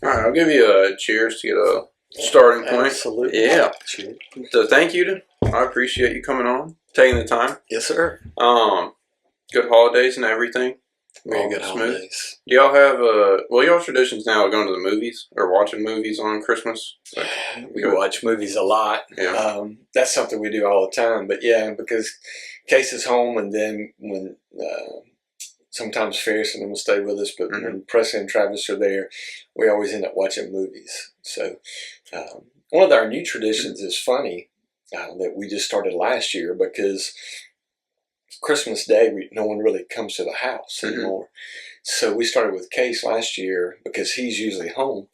All right, I'll give you a cheers to get a starting point. Absolutely. Yeah. Cheers. So thank you. I appreciate you coming on, taking the time. Yes, sir. Good holidays and everything. Very good Smooth. holidays. Do y'all have y'all traditions now of going to the movies or watching movies on Christmas? Like, We watch movies a lot. Yeah. That's something we do all the time. But yeah, because Case is home, and then when sometimes Ferris and them will stay with us, but when Presley and Travis are there, we always end up watching movies. So one of our new traditions is funny that we just started last year because Christmas Day, no one really comes to the house anymore. So we started with Case last year because he's usually home.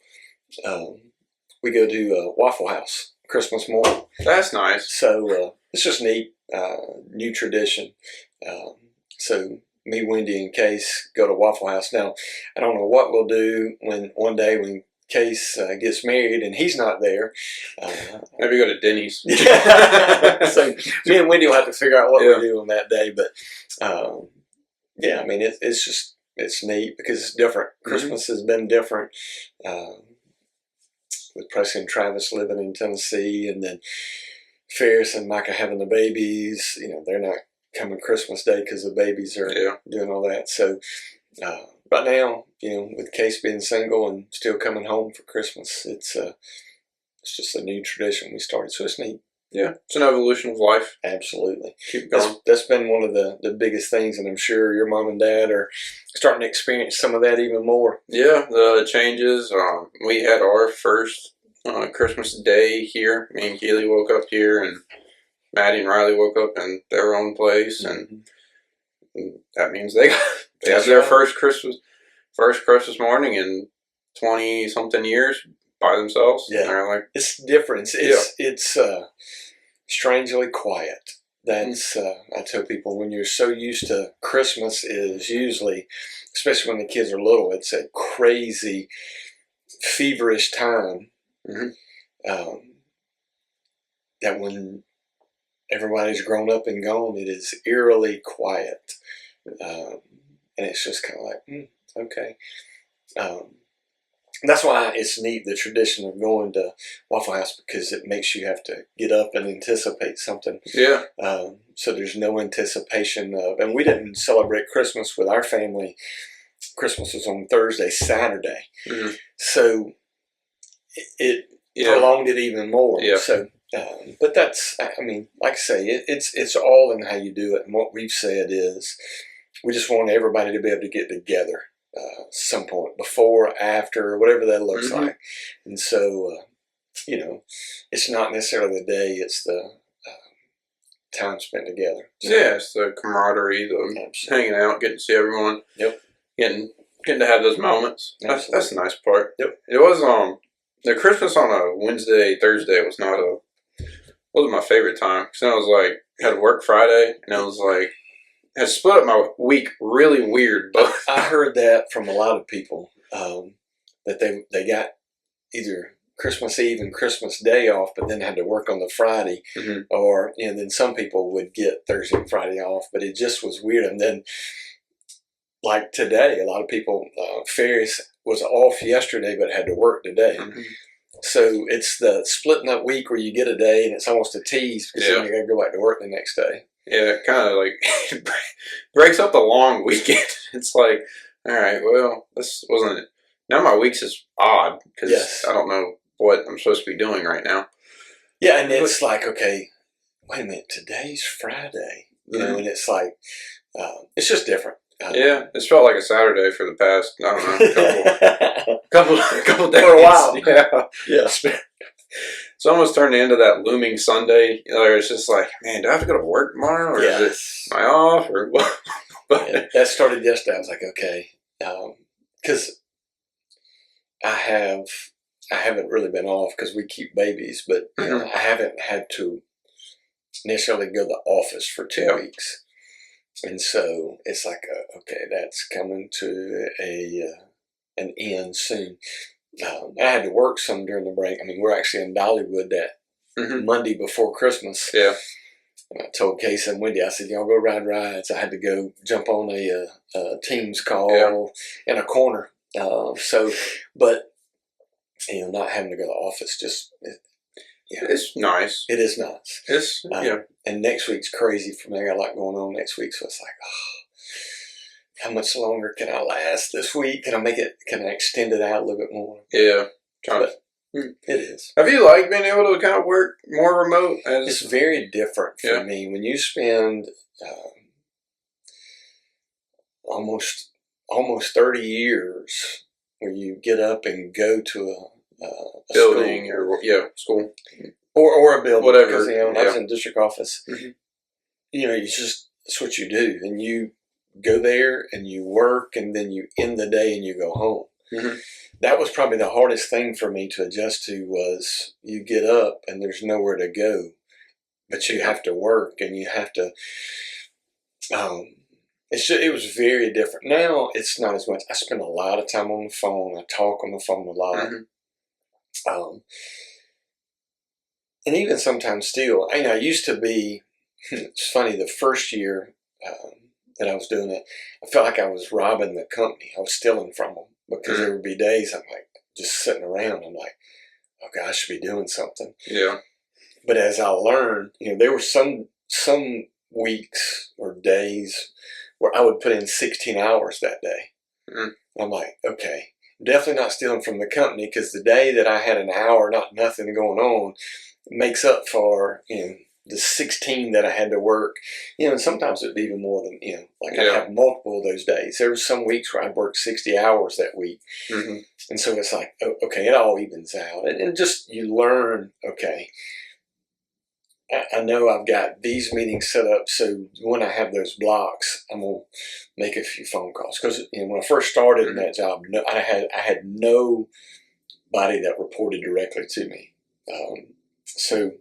We go to Waffle House Christmas morning. That's nice. So it's just neat, new tradition. So me, Wendy, and Case go to Waffle House. Now, I don't know what we'll do one day when Case gets married and he's not there. Maybe go to Denny's. So me and Wendy will have to figure out what we do on that day. But yeah, I mean, it's neat because it's different. Christmas has been different. With Presley and Travis living in Tennessee, and then Ferris and Micah having the babies. They're not coming Christmas Day because the babies are doing all that. So right now, with Case being single and still coming home for Christmas, it's just a new tradition we started. So it's neat. Yeah, it's an evolution of life. Absolutely. Keep going. That's been one of the biggest things, and I'm sure your mom and dad are starting to experience some of that even more. Yeah, the changes. We had our first Christmas Day here. Me and Keely woke up here, and Maddie and Riley woke up in their own place, and that means they had their first Christmas morning in 20-something years by themselves. Yeah, and they're like, it's different. It's strangely quiet. That's I tell people, when you're so used to Christmas is usually, especially when the kids are little, it's a crazy, feverish time. That when everybody's grown up and gone, it is eerily quiet, and it's just kind of like okay. That's why it's neat, the tradition of going to Waffle House, because it makes you have to get up and anticipate something. Yeah. So there's no anticipation of, and we didn't celebrate Christmas with our family. Christmas was on Thursday, Saturday. So it prolonged it even more. Yeah. So, but that's, I mean, like I say, it's all in how you do it. And what we've said is we just want everybody to be able to get together. Some point before, after, whatever that looks like. And so, it's not necessarily the day, it's the time spent together. So, yeah, it's the camaraderie, the hanging out, getting to see everyone. Yep. Getting to have those moments. That's the nice part. Yep. It was the Christmas on a Wednesday, Thursday wasn't my favorite time, because I was like, had to work Friday, and I was like, has split up my week really weird. But I heard that from a lot of people, that they got either Christmas Eve and Christmas Day off, but then had to work on the Friday, or then some people would get Thursday and Friday off, but it just was weird. And then, like today, a lot of people, Ferris was off yesterday but had to work today. So it's the splitting up week where you get a day and it's almost a tease, because then you got to go back to work the next day. Yeah, it kind of like breaks up the long weekend. It's like, all right, well, this wasn't it. Now my week's is odd because I don't know what I'm supposed to be doing right now. Yeah, and it's like, okay, wait a minute, today's Friday, and it's like, it's just different. Yeah, it's felt like a Saturday for the past, I don't know, couple days. For a while. Yeah. It's almost turned into that looming Sunday. It's just like, man, do I have to go to work tomorrow, or am I off, or what? But that started yesterday. I was like, okay, because I haven't really been off because we keep babies, but I haven't had to necessarily go to the office for 2 weeks, and so it's like, okay, that's coming to an end soon. I had to work some during the break. I mean, we're actually in Dollywood that Monday before Christmas. Yeah. And I told Case and Wendy, I said, y'all go ride rides. I had to go jump on a Teams call in a corner. But not having to go to the office just. It's nice. It is nice. It's and next week's crazy for me. I got a lot going on next week, so it's like, how much longer can I last this week? Can I extend it out a little bit more? Yeah. It is. Have you liked being able to kind of work more remote? It's very different for me. When you spend almost 30 years where you get up and go to a building school, school or a building, whatever. Because I was in district office. That's what you do, and you go there and you work, and then you end the day and you go home. That was probably the hardest thing for me to adjust to. Was you get up and there's nowhere to go, but you have to work and you have to. It was very different. Now it's not as much. I spend a lot of time on the phone. I talk on the phone a lot. And even sometimes still, I used to be. It's funny. The first year that I was doing it, I felt like I was robbing the company. I was stealing from them, because there would be days I'm like just sitting around. I'm like, okay, I should be doing something. Yeah. But as I learned, there were some weeks or days where I would put in 16 hours that day. I'm like, okay, definitely not stealing from the company, because the day that I had an hour, nothing going on, makes up for, the 16 that I had to work, and sometimes it'd be even more than, I'd have multiple of those days. There were some weeks where I'd work 60 hours that week. And so it's like, okay, it all evens out. And just, you learn, okay, I know I've got these meetings set up, so when I have those blocks, I'm going to make a few phone calls. Because when I first started in that job, I had nobody that reported directly to me. So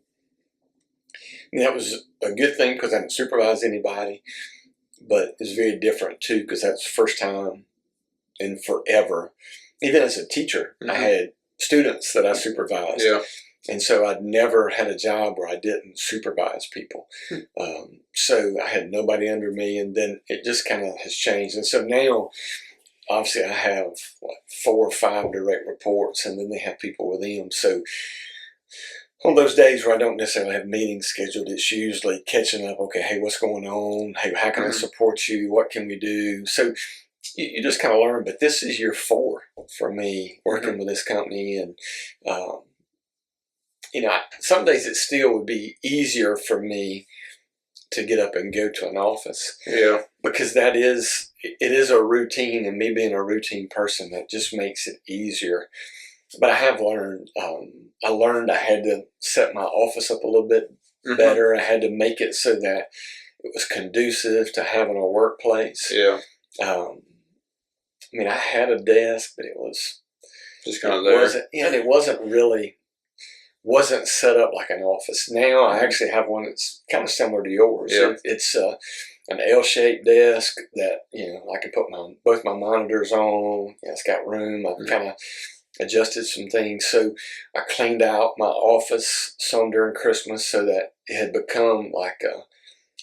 that was a good thing, because I didn't supervise anybody, but it's very different too, because that's the first time in forever. Even as a teacher, I had students that I supervised. And so I'd never had a job where I didn't supervise people. So I had nobody under me, and then it just kind of has changed. And so now, obviously, I have 4 or 5 direct reports, and then they have people with them. So on those days where I don't necessarily have meetings scheduled, it's usually catching up. Okay, hey, what's going on? Hey, how can I support you? What can we do? So you just kind of learn. But this is year 4 for me working with this company, and some days it still would be easier for me to get up and go to an office. Because it is a routine, and me being a routine person, that just makes it easier. But I have learned, I had to set my office up a little bit better. I had to make it so that it was conducive to having a workplace. I had a desk, but it was just kind of there. And it wasn't set up like an office. Now I actually have one that's kind of similar to yours. It's an L-shaped desk that, I can put both my monitors on. It's got room. I've kind of adjusted some things. So I cleaned out my office some during Christmas, so that it had become like a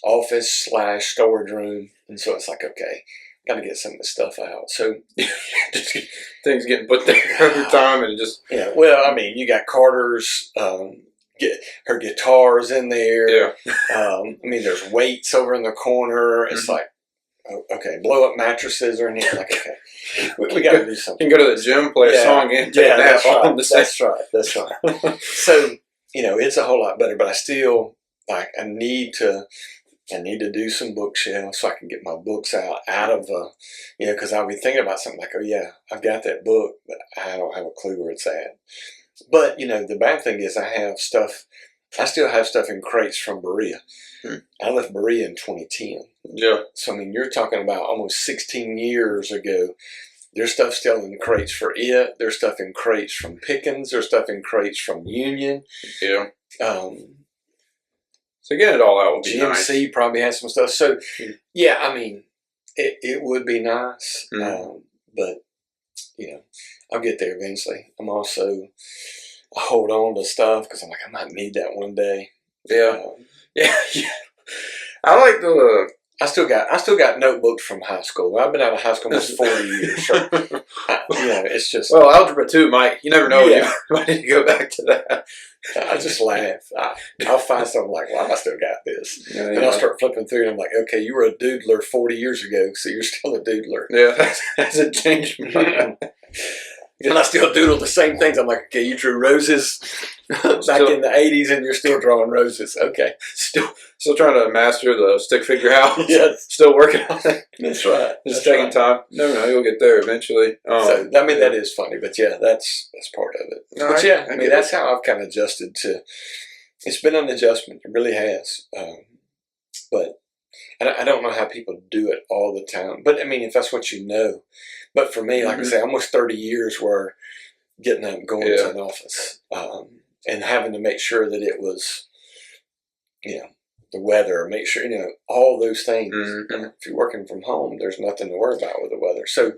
office / storage room. And so it's like, okay, got to get some of this stuff out. So just things getting put there over time, and just you got Carter's her guitars in there. There's weights over in the corner. It's like, okay, blow up mattresses or anything. Like, okay, we got to do something. You can go to the gym, play a song, and take a nap on the same. That's right. So it's a whole lot better. But I still I need to do some bookshelves so I can get my books out of because I'll be thinking about something like, oh yeah, I've got that book, but I don't have a clue where it's at. But the bad thing is I still have stuff in crates from Berea. I left Berea in 2010. So you're talking about almost 16 years ago. There's stuff still in crates for it. There's stuff in crates from Pickens. There's stuff in crates from Union. So getting it all out would be GMC nice. Probably has some stuff. So it would be nice. But I'll get there eventually. I'm also, I hold on to stuff because I'm like, I might need that one day. I like I still got notebooks from high school. I've been out of high school almost 40 years. So, it's just. Well, algebra 2, Mike. You never know. Yeah. You might need to go back to that. I just laugh. I'll find something like, "Wow, I still got this," Yeah, and I'll start flipping through, and I'm like, "Okay, you were a doodler 40 years ago, so you're still a doodler." Yeah, that's a change. And I still doodle the same things. I'm like, "Okay, you drew roses back in the 80s, and you're still drawing roses." Okay, still trying to master the stick figure house. Yes, still working on it. That's right. Just taking time. Never know, you'll get there eventually. So I mean, that is funny, but yeah, that's part of it. No, But yeah, I mean, that's how I've kind of adjusted to. It's been an adjustment. It really has. But I don't know how people do it all the time. But I mean, if that's what you know. But for me, like I say, almost 30 years were getting up and going to an office and having to make sure that it was, the weather, make sure, all those things. If you're working from home, there's nothing to worry about with the weather. So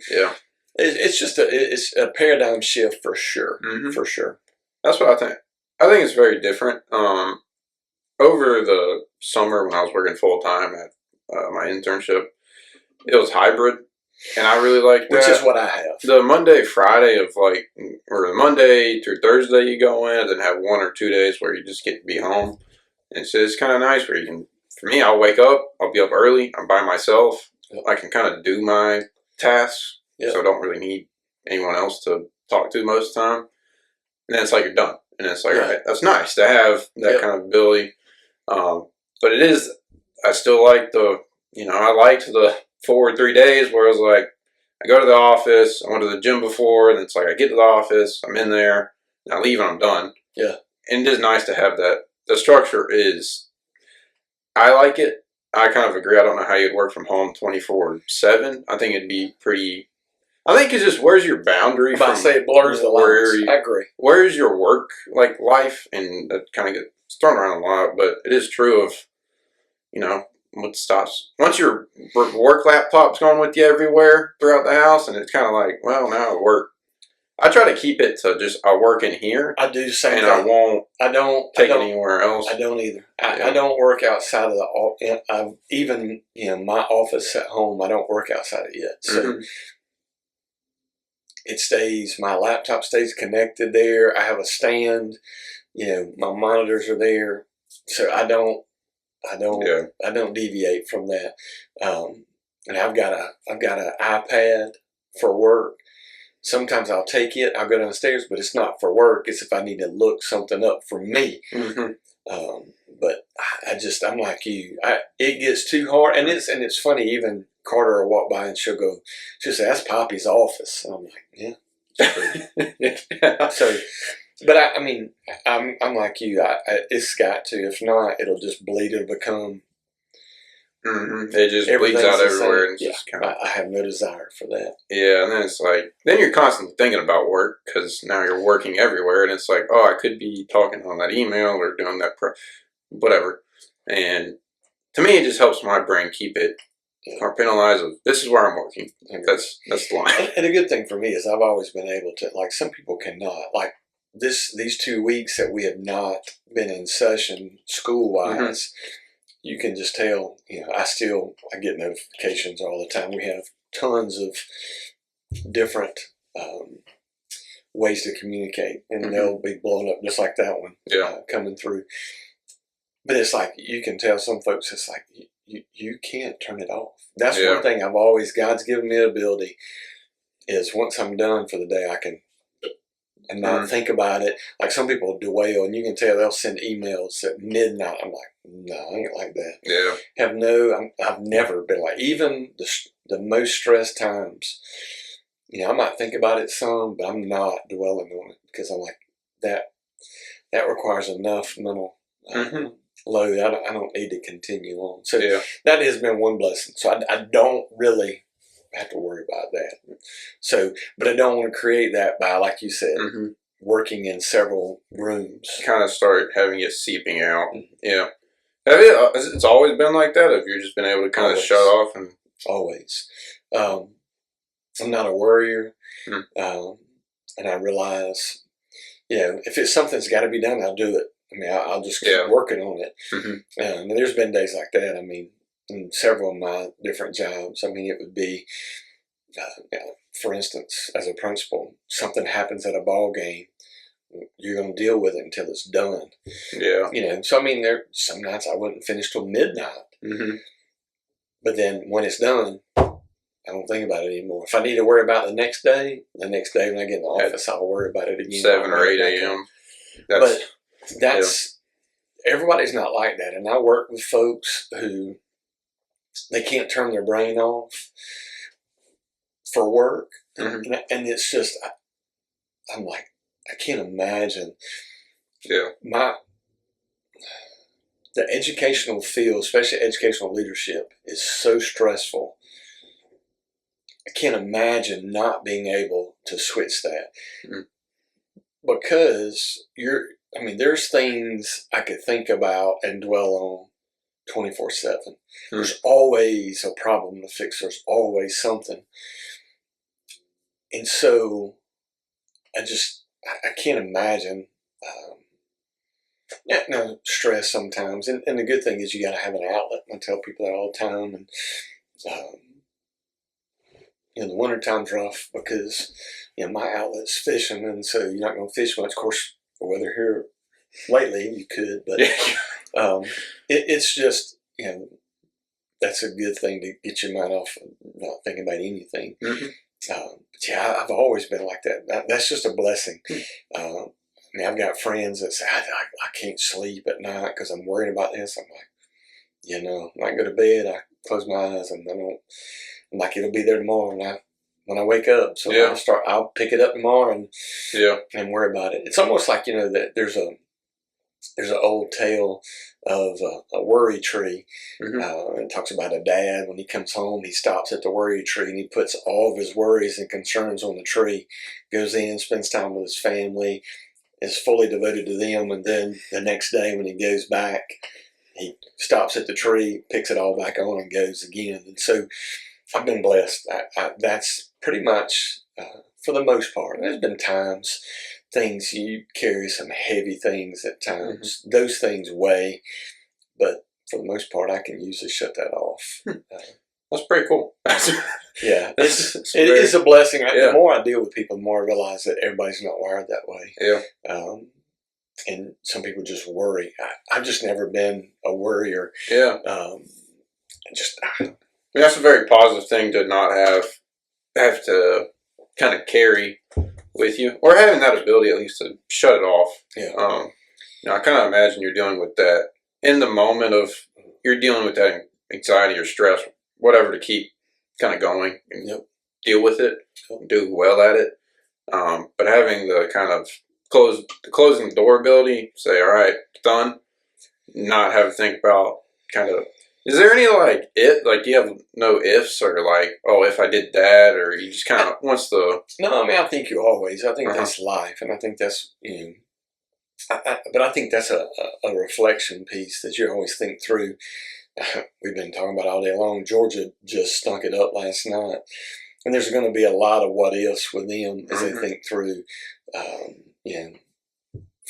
it's just it's a paradigm shift for sure. For sure. That's what I think. I think it's very different. Over the summer when I was working full time at my internship, it was hybrid, and I really liked that. Which is what I have. The Monday, Friday or the Monday through Thursday you go in, and then have 1 or 2 days where you just get to be home. And so it's kind of nice where you can. For me, I'll wake up. I'll be up early. I'm by myself. I can kind of do my tasks, so I don't really need anyone else to talk to most of the time. And then it's like you're done. And it's like, all right, that's nice to have that kind of ability. But it is, I still like I liked the 4 or 3 days where it was like, I go to the office, I went to the gym before, and it's like I get to the office, I'm in there, and I leave and I'm done. Yeah. And it is nice to have that. The structure is, I like it. I kind of agree. I don't know how you'd work from home 24/7. I think it'd be pretty. I think it's just where's your boundary? I say it blurs the lines. I agree. Where's your work life? And that kind of gets thrown around a lot, but it is true of, what stops once your work laptop's going with you everywhere throughout the house, and it's kind of like, well, now I work. I try to keep it to just I work in here. I do the same and thing. I don't take it anywhere else. I don't either. I don't work outside of the office. Even my office at home, I don't work outside it yet. So it stays. My laptop stays connected there. I have a stand. My monitors are there, so I don't deviate from that. And I've got an iPad for work. Sometimes I'll take it, I'll go downstairs, but it's not for work. It's if I need to look something up for me. But I'm like you. It gets too hard, and it's funny. Even Carter will walk by and she'll say, "That's Poppy's office," and I'm like, "Yeah." So, but I'm like you. It's got to. If not, it'll just bleed. It'll become. It just bleeds out everywhere, and just kind of. I have no desire for that. Yeah, and then it's like you're constantly thinking about work because now you're working everywhere, and it's like, oh, I could be talking on that email or doing that, whatever. And to me, it just helps my brain keep it compartmentalized. Of this is where I'm working. That's the line. And a good thing for me is I've always been able to. Like some people cannot. Like these 2 weeks that we have not been in session school wise. You can just tell, I get notifications all the time. We have tons of different ways to communicate, and they'll be blown up just like that one coming through. But it's like, you can tell some folks, it's like, you can't turn it off. That's one thing God's given me the ability, is once I'm done for the day, I can and not think about it. Like some people dwell, and you can tell they'll send emails at midnight. I'm like, no, I ain't like that. Yeah. I've never been like, even the most stressed times, I might think about it some, but I'm not dwelling on it because I'm like, that requires enough mental load. I don't need to continue on. So that has been one blessing. So I don't really have to worry about that. So, but I don't want to create that by, like you said, working in several rooms. Kind of start having it seeping out. Yeah. It's always been like that? Have you just been able to kind of shut off? Always. I'm not a worrier. And I realize, if it's something that's got to be done, I'll do it. I'll just keep working on it. And there's been days like that. in several of my different jobs. I mean, it would be, for instance, as a principal, something happens at a ball game, you're going to deal with it until it's done. Yeah. So I mean, some nights I wouldn't finish till midnight. Mm-hmm. But then when it's done, I don't think about it anymore. If I need to worry about the next day when I get in the office, I'll worry about it again. 7 or 8 a.m. But everybody's not like that. And I work with folks who they can't turn their brain off for work. Mm-hmm. And it's just, I'm like, I can't imagine. Yeah. The educational field, especially educational leadership, is so stressful. I can't imagine not being able to switch that. Mm-hmm. Because there's things I could think about and dwell on 24/7. Mm-hmm. There's always a problem to fix. There's always something. And so I can't imagine stress sometimes. And the good thing is you got to have an outlet. I tell people that all the time. And the wintertime's rough because my outlet's fishing, and so you're not going to fish much. Of course, the weather here lately you could, but it's just that's a good thing to get your mind off of not thinking about anything. Mm-hmm. But I've always been like that. That's just a blessing. I've got friends that say I can't sleep at night because I'm worried about this. I'm like, when I go to bed, I close my eyes and I'm like, it'll be there tomorrow. And when I wake up, so I'll pick it up tomorrow and worry about it. It's almost like that there's an old tale of a worry tree. Mm-hmm. It talks about a dad when he comes home, he stops at the worry tree and he puts all of his worries and concerns on the tree, goes in, spends time with his family, is fully devoted to them, and then the next day when he goes back, he stops at the tree, picks it all back on, and goes again. And so I've been blessed. That's pretty much, for the most part. There's been times, things you carry some heavy things at times. Mm-hmm. Those things weigh, but for the most part, I can usually shut that off. That's pretty cool. Yeah, it is a blessing. The more I deal with people, the more I realize that everybody's not wired that way. Yeah. And some people just worry. I've just never been a worrier. Yeah. That's a very positive thing to not have to kind of carry with you, or having that ability at least to shut it off. Yeah. I kind of imagine you're dealing with that in the moment of you're dealing with that anxiety or stress, whatever, to keep kind of going and deal with it, do well at it. But having the kind of closing the door ability, say, all right, done, not have to think about kind of, is there any do you have no ifs or if I did that, or you just kind of, No, I think you always, I think that's life, and I think that's, but I think that's a reflection piece that you always think through. We've been talking about all day long. Georgia just stunk it up last night. And there's going to be a lot of what ifs with them as they think through,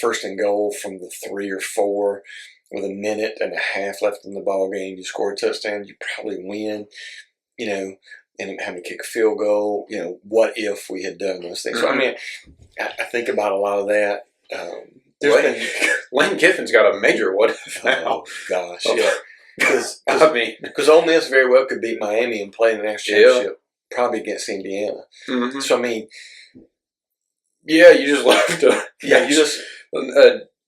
first and goal from the 3 or 4 with 1.5 minutes left in the ball game. You score a touchdown, you probably win, and having to kick a field goal. What if we had done those things? Mm-hmm. So, I think about a lot of that. Lane Kiffin's got a major what if now. Oh, gosh, yeah. Because Ole Miss very well could beat Miami and play in the national championship, probably against Indiana. Mm-hmm. So you just left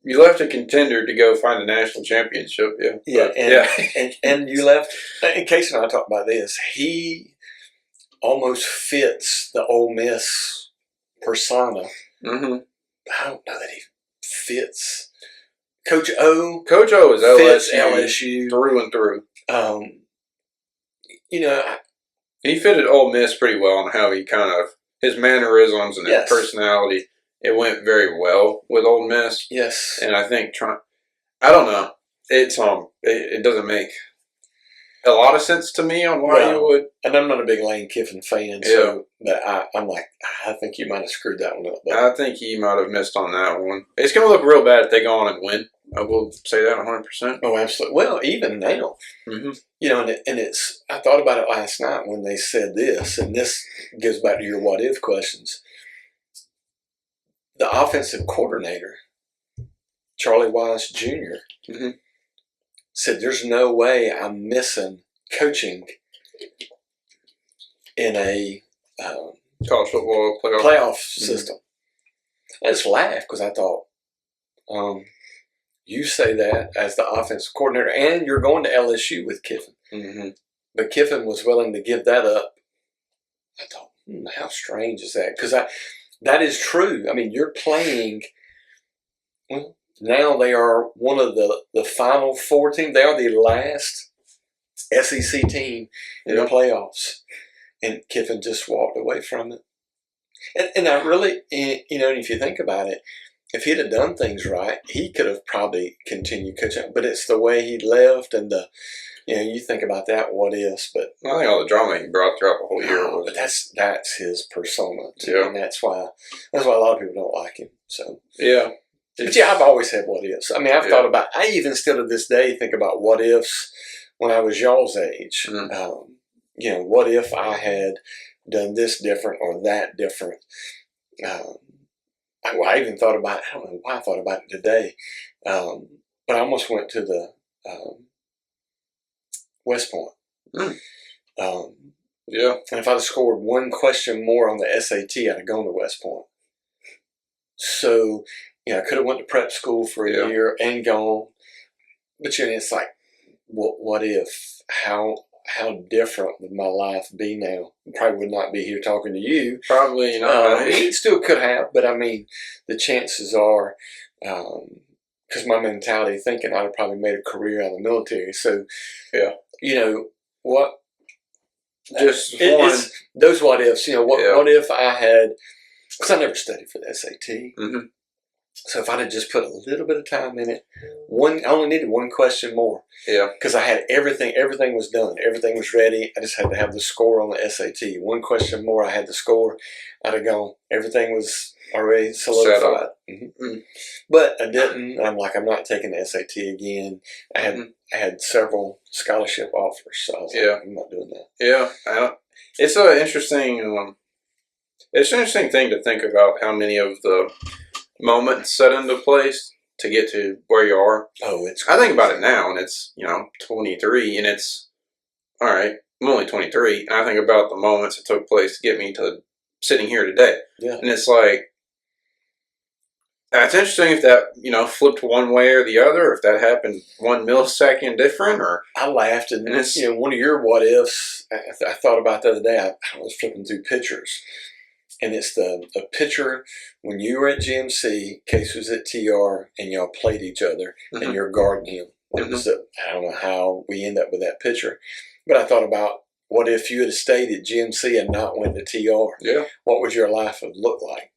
you left a contender to go find a national championship. And you left. And Casey and I talked about this. He almost fits the Ole Miss persona. Mm-hmm. I don't know that he fits. Coach O is LSU through and through. He fitted Ole Miss pretty well on how he kind of, his mannerisms and his personality. It went very well with Ole Miss. Yes. And I think I don't know. It's it doesn't make a lot of sense to me on why you would. And I'm not a big Lane Kiffin fan, but I'm like, I think you might have screwed that one up. But I think he might have missed on that one. It's going to look real bad if they go on and win. I will say that 100%. Oh, absolutely. Well, even now, you know, and it's. I thought about it last night when they said this, and this goes back to your what if questions. The offensive coordinator, Charlie Wise Jr., said, "There's no way I'm missing coaching in a college football playoff system." I just laughed because I thought, you say that as the offensive coordinator, and you're going to LSU with Kiffin. But Kiffin was willing to give that up. I thought, how strange is that? Because that is true. I mean, you're playing. Well, now they are one of the final four teams. They are the last SEC team in the playoffs. And Kiffin just walked away from it. And I really, you know, if you think about it, if he'd have done things right, he could have probably continued coaching. But it's the way he left and you know, you think about that, what ifs. But I think all the drama he brought throughout the whole year. But that's his persona too, yeah. And that's why a lot of people don't like him. So yeah. But yeah, I've always had what ifs. I mean, I've thought about. I even still to this day think about what ifs when I was y'all's age. You know, what if I had done this different or that different? I even thought about it. I don't know why I thought about it today, but I almost went to the West Point. Yeah. And if I'd have scored one question more on the SAT, I'd have gone to West Point. So, you know, I could have went to prep school for a year and gone. But you know, it's like, what if? How different would my life be now? I probably would not be here talking to you. Probably not. It still could have, but I mean, the chances are, because my mentality thinking I'd have probably made a career out of the military. So, you know, what? Just it's those what ifs. You know, what if I had? Because I never studied for the SAT. So if I'd have just put a little bit of time in it, I only needed one question more. Yeah. Because I had everything was done. Everything was ready. I just had to have the score on the SAT. One question more, I had the score. I'd have gone. Everything was already solidified. But I didn't. I'm like, I'm not taking the SAT again. I had several scholarship offers. So I was like, I'm not doing that. Yeah. It's an interesting thing to think about how many of the moments set into place to get to where you are. Oh, it's crazy. I think about it now, and it's 23, and it's all right. I'm only 23, and I think about the moments that took place to get me to sitting here today. Yeah, and it's like it's interesting if that flipped one way or the other, if that happened 1 millisecond different, or I laughed, and it's one of your what ifs. I thought about the other day. I was flipping through pictures. And it's a picture when you were at GMC, Case was at TR, and y'all played each other, and you're guarding him. It was I don't know how we end up with that picture, but I thought about what if you had stayed at GMC and not went to TR? Yeah. What would your life have looked like?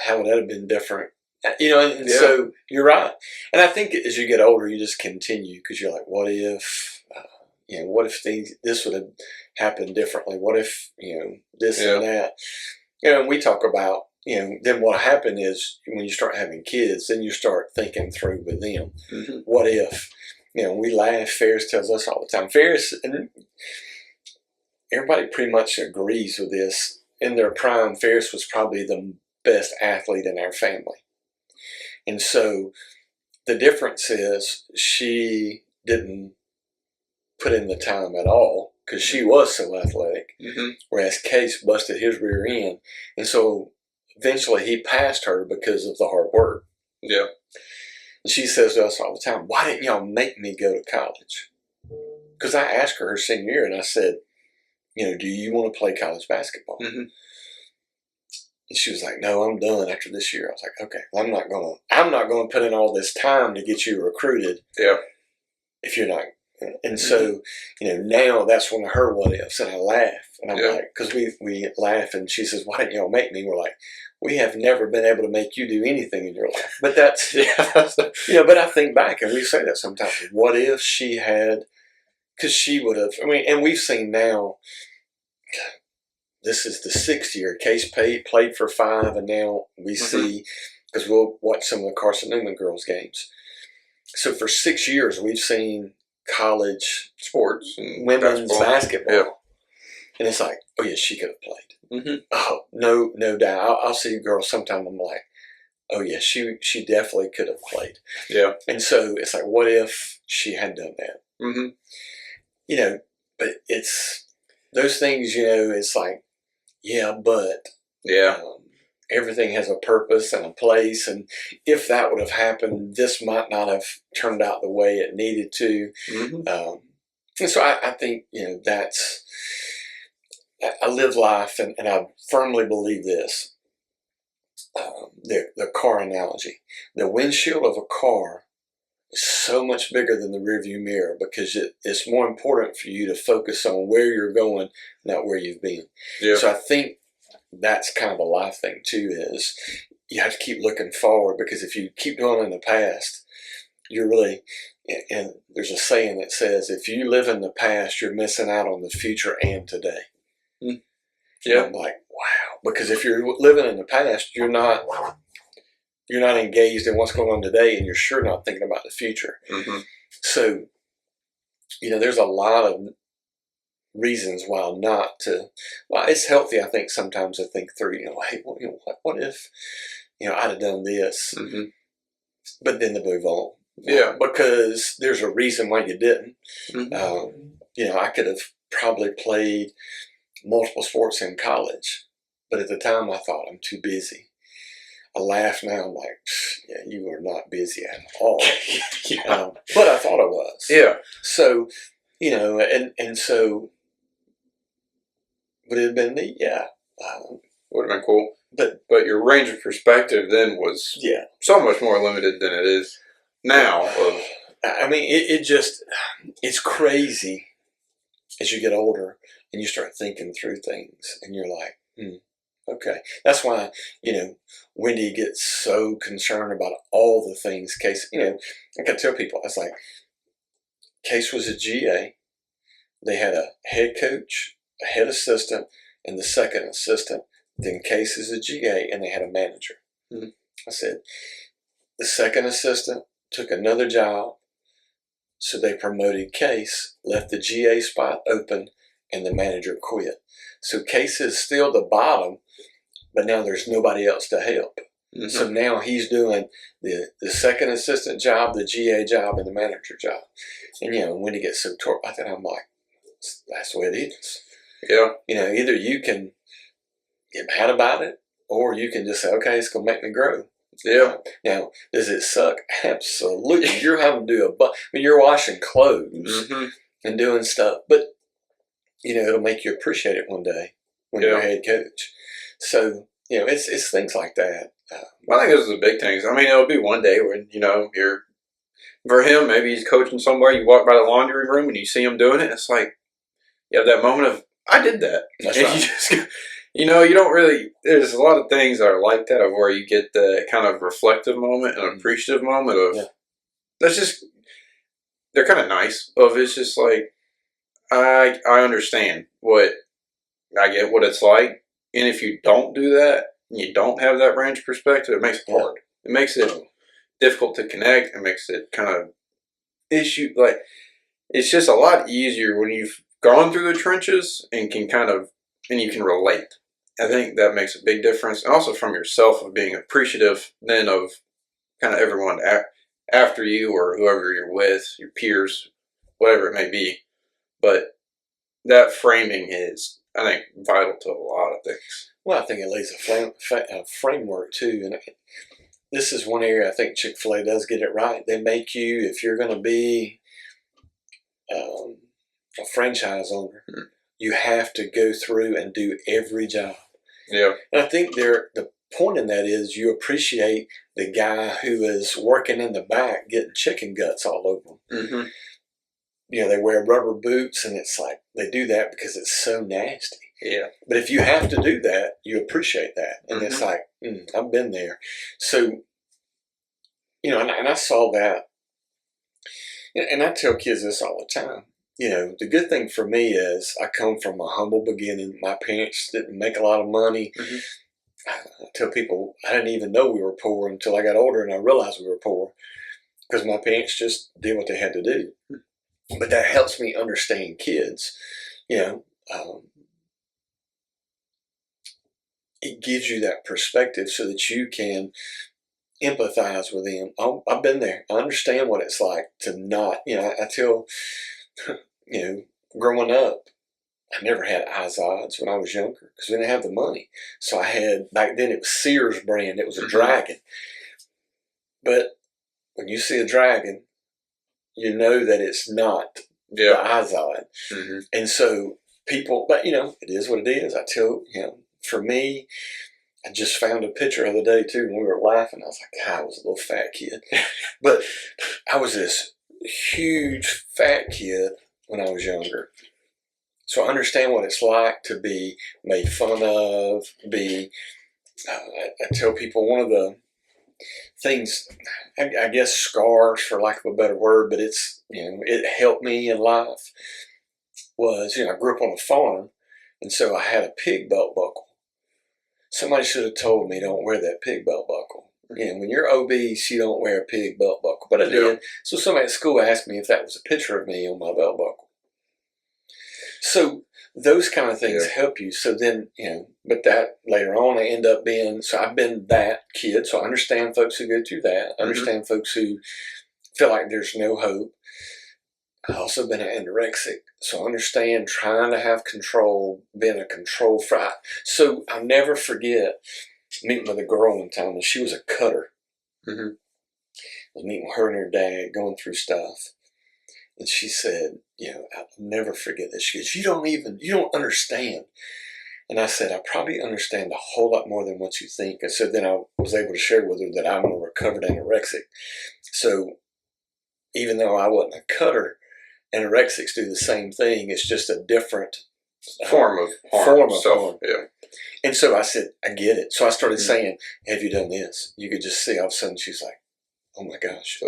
How would that have been different? And so you're right. And I think as you get older, you just continue because you're like, what if? What if this would have happened differently? What if this and that? And we talk about, then what happened is when you start having kids, then you start thinking through with them. What if? We laugh. Ferris tells us all the time. Ferris, and everybody pretty much agrees with this. In their prime, Ferris was probably the best athlete in our family. And so the difference is she didn't put in the time at all because she was so athletic, whereas Case busted his rear end. And so eventually he passed her because of the hard work. Yeah. And she says to us all the time, why didn't y'all make me go to college? Because I asked her senior year and I said, do you want to play college basketball? And she was like, no, I'm done after this year. I was like, okay, well, I'm not going to put in all this time to get you recruited. Yeah. If you're not. And so, now that's one of her what ifs. And I laugh. And I'm like, because we laugh and she says, why didn't y'all make me? We're like, we have never been able to make you do anything in your life. But that's, but I think back and we say that sometimes. What if she had, because she would have, and we've seen now, this is the 6th year. Case played for 5, and now we see, because we'll watch some of the Carson Newman girls' games. So for 6 years, we've seen college sports and women's basketball. Yeah. And it's like, oh yeah, she could have played. Mm-hmm. Oh, no doubt. I'll see girls sometime. I'm like, oh yeah, she definitely could have played. Yeah. And so it's like, what if she had done that? Mm-hmm. You know, but it's those things. You know, it's like, yeah, but yeah. Everything has a purpose and a place, and if that would have happened, this might not have turned out the way it needed to. Mm-hmm. And so I think, you know, that's, I live life, and I firmly believe this. The car analogy, the windshield of a car is so much bigger than the rearview mirror, because it's more important for you to focus on where you're going, not where you've been. Yeah. So I think that's kind of a life thing too, is you have to keep looking forward, because if you keep dwelling in the past, you're really, and there's a saying that says, if you live in the past, you're missing out on the future and today. Yeah. I'm like, wow, because if you're living in the past, you're not engaged in what's going on today, and you're sure not thinking about the future. Mm-hmm. So, you know, there's a lot of reasons why not to. Well, it's healthy, I think, sometimes to think through. You know, hey, well, you know, what if, you know, I'd have done this, mm-hmm. but then to move on. Yeah, because there's a reason why you didn't. Mm-hmm. You know, I could have probably played multiple sports in college, but at the time I thought, I'm too busy. I laugh now. I'm like, yeah, you are not busy at all. Yeah. But I thought I was. Yeah. So, you know, and so would it have been neat? Yeah. Would have been cool. But your range of perspective then was so much more limited than it is now. I mean, it just, it's crazy as you get older and you start thinking through things, and you're like, okay. That's why, you know, Wendy gets so concerned about all the things Case, you know, like I tell people, it's like, Case was a GA. They had a head coach, a head assistant, and the second assistant. Then Case is a GA, and they had a manager. Mm-hmm. I said, the second assistant took another job, so they promoted Case, left the GA spot open, and the manager quit. So Case is still the bottom, but now there's nobody else to help. Mm-hmm. So now he's doing the second assistant job, the GA job, and the manager job. And, you know, when he gets so tore about that, I'm like, that's the way it is. Yeah. You know, either you can get mad about it, or you can just say, okay, it's going to make me grow. Yeah. Now, does it suck? Absolutely. You're having to do you're washing clothes mm-hmm. and doing stuff, but, you know, it'll make you appreciate it one day when you're a head coach. So, you know, it's things like that. Well, I think those are the big things. I mean, it'll be one day when, you know, for him, maybe he's coaching somewhere, you walk by the laundry room and you see him doing it. It's like, you have that moment of, I did that. That's and right. You just, you know, you don't really, there's a lot of things that are like that, of where you get the kind of reflective moment and appreciative moment of, that's just, they're kind of nice. It's just like, I understand I get what it's like. And if you don't do that, and you don't have that range of perspective, it makes it hard. It makes it difficult to connect. It makes it kind of it's just a lot easier when you've gone through the trenches and you can relate. I think that makes a big difference. And also from yourself, of being appreciative then of kind of everyone after you, or whoever you're with, your peers, whatever it may be. But that framing is, I think, vital to a lot of things. Well, I think it lays a framework too, and this is one area I think Chick-fil-A does get it right. They make you, if you're going to be a franchise owner, you have to go through and do every job. Yeah, and I think the point in that is you appreciate the guy who is working in the back getting chicken guts all over them. Mm-hmm. You know, they wear rubber boots, and it's like they do that because it's so nasty. Yeah. But if you have to do that, you appreciate that. And it's like, I've been there. So, you know, and I saw that. And I tell kids this all the time. You know, the good thing for me is I come from a humble beginning. My parents didn't make a lot of money. Mm-hmm. I tell people I didn't even know we were poor until I got older and I realized we were poor. because my parents just did what they had to do. But that helps me understand kids. You know, it gives you that perspective so that you can empathize with them. I've been there. I understand what it's like to not, I tell, growing up, I never had iZods when I was younger because we didn't have the money. So I had, back then it was Sears brand. It was a dragon. But when you see a dragon, you know that it's not the iZod. And so people, but it is what it is. I tell, for me, I just found a picture the other day too when we were laughing. I was like, God, I was a little fat kid. But I was this huge fat kid when I was younger. So I understand what it's like to be made fun of, I tell people one of the things, I guess scars for lack of a better word, but it's, it helped me in life was, I grew up on a farm, and so I had a pig belt buckle. Somebody should have told me don't wear that pig belt buckle. When you're obese, you don't wear a pig belt buckle. But I did. So somebody at school asked me if that was a picture of me on my belt buckle. So those kind of things help you. So then, but that later on I end up being, so I've been that kid. So I understand folks who go through that. I understand folks who feel like there's no hope. I've also been an anorexic. So I understand trying to have control, being a control freak. So I'll never forget meeting with a girl one time, and she was a cutter. I was meeting with her and her dad, going through stuff. And she said, I'll never forget this. She goes, you don't understand. And I said, I probably understand a whole lot more than what you think. And so then I was able to share with her that I'm a recovered anorexic. So even though I wasn't a cutter, anorexics do the same thing. It's just a different form of harm. And so I said, I get it. So I started saying, have you done this? You could just see all of a sudden she's like, oh my gosh,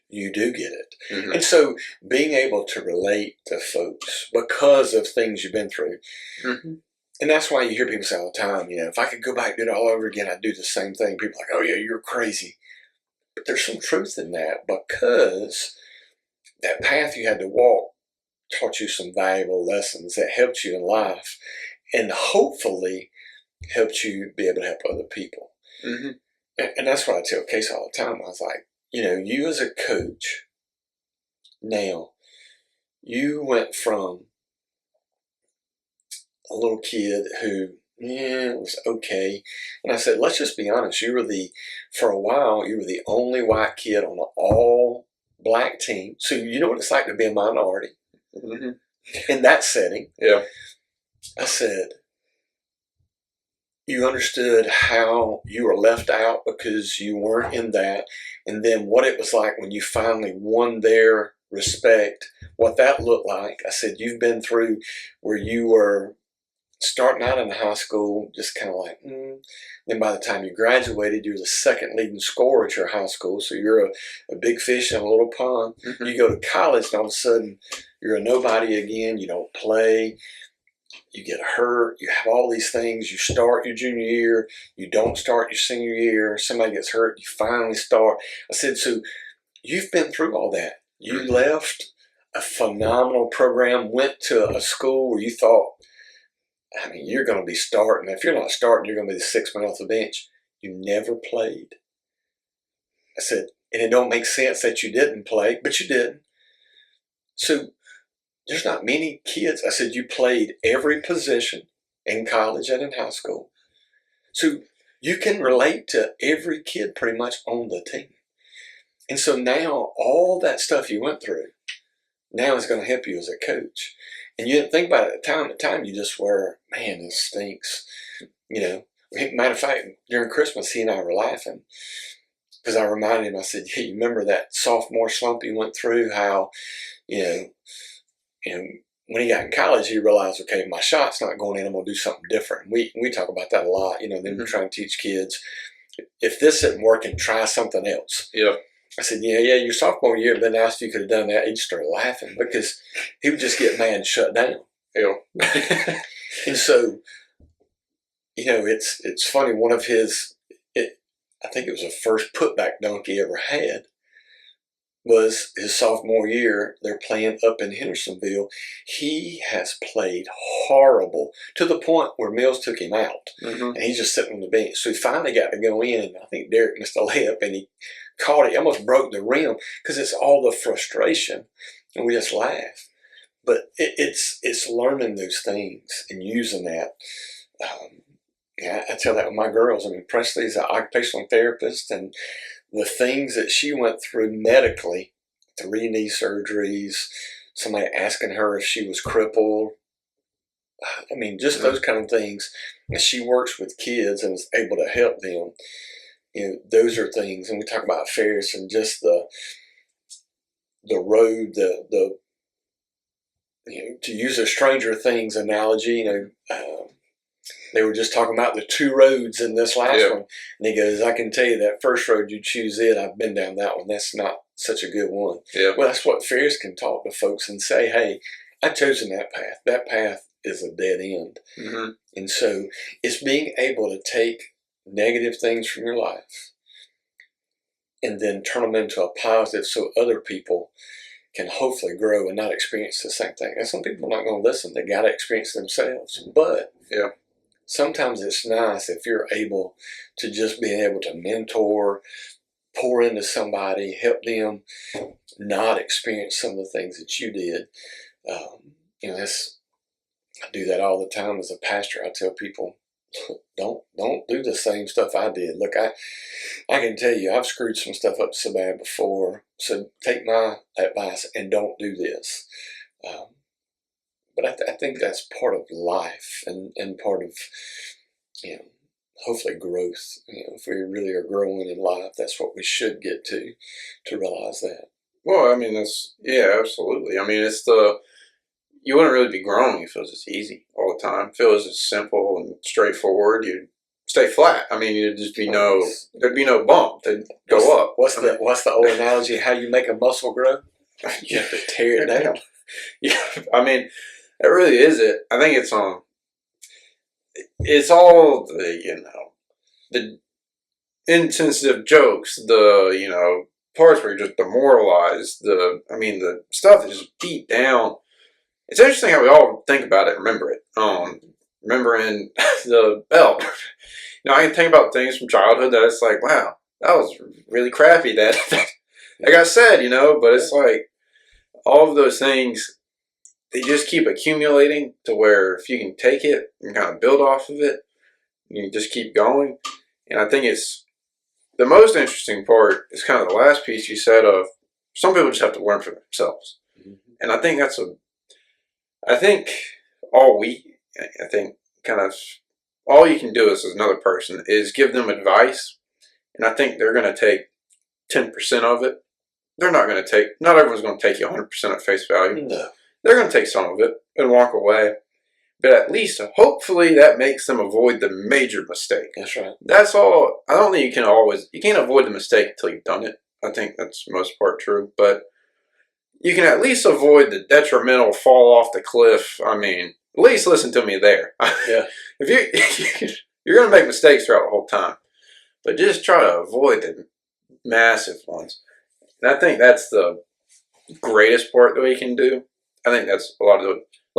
you do get it. And so being able to relate to folks because of things you've been through. And that's why you hear people say all the time, if I could go back and do it all over again, I'd do the same thing. People are like, oh yeah, you're crazy. But there's some truth in that because that path you had to walk taught you some valuable lessons that helped you in life and hopefully helped you be able to help other people. And that's what I tell Case all the time. I was like, you as a coach, now, you went from a little kid who, it was okay. And I said, let's just be honest. For a while, you were the only white kid on an all black team. So you know what it's like to be a minority in that setting. I said, you understood how you were left out because you weren't in that. And then what it was like when you finally won their respect, what that looked like. I said, you've been through where you were starting out in high school, just kind of like, Then by the time you graduated, you're the second leading scorer at your high school. So you're a big fish in a little pond. You go to college and all of a sudden you're a nobody again. You don't play. You get hurt. You have all these things. You start your junior year. You don't start your senior year. Somebody gets hurt. You finally start. I said, so you've been through all that. You left a phenomenal program, went to a school where you thought, you're going to be starting. If you're not starting, you're going to be the sixth man off the bench. You never played. I said, and it don't make sense that you didn't play, but you didn't. So there's not many kids. I said, you played every position in college and in high school. So you can relate to every kid pretty much on the team. And so now all that stuff you went through now is going to help you as a coach. And you didn't think about it at the time. You just were, man, this stinks. Matter of fact, during Christmas, he and I were laughing because I reminded him, I said, you remember that sophomore slump you went through, how, when he got in college, he realized, okay, my shot's not going in, I'm going to do something different. We talk about that a lot, then we're trying to teach kids, if this isn't working, try something else. I said, your sophomore year, been asked if you could have done that. He'd start laughing because he would just get mad and shut down. And so, it's funny. One of his, I think it was the first putback dunk he ever had. was his sophomore year. They're playing up in Hendersonville. He has played horrible to the point where Mills took him out, and he's just sitting on the bench. So he finally got to go in, and I think Derek missed a layup, and he caught it. He almost broke the rim because it's all the frustration, and we just laugh. But it's learning those things and using that. Yeah, I tell that with my girls. I mean, Presley's an occupational therapist, and the things that she went through medically, 3 knee surgeries, somebody asking her if she was crippled. I mean, just those kind of things. And she works with kids and is able to help them. You know, those are things. And we talk about Ferris and just the road, the you know, to use a Stranger Things analogy, you know, they were just talking about the 2 roads in this last one. And he goes, I can tell you that first road you choose I've been down that one. That's not such a good one. Yeah. Well, that's what Ferris can talk to folks and say, hey, I've chosen that path. That path is a dead end. And so it's being able to take negative things from your life and then turn them into a positive so other people can hopefully grow and not experience the same thing. And some people are not going to listen. They got to experience themselves. But sometimes it's nice if you're able to just be able to mentor, pour into somebody, help them not experience some of the things that you did. You know, I do that all the time as a pastor. I tell people, don't do the same stuff I did. Look, I can tell you, I've screwed some stuff up so bad before. So take my advice and don't do this. But I think that's part of life and part of, you know, hopefully growth. You know, if we really are growing in life, that's what we should get to realize that. Well, I mean, absolutely. I mean, you wouldn't really be growing if it was just easy all the time. If it was just simple and straightforward, you'd stay flat. I mean, there'd be no bump. They'd go up. What's the old analogy? How you make a muscle grow? You have to tear it down. Yeah, I mean, that really is it. I think it's all the insensitive jokes, the parts where you're just demoralized, the stuff that just beat down. It's interesting how we all think about it, remember it. Remembering the belt. I can think about things from childhood that it's like, wow, that was really crappy that got said, but it's like all of those things, they just keep accumulating to where if you can take it and kind of build off of it, you just keep going. And I think it's the most interesting part is kind of the last piece you said of some people just have to learn for themselves. And I think all you can do as another person is give them advice. And I think they're going to take 10% of it. Not everyone's going to take you 100% at face value. No. They're going to take some of it and walk away. But at least, hopefully, that makes them avoid the major mistake. That's right. That's all. I don't think you can't avoid the mistake until you've done it. I think that's most part true. But you can at least avoid the detrimental fall off the cliff. I mean, at least listen to me there. Yeah. If you're going to make mistakes throughout the whole time, but just try to avoid the massive ones. And I think that's the greatest part that we can do. I think that's a lot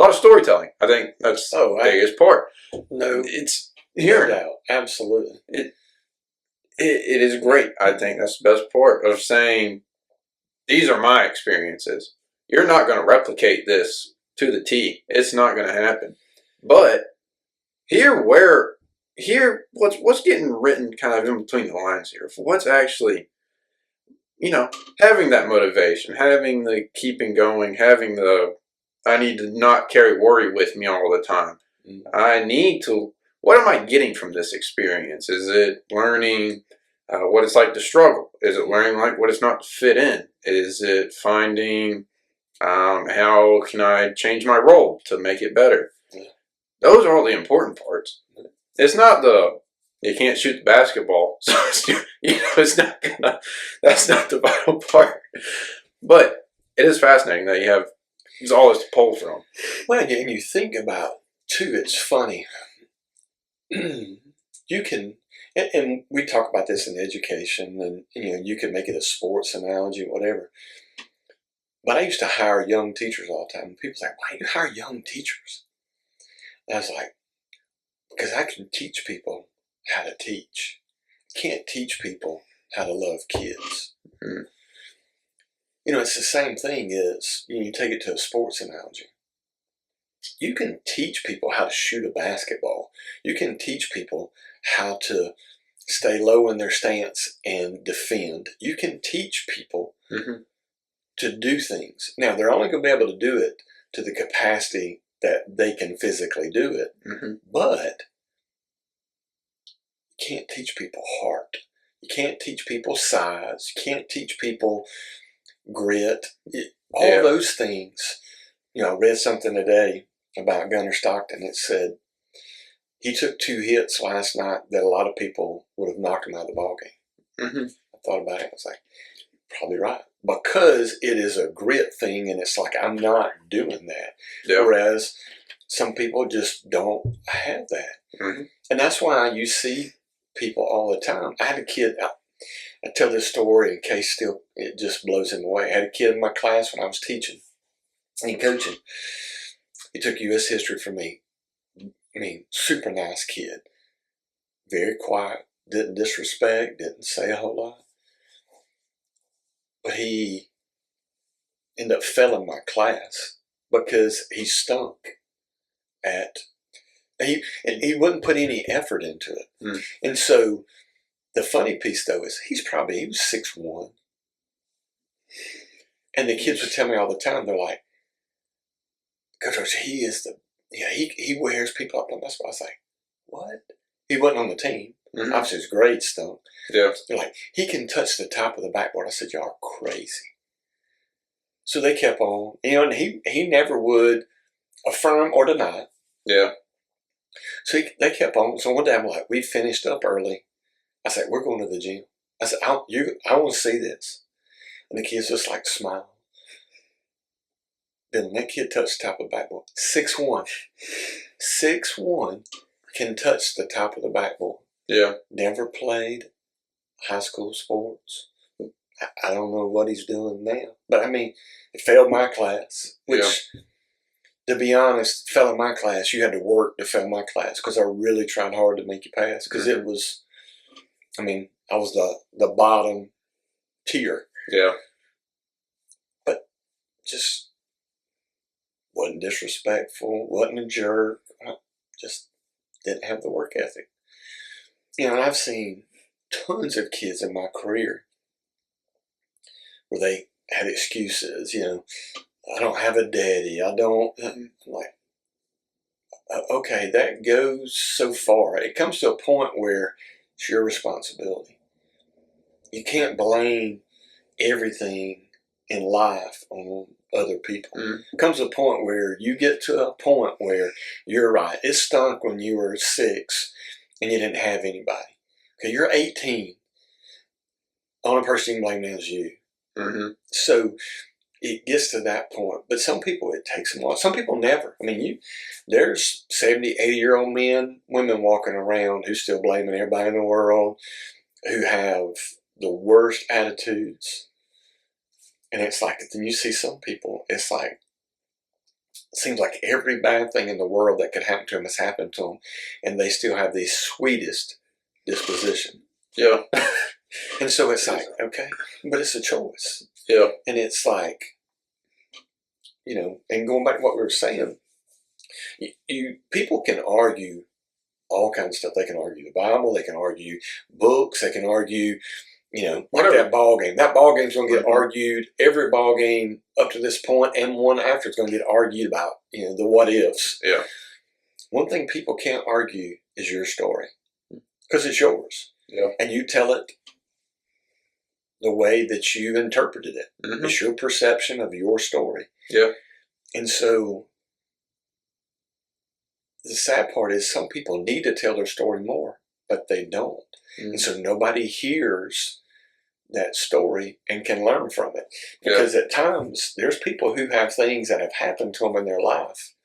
of storytelling. I think that's the biggest part. No, it's hearing. No doubt. Absolutely. It is great. I think that's the best part of saying, these are my experiences. You're not going to replicate this to the T. It's not going to happen. But hear what's getting written kind of in between the lines here. What's actually, having that motivation, having the keeping going, having I need to not carry worry with me all the time. What am I getting from this experience? Is it learning what it's like to struggle? Is it learning what it's not to fit in? Is it finding how can I change my role to make it better? Those are all the important parts. It's not you can't shoot the basketball, so it's not that's not the vital part. But it is fascinating that there's all this to pull from. Well, and you think about too, it's funny. You can, and we talk about this in education, and you could make it a sports analogy, whatever. But I used to hire young teachers all the time. And people say, "Why do you hire young teachers?" And I was like, "Because I can teach people how to teach. I can't teach people how to love kids." Mm-hmm. It's the same thing as you take it to a sports analogy. You can teach people how to shoot a basketball. You can teach people how to stay low in their stance and defend. You can teach people to do things. Now, they're only going to be able to do it to the capacity that they can physically do it. But you can't teach people heart. You can't teach people size. You can't teach people grit. All those things. I read something today about Gunnar Stockton. It said he took 2 hits last night that a lot of people would have knocked him out of the ballgame. I thought about it. I was like, probably right. Because it is a grit thing, and it's like, I'm not doing that. Whereas some people just don't have that. And that's why you see people all the time. I had a kid, I tell this story in case it just blows him away. I had a kid in my class when I was teaching and coaching. He took U.S. history from me. I mean, super nice kid. Very quiet. Didn't disrespect. Didn't say a whole lot. But he ended up failing my class because he stunk at... He wouldn't put any effort into it. And so the funny piece, though, is he was 6'1". And the kids would tell me all the time, they're like, "Coach Roach, he wears people up on my spot." I was like, "What?" He wasn't on the team. Obviously, his grades stunk. They're like, "He can touch the top of the backboard." I said, "Y'all are crazy." So they kept on. And he never would affirm or deny. So they kept on. So one day I'm like, we finished up early. I said, "We're going to the gym." I said, I want to see this. And the kids just like smile. Then that kid touched the top of the backboard. 6'1". 6'1" can touch the top of the backboard. Never played high school sports. I don't know what he's doing now. But I mean, he failed my class. Which, to be honest, failing my class, you had to work to fail my class. Because I really tried hard to make you pass. Because it was, I mean, I was the bottom tier. But just wasn't disrespectful, wasn't a jerk, just didn't have the work ethic. And I've seen tons of kids in my career where they had excuses, I don't have a daddy, I don't, I'm like, okay, that goes so far. It comes to a point where it's your responsibility. You can't blame everything in life on other people. It comes to a point where you get to a point where you're right. It stunk when you were 6 and you didn't have anybody. Okay, you're 18. The only person you can blame now is you. So it gets to that point. But some people, it takes them a while. Some people never. I mean, there's 70, 80-year-old men, women walking around who's still blaming everybody in the world, who have the worst attitudes. And it's like, then you see some people, it's like, it seems like every bad thing in the world that could happen to them has happened to them. And they still have the sweetest disposition. And so it's like, okay, but it's a choice. And it's like, and going back to what we were saying, people can argue all kinds of stuff. They can argue the Bible, they can argue books, they can argue, like that ball game. That ball game's going to get argued. Every ball game up to this point and one after is going to get argued about, the what ifs. One thing people can't argue is your story, because it's yours. And you tell it the way that you interpreted it. It's your perception of your story. And so the sad part is some people need to tell their story more, but they don't. And so nobody hears that story and can learn from it. Because at times, there's people who have things that have happened to them in their life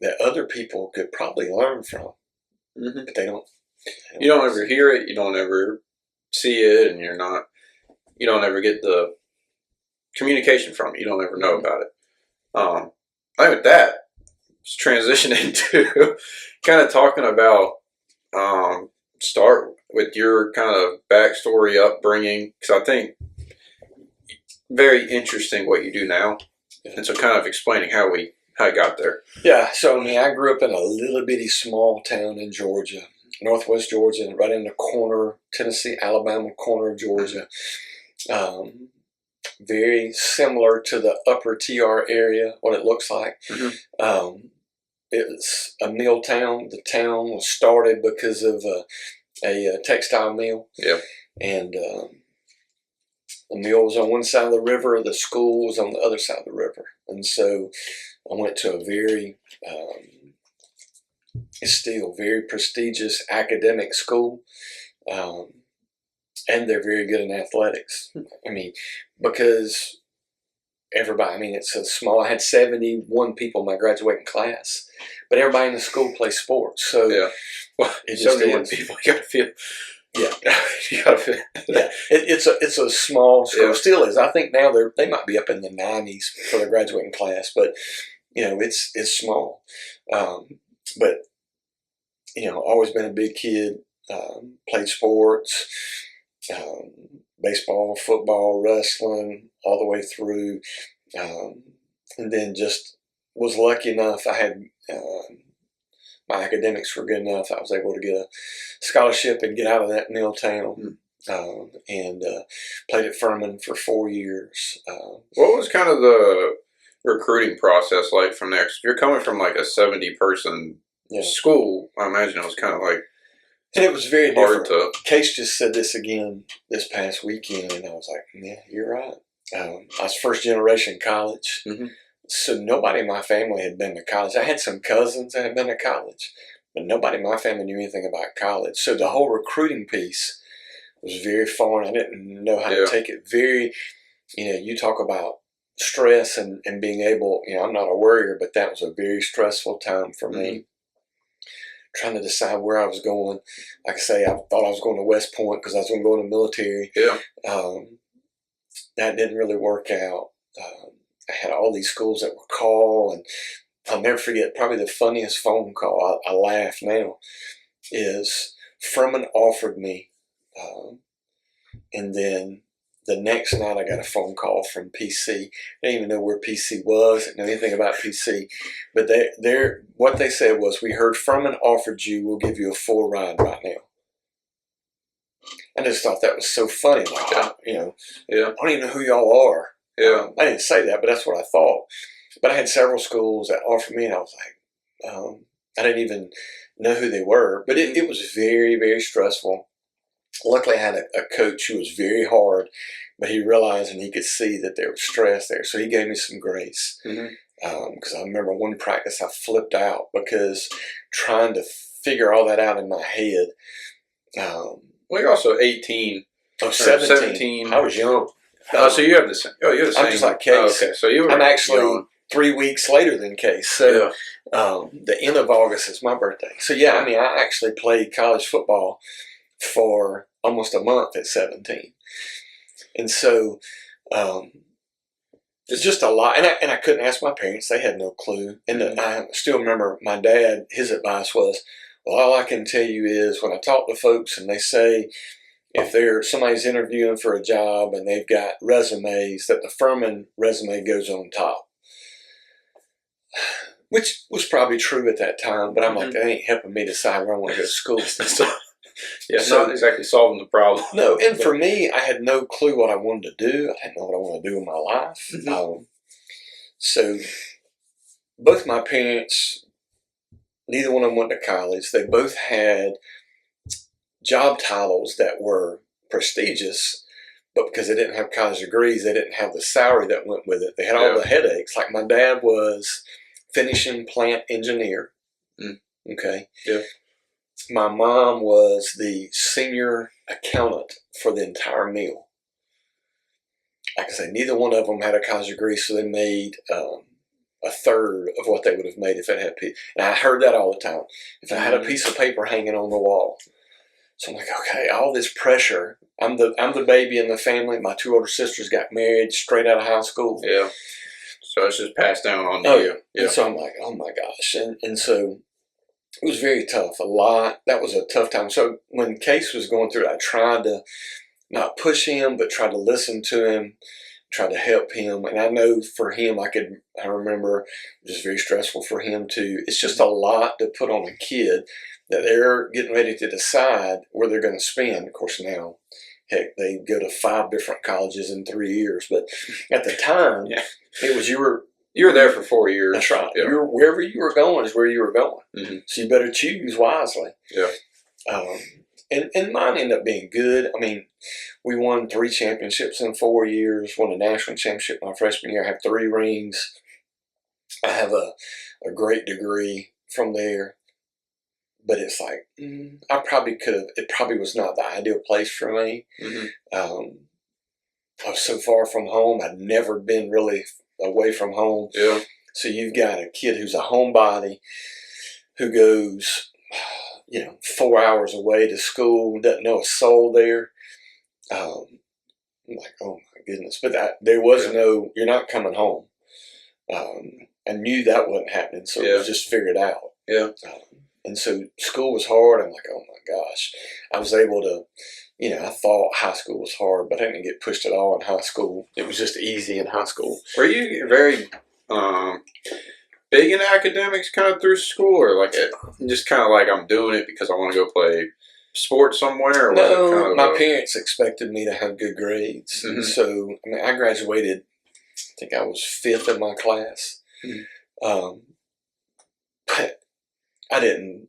that other people could probably learn from, but they don't You don't ever hear it. You don't ever see it, and you don't ever get the communication from it. You don't ever know about it. I think with that, let's transition into kind of talking about start with your kind of backstory, upbringing, because I think very interesting what you do now, and so kind of explaining how I got there. Yeah, so I mean, I grew up in a little bitty small town in Georgia, northwest Georgia, right in the corner, Tennessee, Alabama corner of Georgia. Very similar to the upper TR area, what it looks like. It's a mill town. The town was started because of a textile mill. Yeah. And the mill was on one side of the river, the school was on the other side of the river. And so I went to a very, it's still very prestigious academic school. And they're very good in athletics. I mean, because everybody, I mean, it's a small, I had 71 people in my graduating class, but everybody in the school plays sports. So yeah. Well, it just 71 is. people, you gotta feel. Yeah. You gotta feel. Yeah. It's a small school. Yeah. Still is. I think now they might be up in the 90s for their graduating class, but you know, it's small. But you know, always been a big kid, played sports, baseball, football, wrestling, all the way through. And then just was lucky enough, I had, my academics were good enough, I was able to get a scholarship and get out of that mill town. And played at Furman for 4 years. What was kind of the recruiting process like from there? 'Cause if you're coming from like a 70-person school, I imagine it was kind of like, and it was very hard different. Case just said this again this past weekend, and I was like, yeah, you're right. I was first generation college. So nobody in my family had been to college. I had some cousins that had been to college, but nobody in my family knew anything about college. So the whole recruiting piece was very foreign. I didn't know how to take it. Very, you know, you talk about stress and being able, you know, I'm not a worrier, but that was a very stressful time for me. Trying to decide where I was going. Like I say, I thought I was going to West Point because I was going to go in the military. Yeah. That didn't really work out. I had all these schools that would call, and I'll never forget, probably the funniest phone call, I laugh now, is Furman offered me, and then the next night I got a phone call from PC. I didn't even know where PC was, didn't know anything about PC, but what they said was, we heard Furman offered you, we'll give you a full ride right now. I just thought that was so funny. Like, you know, I don't even know who y'all are. Yeah. I didn't say that, but that's what I thought. But I had several schools that offered me, and I was like, I didn't even know who they were. But it was very, very stressful. Luckily, I had a coach who was very hard, but he realized and he could see that there was stress there. So he gave me some grace. Because I remember one practice I flipped out because trying to figure all that out in my head. Well, you're also 18. Oh, 17. I was young. So you have the same. Oh, you're the same. I'm just like Case. Okay, so you were. I'm actually 3 weeks later than Case. So the end of August is my birthday. So yeah, I mean, I actually played college football for almost a month at 17, and so it's just a lot. And I couldn't ask my parents; they had no clue. And I still remember my dad. His advice was, "Well, all I can tell you is when I talk to folks and they say." If somebody's interviewing for a job and they've got resumes, that the Furman resume goes on top. Which was probably true at that time, but I'm like, that ain't helping me decide where I want to go to school. Not exactly solving the problem. No, and for me, I had no clue what I wanted to do. I didn't know what I wanted to do in my life. So both my parents, neither one of them went to college. They both had job titles that were prestigious, but because they didn't have college degrees, they didn't have the salary that went with it. They had all the headaches. Like my dad was finishing plant engineer. Okay. Yeah. My mom was the senior accountant for the entire mill. Like I say, neither one of them had a college degree, so they made a third of what they would have made if they had. And I heard that all the time. If I had a piece of paper hanging on the wall, So I'm like, okay, all this pressure. I'm the baby in the family. My 2 older sisters got married straight out of high school. Yeah. So it's just passed down on Oh, you. yeah. And so I'm like, oh my gosh. And so it was very tough. That was a tough time. So when Case was going through it, I tried to not push him, but try to listen to him, try to help him. And I know for him, I remember it was very stressful for him too. It's just a lot to put on a kid that they're getting ready to decide where they're going to spend. Of course, now, heck, they go to 5 different colleges in 3 years. But at the time, Yeah. it was You were there for 4 years. That's right. Yeah. Wherever you were going is where you were going. Mm-hmm. So you better choose wisely. Yeah. And mine ended up being good. I mean, we won 3 championships in 4 years, won a national championship my freshman year. I have 3 rings. I have a great degree from there. But it's like, I probably could have, it probably was not the ideal place for me. Mm-hmm. I was so far from home. I'd never been really away from home. Yeah. So you've got a kid who's a homebody who goes, 4 hours away to school, doesn't know a soul there. I'm like, oh my goodness. But there was no, you're not coming home. I knew that wasn't happening, so it was just figured out. Yeah. And so school was hard. I'm like, oh my gosh. I was able to, I thought high school was hard, but I didn't get pushed at all in high school. It was just easy in high school. Were you very big in academics kind of through school, or like just kind of like I'm doing it because I want to go play sports somewhere? Or No, was it kind of my parents expected me to have good grades. Mm-hmm. So, I graduated, I think I was 5th in my class. Mm-hmm. But I didn't,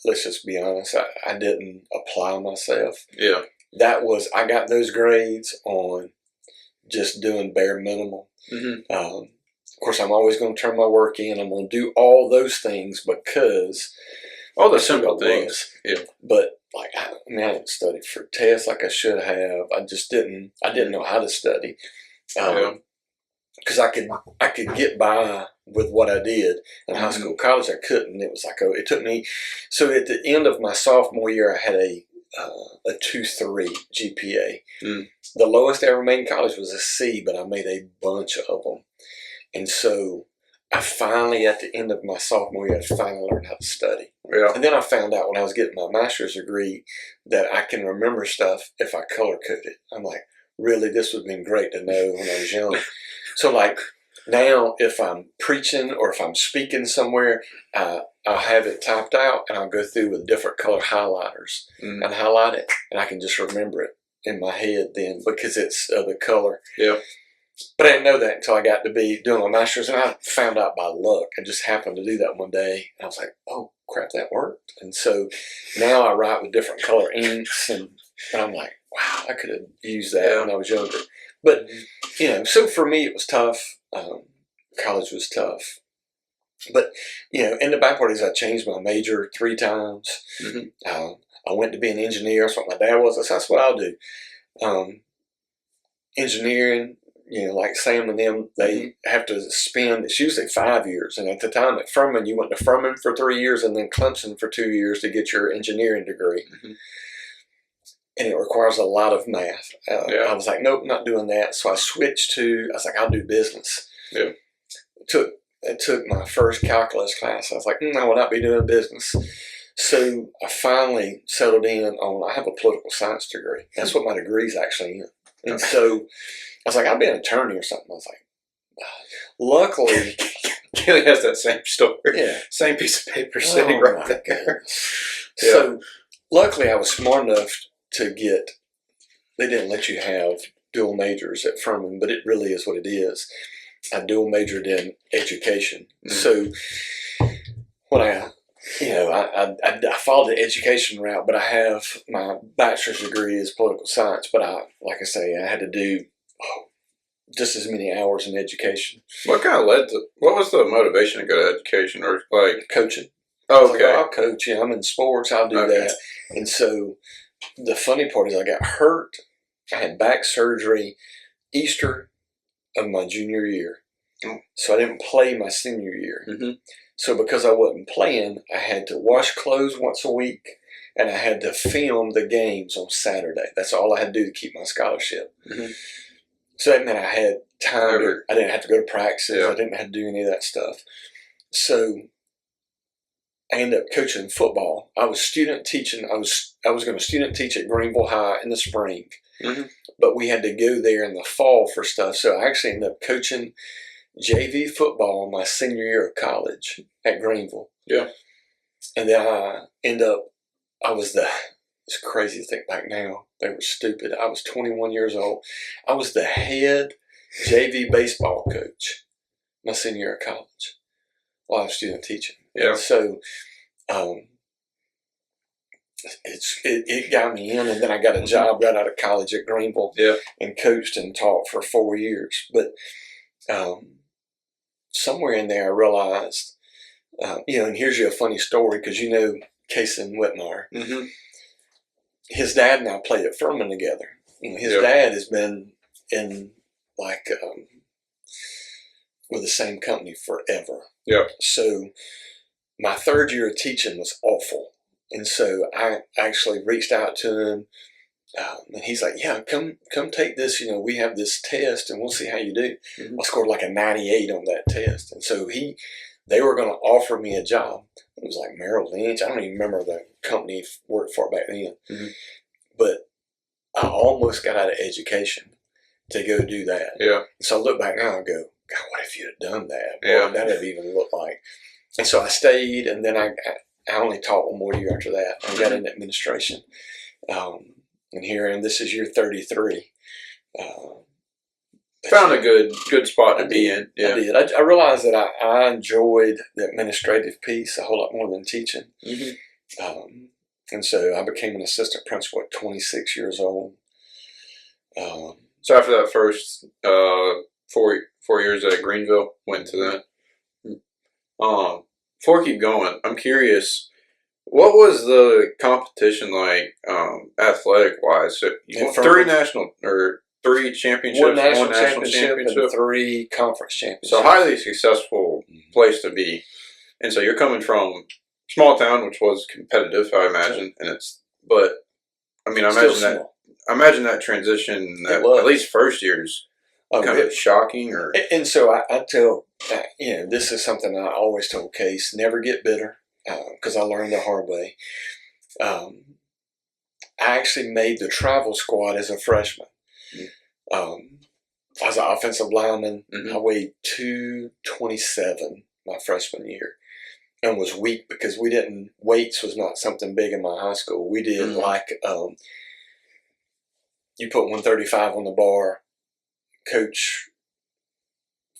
let's just be honest, I didn't apply myself. Yeah. I got those grades on just doing bare minimum. Mm-hmm. Of course, I'm always going to turn my work in. I'm going to do all those things because all the simple things. Yeah. But I didn't study for tests like I should have. I didn't know how to study. Because I could get by with what I did in high school. College, I couldn't. It was like, it took me. So at the end of my sophomore year, I had a 2.3 GPA. Mm. The lowest I ever made in college was a C, but I made a bunch of them. And so I finally, at the end of my sophomore year, I finally learned how to study. Yeah. And then I found out when I was getting my master's degree that I can remember stuff if I color code it. I'm like, really, this would have been great to know when I was young. So now if I'm preaching or if I'm speaking somewhere, I'll have it typed out and I'll go through with different color highlighters and highlight it, and I can just remember it in my head then because it's the color. Yeah. But I didn't know that until I got to be doing my master's, and I found out by luck. I just happened to do that one day. And I was like, oh, crap, that worked. And so now I write with different color inks, and I'm like, wow, I could have used that when I was younger. But, so for me it was tough. College was tough. But, in the back part is I changed my major 3 times. Mm-hmm. I went to be an engineer. That's what my dad was. That's what I'll do. Engineering, like Sam and them, they have to spend, it's usually 5 years. And at the time at Furman, you went to Furman for 3 years and then Clemson for 2 years to get your engineering degree. Mm-hmm. And it requires a lot of math. I was like, nope, not doing that. So I switched I was like, I'll do business. Yeah. It took my first calculus class. I was like, I will not be doing business. So I finally settled in on, I have a political science degree. That's what my degree is actually in. And so I was like, I'll be an attorney or something. I was like, luckily. Kelly has that same story. Yeah. Same piece of paper sitting right there. Yeah. So luckily I was smart enough to get, they didn't let you have dual majors at Furman, but it really is what it is. I dual majored in education. Mm-hmm. So when I followed the education route, but I have my bachelor's degree is political science, but like I say, I had to do just as many hours in education. What was the motivation to go to education, or like coaching? Oh, okay. I'll coach. I'm in sports. I'll do that. And so the funny part is I got hurt. I had back surgery Easter of my junior year. So I didn't play my senior year. Mm-hmm. So because I wasn't playing, I had to wash clothes once a week and I had to film the games on Saturday. That's all I had to do to keep my scholarship. Mm-hmm. So that meant I had time. I didn't have to go to practices. Yeah. I didn't have to do any of that stuff. So I ended up coaching football. I was student teaching. I was going to student teach at Greenville High in the spring, mm-hmm. but we had to go there in the fall for stuff. So I actually ended up coaching JV football my senior year of college at Greenville. Yeah. And then it's crazy to think back now. They were stupid. I was 21 years old. I was the head JV baseball coach my senior year of college while I was student teaching. Yeah. And so it got me in, and then I got a job right out of college at Greenville. Yeah. And coached and taught for 4 years. But somewhere in there I realized, and here's you a funny story, because you know Kason Whitmire. Mm-hmm. His dad and I played at Furman together. His dad has been in with the same company forever. Yeah. So my third year of teaching was awful. And so I actually reached out to him, and he's like, yeah, come take this. We have this test, and we'll see how you do. Mm-hmm. I scored like a 98 on that test. And so they were going to offer me a job. It was like Merrill Lynch. I don't even remember the company worked for back then. Mm-hmm. But I almost got out of education to go do that. Yeah. So I look back now and go, God, what if you'd have done that? Yeah. What would that have even looked like? And so I stayed, and then I only taught one more year after that. I got into administration. And here I am. This is year 33. Found a good spot to be in. Yeah. I did. I realized that I enjoyed the administrative piece a whole lot more than teaching. Mm-hmm. And so I became an assistant principal at 26 years old. So after that first 4 years at Greenville, went to that. Before I keep going, I'm curious, what was the competition like, athletic wise? So you won three championships, one national championship, and 3 conference championships. So highly successful place to be. And so you're coming from small town, which was competitive, I imagine, but I mean, I imagine that transition, at least first year's kind of shocking. And so I tell, this is something I always told Case: never get bitter, because I learned the hard way. I actually made the travel squad as a freshman. I was an offensive lineman. Mm-hmm. I weighed 227 my freshman year, and was weak because weights was not something big in my high school. We did you put 135 on the bar, coach,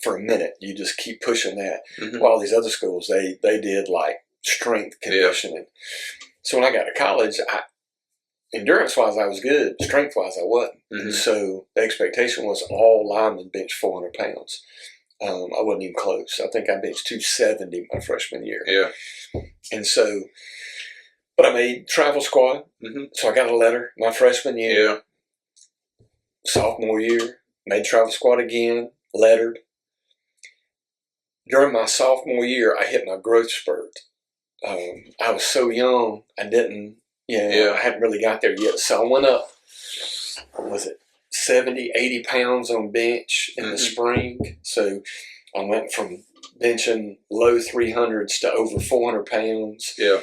for a minute. You just keep pushing that. Mm-hmm. While these other schools, they did like strength conditioning. Yeah. So when I got to college, endurance-wise, I was good. Strength-wise, I wasn't. Mm-hmm. And so the expectation was all linemen bench 400 pounds. I wasn't even close. I think I benched 270 my freshman year. Yeah. And so, but I made travel squad. Mm-hmm. So I got a letter my freshman year. Yeah. Sophomore year, made travel squad again, lettered. During my sophomore year, I hit my growth spurt. I was so young, I hadn't really got there yet. So I went up, 70, 80 pounds on bench in the spring. So I went from benching low 300s to over 400 pounds. Yeah.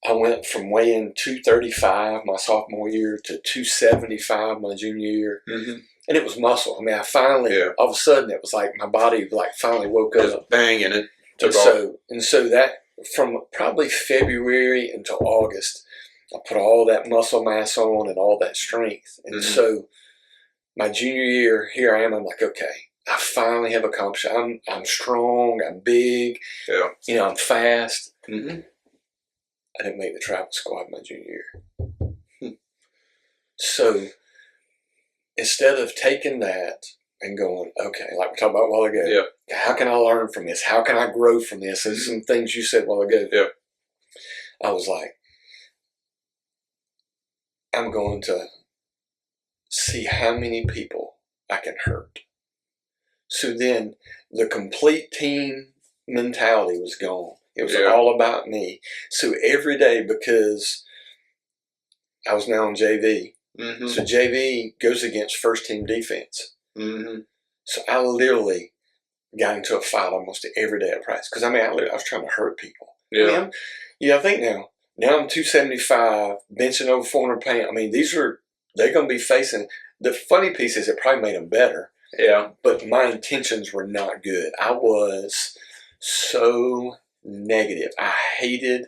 I went from weighing 235 my sophomore year to 275 my junior year. Mm-hmm. And it was muscle. I mean, I finally, all of a sudden, it was like my body finally woke up. Bang, and it took off. And so that, from probably February until August, I put all that muscle mass on and all that strength. And so my junior year, here I am, I'm like, okay, I finally have accomplished it. I'm strong, I'm big, I'm fast. Mm-hmm. I didn't make the travel squad my junior year. So instead of taking that and going, okay, like we talked about a while ago, how can I learn from this? How can I grow from this? There's some things you said a while ago. Yeah. I was like, I'm going to see how many people I can hurt. So then the complete team mentality was gone. It was all about me. So every day, because I was now on JV. Mm-hmm. So JV goes against first team defense. Mm-hmm. So I literally got into a fight almost every day at practice. Because, I was trying to hurt people. Yeah. I think now I'm 275, benching over 400 pounds. They're going to be facing. The funny piece is it probably made them better. Yeah. But my intentions were not good. I was so negative. I hated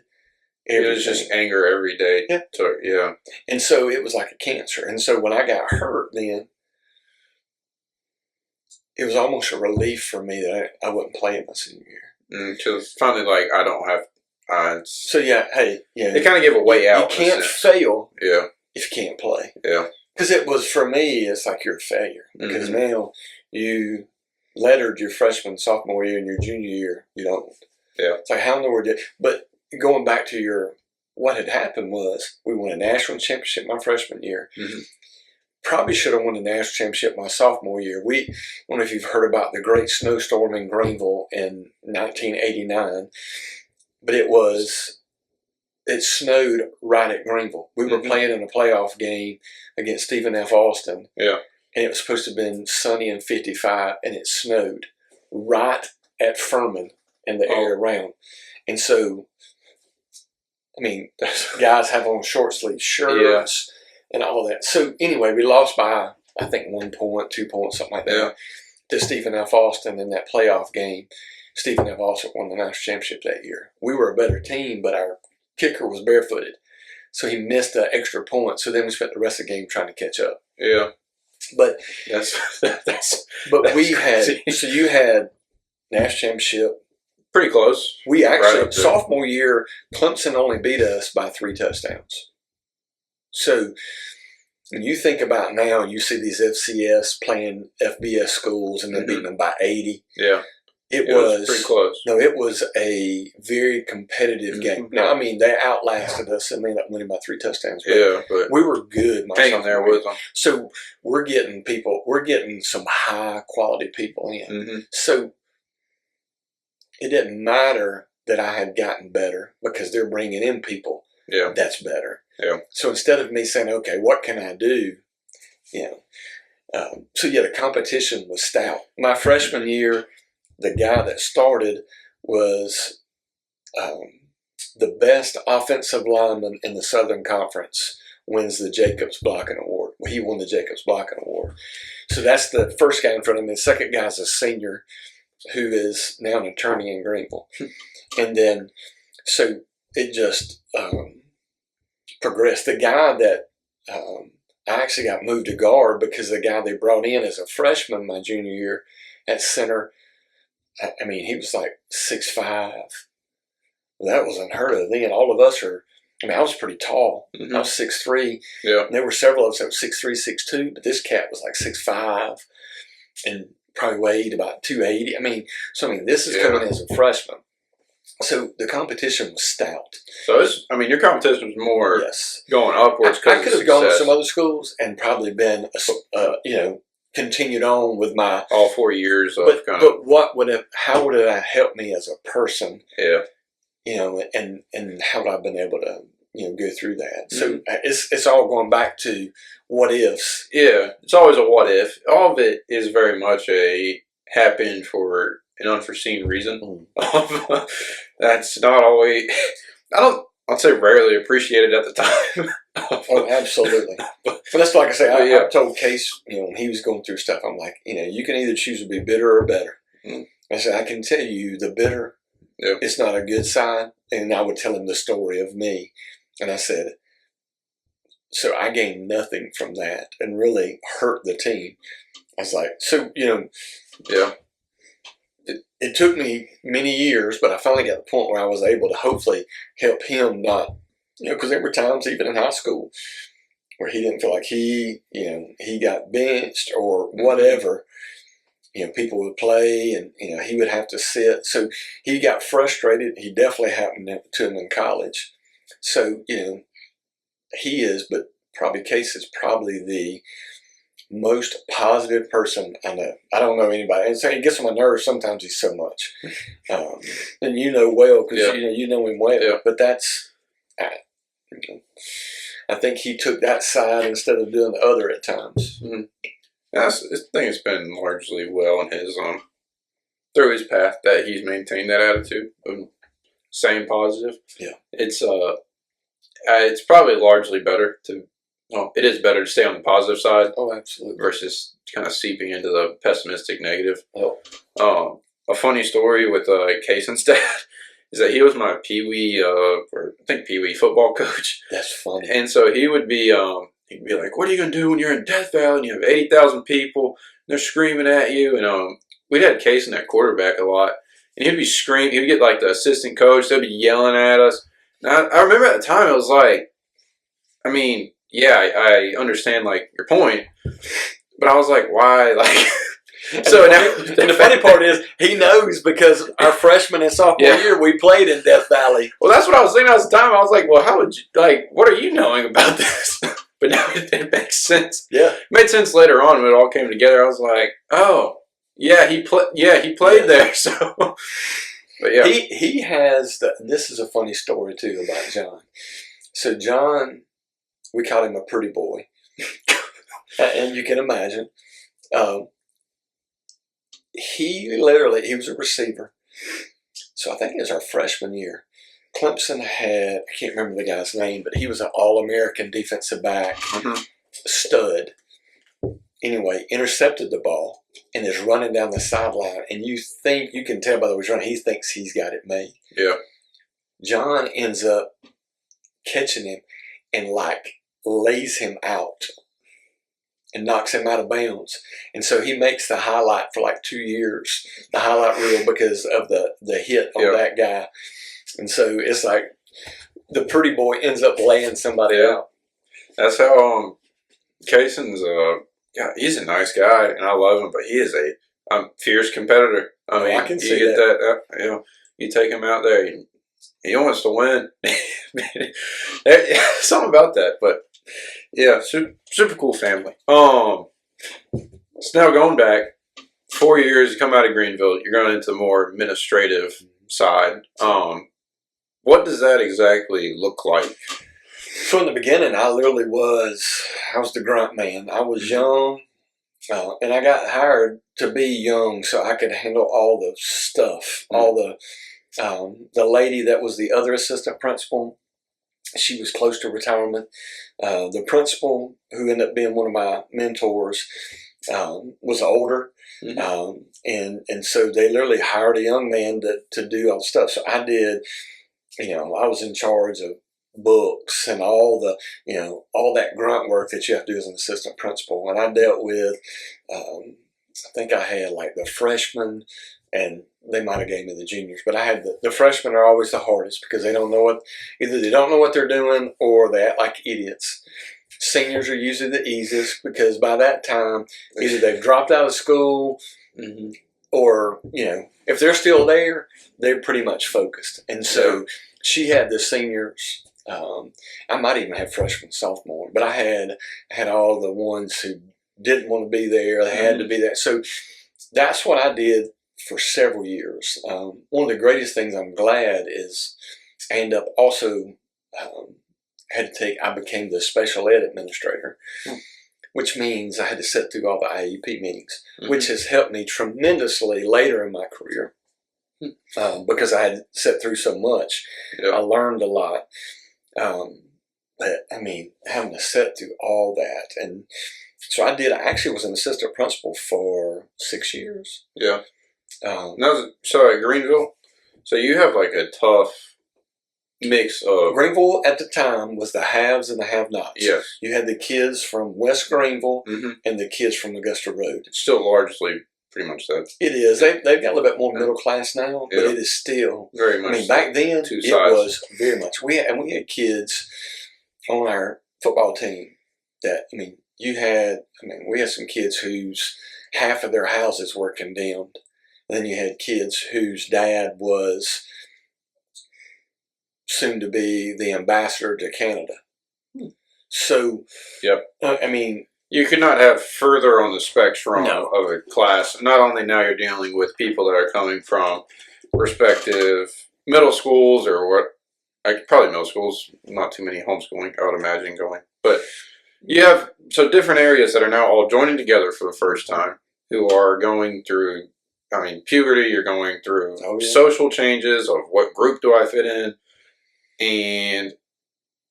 everything. It was just anger every day. Yeah. Yeah. And so it was like a cancer. And so when I got hurt then, it was almost a relief for me that I wouldn't play in my senior year. Because finally, like, I don't have. So yeah, hey, yeah. They kind of give a way out. You can't fail. Yeah. If you can't play. Yeah. Because it was, for me, it's like you're a failure. Because now you lettered your freshman, sophomore year, and your junior year, you don't. Yeah. It's like, how in the world did. But going back to what had happened was we won a national championship my freshman year. Mm-hmm. Probably should have won a national championship my sophomore year. I don't know if you've heard about the great snowstorm in Greenville in 1989, but it snowed right at Greenville. We were playing in a playoff game against Stephen F. Austin. Yeah. And it was supposed to have been sunny and 55, and it snowed right at Furman and the area around. And so, guys have on short sleeve shirts and all that. So anyway, we lost by, I think, 1 point, 2 points, something like that, to Stephen F. Austin in that playoff game. Stephen F. Austin won the national championship that year. We were a better team, but our kicker was barefooted. So he missed an extra point. So then we spent the rest of the game trying to catch up. Yeah. But we crazy. had, so you had national championship. Pretty close. We actually, sophomore year, Clemson only beat us by 3 touchdowns. So when you think about now, you see these FCS playing FBS schools and then beating them by 80. Yeah. It was pretty close. No, it was a very competitive game. Now, they outlasted us and they ended up winning by 3 touchdowns. But we were good. Hanging there with them. So we're getting some high quality people in. Mm-hmm. So it didn't matter that I had gotten better because they're bringing in people that's better. Yeah. So instead of me saying, okay, what can I do? The competition was stout. My freshman year, the guy that started was the best offensive lineman in the Southern Conference, wins the Jacobs Blocking Award. Well, he won the Jacobs Blocking Award. So that's the first guy in front of me. The second guy's a senior who is now an attorney in Greenville. And then, so it just progressed. The guy that I actually got moved to guard because the guy they brought in as a freshman my junior year at center, he was like 6'5". That was unheard of then. All of us are, I was pretty tall. I was 6'3". Yeah. And there were several of us that were 6'3", 6'2", but this cat was like 6'5", and probably weighed about 280. This is coming as a freshman. So the competition was stout. So your competition was more going upwards. I could have gone to some other schools and probably been, continued on with my all 4 years of how would it have helped me as a person? Yeah. And how would I have been able to, go through that? So it's all going back to what ifs. Yeah. It's always a what if. All of it is very much a happened for an unforeseen reason. That's not always, I'd say rarely appreciated at the time. Oh, absolutely. But that's like I say, I told Case, when he was going through stuff, I'm like, you can either choose to be bitter or better. I said, I can tell you the bitter, it's not a good sign. And I would tell him the story of me. And I said, so I gained nothing from that and really hurt the team. I was like, it took me many years, but I finally got to the point where I was able to hopefully help him not, because there were times even in high school where he didn't feel like he got benched or whatever. People would play and, he would have to sit. So he got frustrated. He definitely happened to him in college. So, he is, but probably Case is probably the most positive person I know. I don't know anybody. And so he gets on my nerves sometimes. He's so much. And well, because you know him well. Yeah. But that's, I think he took that side instead of doing the other at times. Mm-hmm. I think it's been largely well in his through his path that he's maintained that attitude of staying positive. Yeah, it's probably largely better to. Well, it is better to stay on the positive side. Oh, absolutely. Versus kind of seeping into the pessimistic negative. Oh. A funny story with Kaysen's dad is that he was my Pee-wee, Pee-wee football coach. That's funny. And so he'd be like, "What are you gonna do when you're in Death Valley and you have 80,000 people and they're screaming at you?" And we'd had Kaysen at quarterback a lot, and he'd be screaming. He'd get like the assistant coach; they'd be yelling at us. And I remember at the time it was like, I mean, yeah, I understand like your point, but I was like, why, like. So and the funny part is he knows because our freshman and sophomore year we played in Death Valley. Well, that's what I was thinking at the time. I was like, well, how would you, like, what are you knowing about this? But now it makes sense. Yeah, it made sense later on when it all came together. I was like, oh, yeah, he played there. So, but yeah, he has this is a funny story too about John. So John, we call him a pretty boy, and you can imagine. He was a receiver. So I think it was our freshman year. Clemson had, I can't remember the guy's name, but he was an All-American defensive back, stud. Anyway, intercepted the ball and is running down the sideline. And you can tell by the way he's running, he thinks he's got it made. Yeah. John ends up catching him and like lays him out and knocks him out of bounds. And so he makes the highlight for like 2 years, the highlight reel, because of the hit on that guy. And so it's like the pretty boy ends up laying somebody out. That's how Kaysen's, he's a nice guy, and I love him, but he is a fierce competitor. I mean, I can see you get that you take him out there, he wants to win. Something about that, but yeah, super cool family. So now going back 4 years, you come out of Greenville, you're going into the more administrative side. What does that exactly look like? So in the beginning, I was the grunt man. I was young, and I got hired to be young so I could handle all the stuff. All the lady that was the other assistant principal, she was close to retirement. The principal, who ended up being one of my mentors, was older. And so they literally hired a young man to do all the stuff. So I did, I was in charge of books and all that grunt work that you have to do as an assistant principal. And I dealt with, I think I had like the freshmen, and they might have gave me the juniors, but I had the freshmen are always the hardest because they don't know either they don't know what they're doing or they act like idiots. Seniors are usually the easiest because by that time, either they've dropped out of school or, if they're still there, they're pretty much focused. And so she had the seniors. I might even have freshmen, sophomore, but I had all the ones who didn't want to be there. They had to be there. So that's what I did for several years. One of the greatest things I'm glad is I ended up also I became the special ed administrator, which means I had to sit through all the IEP meetings, which has helped me tremendously later in my career because I had sat through so much. I learned a lot. But I mean, having to sit through all that. And so I actually was an assistant principal for 6 years. Yeah. So at Greenville, so you have like a tough mix of... Greenville at the time was the haves and the have-nots. Yes. You had the kids from West Greenville and the kids from Augusta Road. It's still largely pretty much that. It is. They've got a little bit more middle class now, but it is still... Very much. I mean, back then, it was very much. We had kids on our football team that, we had some kids whose half of their houses were condemned. And then you had kids whose dad was soon to be the ambassador to Canada. So, you could not have further on the spectrum of a class. Not only now you're dealing with people that are coming from respective middle schools or like probably middle schools, not too many homeschooling, I would imagine going. But you have so different areas that are now all joining together for the first time, who are going through, I mean, puberty. You're going through social changes of what group do I fit in, and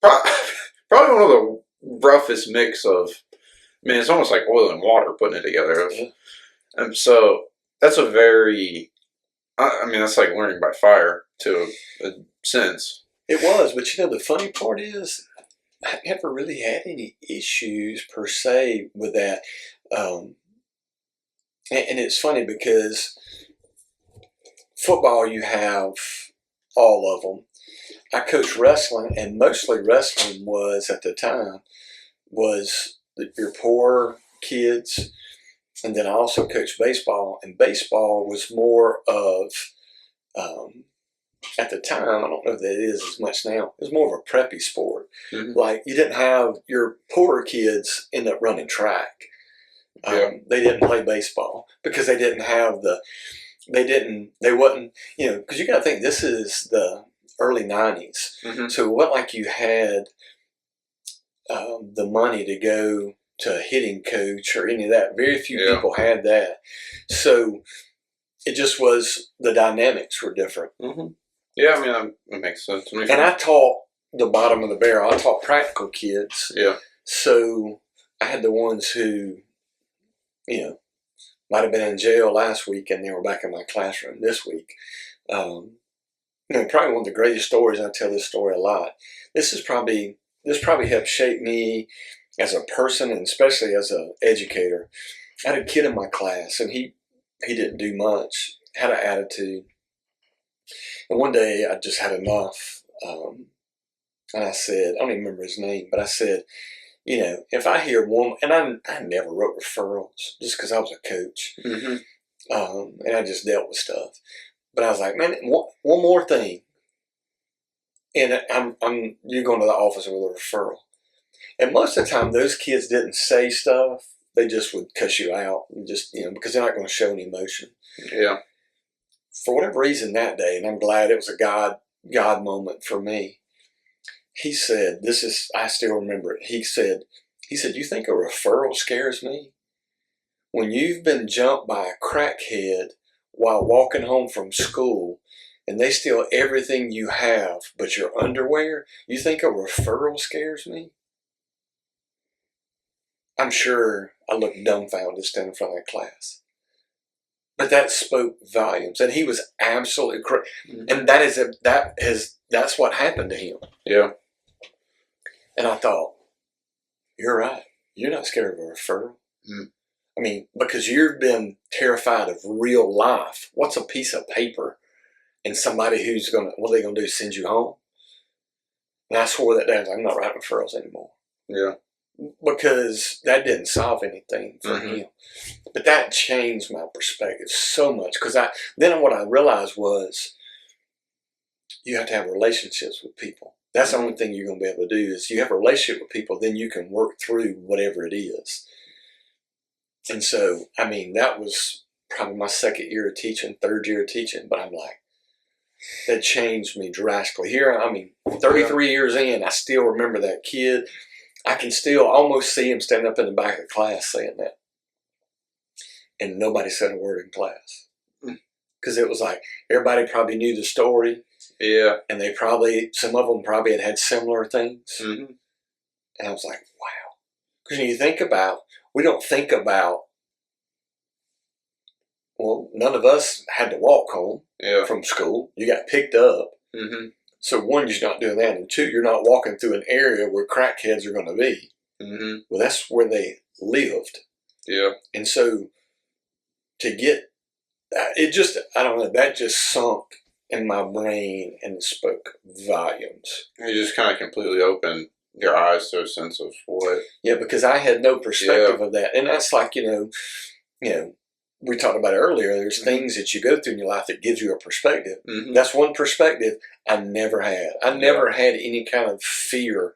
probably one of the roughest mix of. I mean, it's almost like oil and water putting it together. And so that's a very. I mean, that's like learning by fire to a sense. It was, but the funny part is, I never really had any issues per se with that. And it's funny because football, you have all of them. I coached wrestling, and mostly wrestling was, at the time, was your poor kids. And then I also coached baseball, and baseball was more of, at the time, I don't know if that is as much now, it was more of a preppy sport. Mm-hmm. Like, you didn't have your poorer kids end up running track. They didn't play baseball because they didn't have they wasn't, because you got to think this is the early 90s. Mm-hmm. So it wasn't like you had the money to go to a hitting coach or any of that. Very few people had that. So it just was, the dynamics were different. Mm-hmm. Yeah, I mean, that makes sense to me. And I taught the bottom of the barrel. I taught practical kids. Yeah. So I had the ones who, might have been in jail last week and they were back in my classroom this week. Probably one of the greatest stories. I tell this story a lot. This probably helped shape me as a person, and especially as an educator. I had a kid in my class, and he didn't do much, had an attitude. And one day I just had enough. And I said, I don't even remember his name, but I said, if I hear one, and I never wrote referrals just because I was a coach. Mm-hmm. And I just dealt with stuff. But I was like, man, one more thing. And you're going to the office with a referral. And most of the time, those kids didn't say stuff. They just would cuss you out, and just, because they're not going to show any emotion. Yeah. For whatever reason that day, and I'm glad it was a God moment for me. He said, I still remember it. He said, you think a referral scares me? When you've been jumped by a crackhead while walking home from school, and they steal everything you have but your underwear, you think a referral scares me? I'm sure I looked dumbfounded standing in front of that class. But that spoke volumes, and he was absolutely correct. And that's what happened to him. Yeah. And I thought, you're right. You're not scared of a referral. Mm. I mean, because you've been terrified of real life. What's a piece of paper and somebody what are they going to do, send you home? And I swore that day, I'm not writing referrals anymore. Yeah. Because that didn't solve anything for him. But that changed my perspective so much. Because then what I realized was, you have to have relationships with people. That's the only thing you're going to be able to do is you have a relationship with people, then you can work through whatever it is. And so, I mean, that was probably my second year of teaching, third year of teaching, but I'm like, that changed me drastically. 33 years in, I still remember that kid. I can still almost see him standing up in the back of class saying that. And nobody said a word in class. Because it was like, everybody probably knew the story. Yeah. And some of them probably had similar things. Mm-hmm. And I was like, wow. Because we don't think about, well, none of us had to walk home from school. You got picked up. Mm-hmm. So one, you're not doing that. And two, you're not walking through an area where crackheads are going to be. Mm-hmm. Well, that's where they lived. Yeah. And so to get, I don't know, that just sunk in my brain and spoke volumes. You just kind of completely opened your eyes to a sense of what. Yeah, because I had no perspective of that. And that's like, we talked about it earlier. There's things that you go through in your life that gives you a perspective. Mm-hmm. That's one perspective I never had. I never had any kind of fear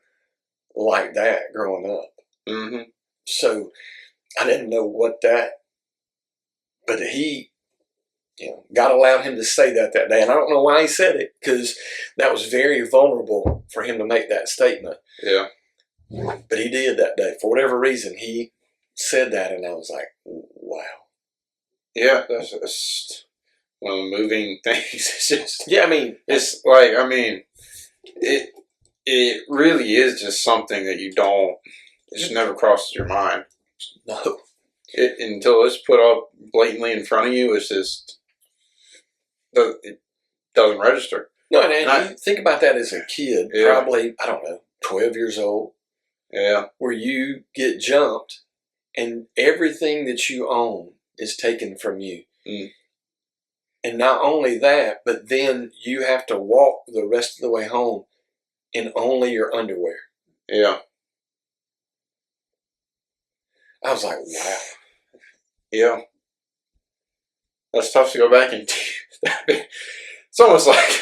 like that growing up. Mm-hmm. So I didn't know what that, but he God allowed him to say that day. And I don't know why he said it, because that was very vulnerable for him to make that statement. Yeah. But he did that day. For whatever reason, he said that, and I was like, wow. Yeah, that's one of the moving things. It's just, yeah, I mean, it's like, I mean, it really is just something that it just never crosses your mind. No. Until it's put up blatantly in front of you, it's just, it doesn't register. No, and you think about that as a kid, probably, I don't know, 12 years old. Yeah. Where you get jumped and everything that you own is taken from you. Mm. And not only that, but then you have to walk the rest of the way home in only your underwear. Yeah. I was like, wow. Yeah. That's tough to go back and it's almost like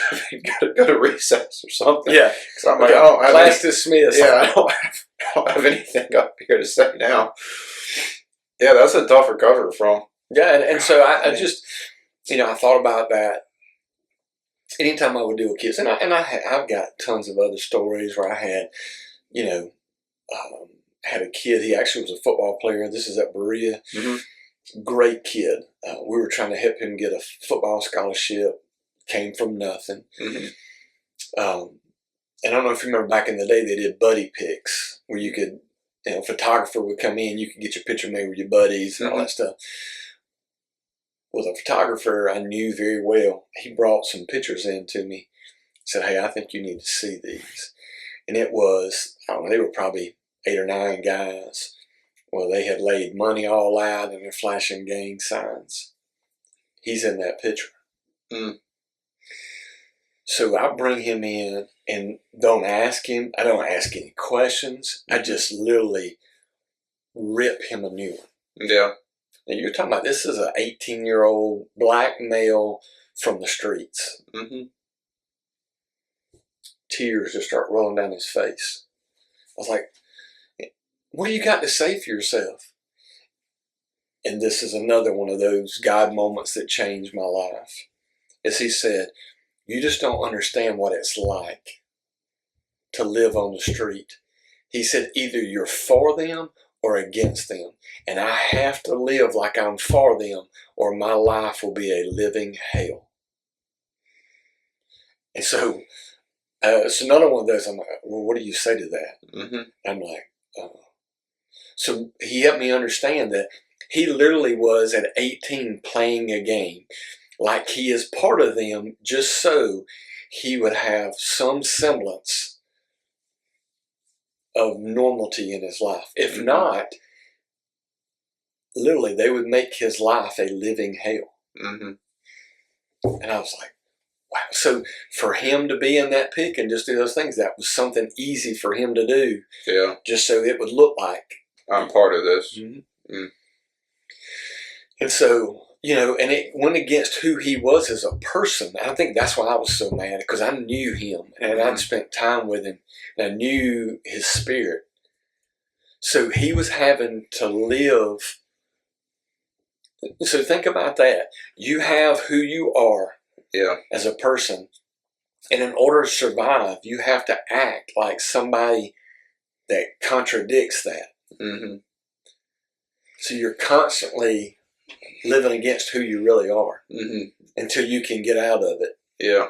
go to recess or something. Yeah. So I'm like, class dismissed. Yeah, I don't have anything up here to say now. Yeah, that's a tough recovery from. Yeah, and so I just, I thought about that anytime I would deal with kids. And I've got tons of other stories where I had, had a kid. He actually was a football player. This is at Berea. Mm-hmm. Great kid. We were trying to help him get a football scholarship. Came from nothing. Mm-hmm. And I don't know if you remember back in the day, they did buddy picks where you could, a photographer would come in, you could get your picture made with your buddies and all that stuff. Well, the photographer I knew very well, he brought some pictures in to me. Said, hey, I think you need to see these. And it was, I don't know, they were probably 8 or 9 guys. Well, they had laid money all out and they're flashing gang signs. He's in that picture. Mm. So I bring him in and don't ask him. I don't ask any questions. I just literally rip him a new one. Yeah. And you're talking about, this is an 18-year-old black male from the streets. Mm-hmm. Tears just start rolling down his face. I was like, what do you got to say for yourself? And this is another one of those God moments that changed my life. As he said, you just don't understand what it's like to live on the street. He said, either you're for them or against them. And I have to live like I'm for them or my life will be a living hell. And so it's another one of those, I'm like, well, what do you say to that? Mm-hmm. I'm like, oh. So he helped me understand that he literally was at 18 playing a game like he is part of them, just so he would have some semblance of normality in his life. If not, literally, they would make his life a living hell. Mm-hmm. And I was like, wow. So for him to be in that pick and just do those things, that was something easy for him to do. Yeah. Just so it would look like I'm part of this. Mm-hmm. Mm. And so, and it went against who he was as a person. I think that's why I was so mad, because I knew him and I'd spent time with him and I knew his spirit. So he was having to live. So think about that. You have who you are as a person. And in order to survive, you have to act like somebody that contradicts that. Mm-hmm. So you're constantly living against who you really are until you can get out of it. Yeah.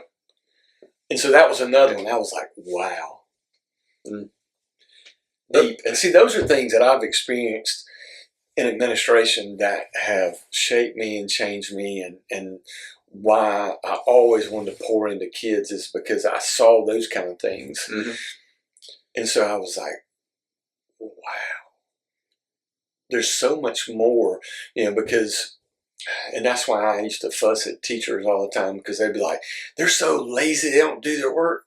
And so that was another one. I was like, wow. Deep. And see, those are things that I've experienced in administration that have shaped me and changed me. And why I always wanted to pour into kids is because I saw those kind of things. Mm-hmm. And so I was like, wow. There's so much more, because, and that's why I used to fuss at teachers all the time, because they'd be like, they're so lazy, they don't do their work.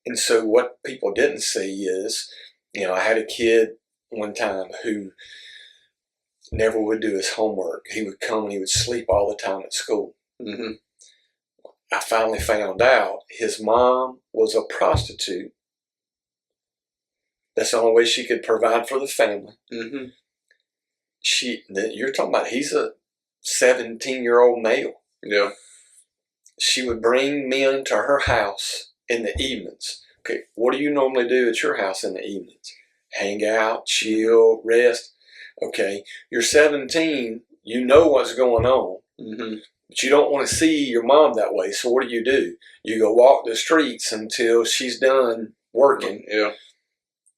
And so what people didn't see is, I had a kid one time who never would do his homework. He would come and he would sleep all the time at school. Mm-hmm. I finally found out his mom was a prostitute. That's the only way she could provide for the family. Mm-hmm. You're talking about, he's a 17-year-old male. Yeah. She would bring men to her house in the evenings. Okay, what do you normally do at your house in the evenings? Hang out, chill, rest. Okay, you're 17, you know what's going on, but you don't want to see your mom that way. So what do? You go walk the streets until she's done working. Yeah.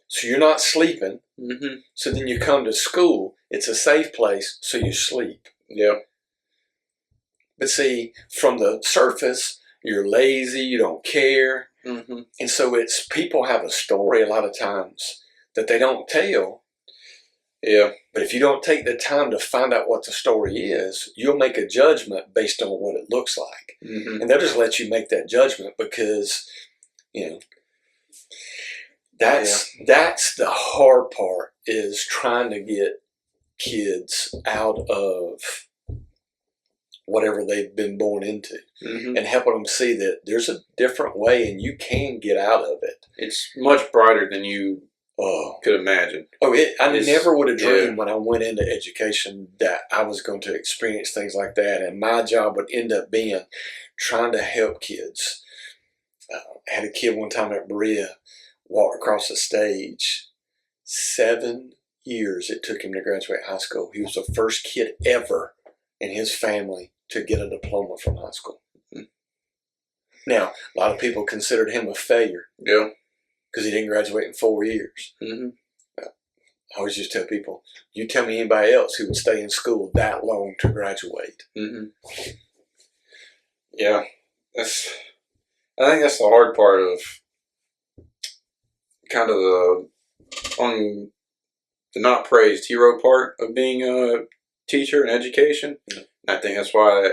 So you're not sleeping. So then you come to school. It's a safe place, so you sleep. Yeah. But see, from the surface, you're lazy, you don't care. And so it's people have a story a lot of times that they don't tell. Yeah. But if you don't take the time to find out what the story is, you'll make a judgment based on what it looks like. And they'll just let you make that judgment because, you know, that's the hard part, is trying to get kids out of whatever they've been born into and helping them see that there's a different way and you can get out of it. It's much brighter than you could imagine. I never would have dreamed when I went into education that I was going to experience things like that, and my job would end up being trying to help kids. I had a kid one time at Berea walk across the stage. 7 years it took him to graduate high school. He was the first kid ever in his family to get a diploma from high school. Now, a lot of people considered him a failure. Yeah. Because he didn't graduate in 4 years. I always just tell people, you tell me anybody else who would stay in school that long to graduate. Yeah. I think that's the hard part of kind of the not praised hero part of being a teacher in education. And I think that's why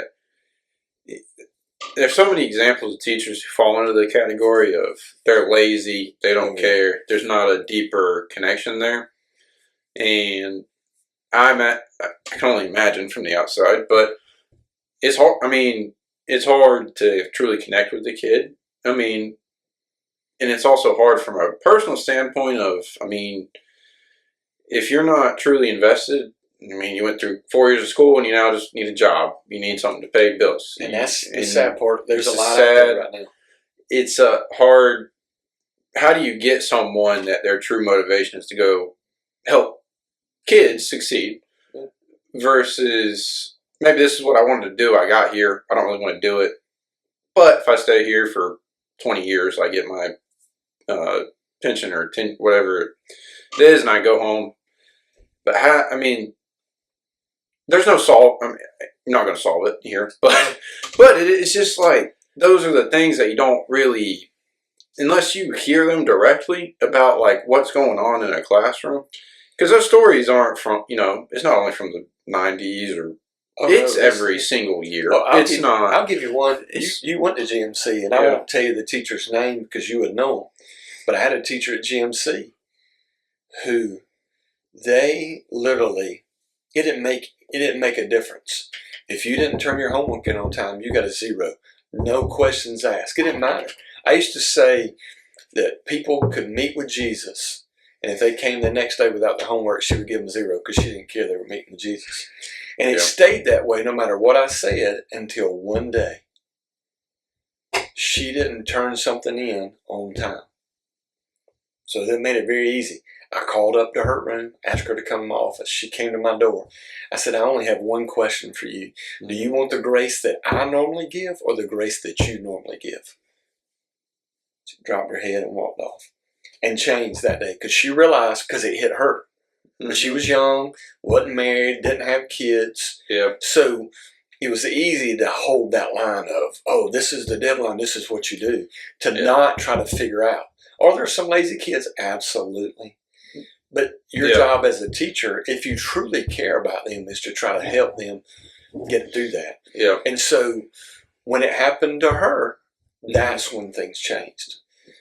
there's so many examples of teachers who fall into the category of they're lazy, they don't care, there's not a deeper connection there. And I can only imagine from the outside, but it's hard. I mean, it's hard to truly connect with the kid. I mean, and it's also hard from a personal standpoint of, I mean, if you're not truly invested, I mean, you went through 4 years of school and you now just need a job. You need something to pay bills. And that's the sad part. There's a lot out there right now. It's a hard, how do you get someone that their true motivation is to go help kids succeed versus maybe this is what I wanted to do. I got here. I don't really want to do it. But if I stay here for 20 years, I get my pension or whatever it is, and I go home. But I mean, there's no solve. I mean, I'm not going to solve it here, but it's just like those are the things that you don't really, unless you hear them directly about like what's going on in a classroom, because those stories aren't from, you know, it's not only from the 90s or it's every single year. Well, not. I'll give you one. You went to GMC, and I won't tell you the teacher's name because you would know him. But I had a teacher at GMC who they literally, it didn't make a difference. If you didn't turn your homework in on time, you got a 0. No questions asked. It didn't matter. I used to say that people could meet with Jesus, and if they came the next day without the homework, she would give them 0 because she didn't care they were meeting with Jesus. And it stayed that way no matter what I said until one day she didn't turn something in on time. So that made it very easy. I called up to her room, asked her to come to my office. She came to my door. I said, I only have one question for you. Do you want the grace that I normally give or the grace that you normally give? She dropped her head and walked off. And changed that day because she realized, because it hit her. But she was young, wasn't married, didn't have kids. So it was easy to hold that line of, oh, this is the deadline, this is what you do, to not try to figure out. Are there some lazy kids? Absolutely. But your job as a teacher, if you truly care about them, is to try to help them get through that. And so when it happened to her, that's when things changed.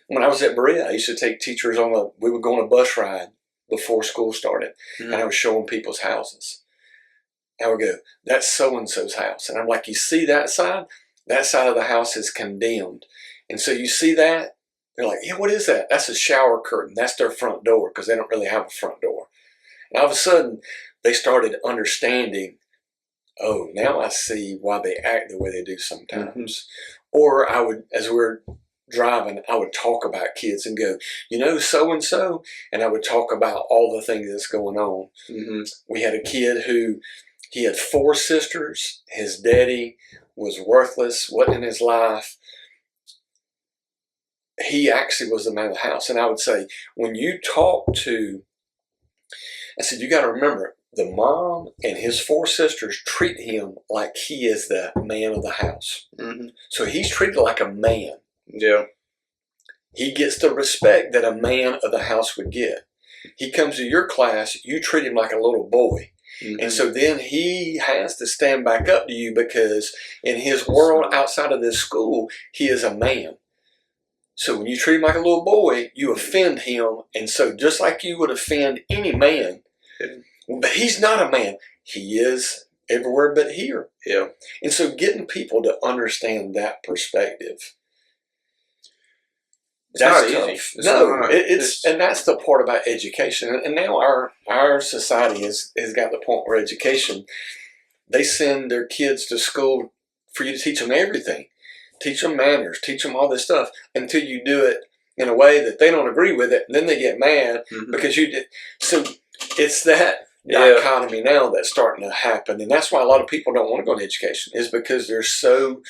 When I was at Berea, I used to take teachers we would go on a bus ride before school started, and I was showing people's houses. I would go, that's so-and-so's house. And I'm like, you see that side? That side of the house is condemned. And so you see that? They're like, yeah, what is that? That's a shower curtain. That's their front door, because they don't really have a front door. And all of a sudden, they started understanding oh, now I see why they act the way they do sometimes. Or I would, as we're driving, I would talk about kids and go, you know, so and so, and I would talk about all the things that's going on. We had a kid who he had 4 sisters. His daddy was worthless, wasn't in his life. He actually was the man of the house. And I would say, when you talk to, I said, you got to remember, the mom and his 4 sisters treat him like he is the man of the house. So he's treated like a man. Yeah. He gets the respect that a man of the house would get. He comes to your class, you treat him like a little boy. And so then he has to stand back up to you because in his world outside of this school, he is a man. So when you treat him like a little boy, you offend him. And so just like you would offend any man, but he's not a man. He is everywhere but here. Yeah. And so getting people to understand that perspective, that's not easy. And that's the part about education. And now our society has got the point where education, they send their kids to school for you to teach them everything. Teach them manners, teach them all this stuff until you do it in a way that they don't agree with it. And then they get mad because you did. So it's that dichotomy now that's starting to happen. And that's why a lot of people don't want to go into education, is because they're so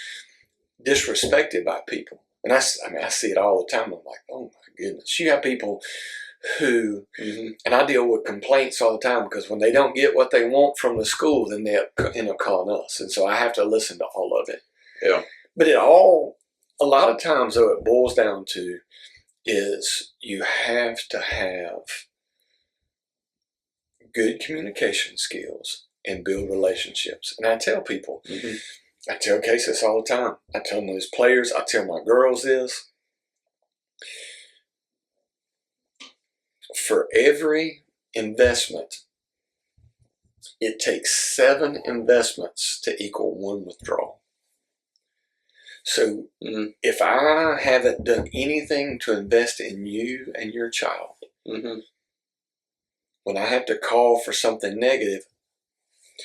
disrespected by people. And I see it all the time. I'm like, oh my goodness. You have people who, and I deal with complaints all the time because when they don't get what they want from the school, then they end up calling us. And so I have to listen to all of it. Yeah. But a lot of times, though, it boils down to is you have to have good communication skills and build relationships. And I tell people, I tell Casey this all the time. I tell them those players, I tell my girls this. For every investment, it takes 7 investments to equal 1 withdrawal. So if I haven't done anything to invest in you and your child, when I have to call for something negative,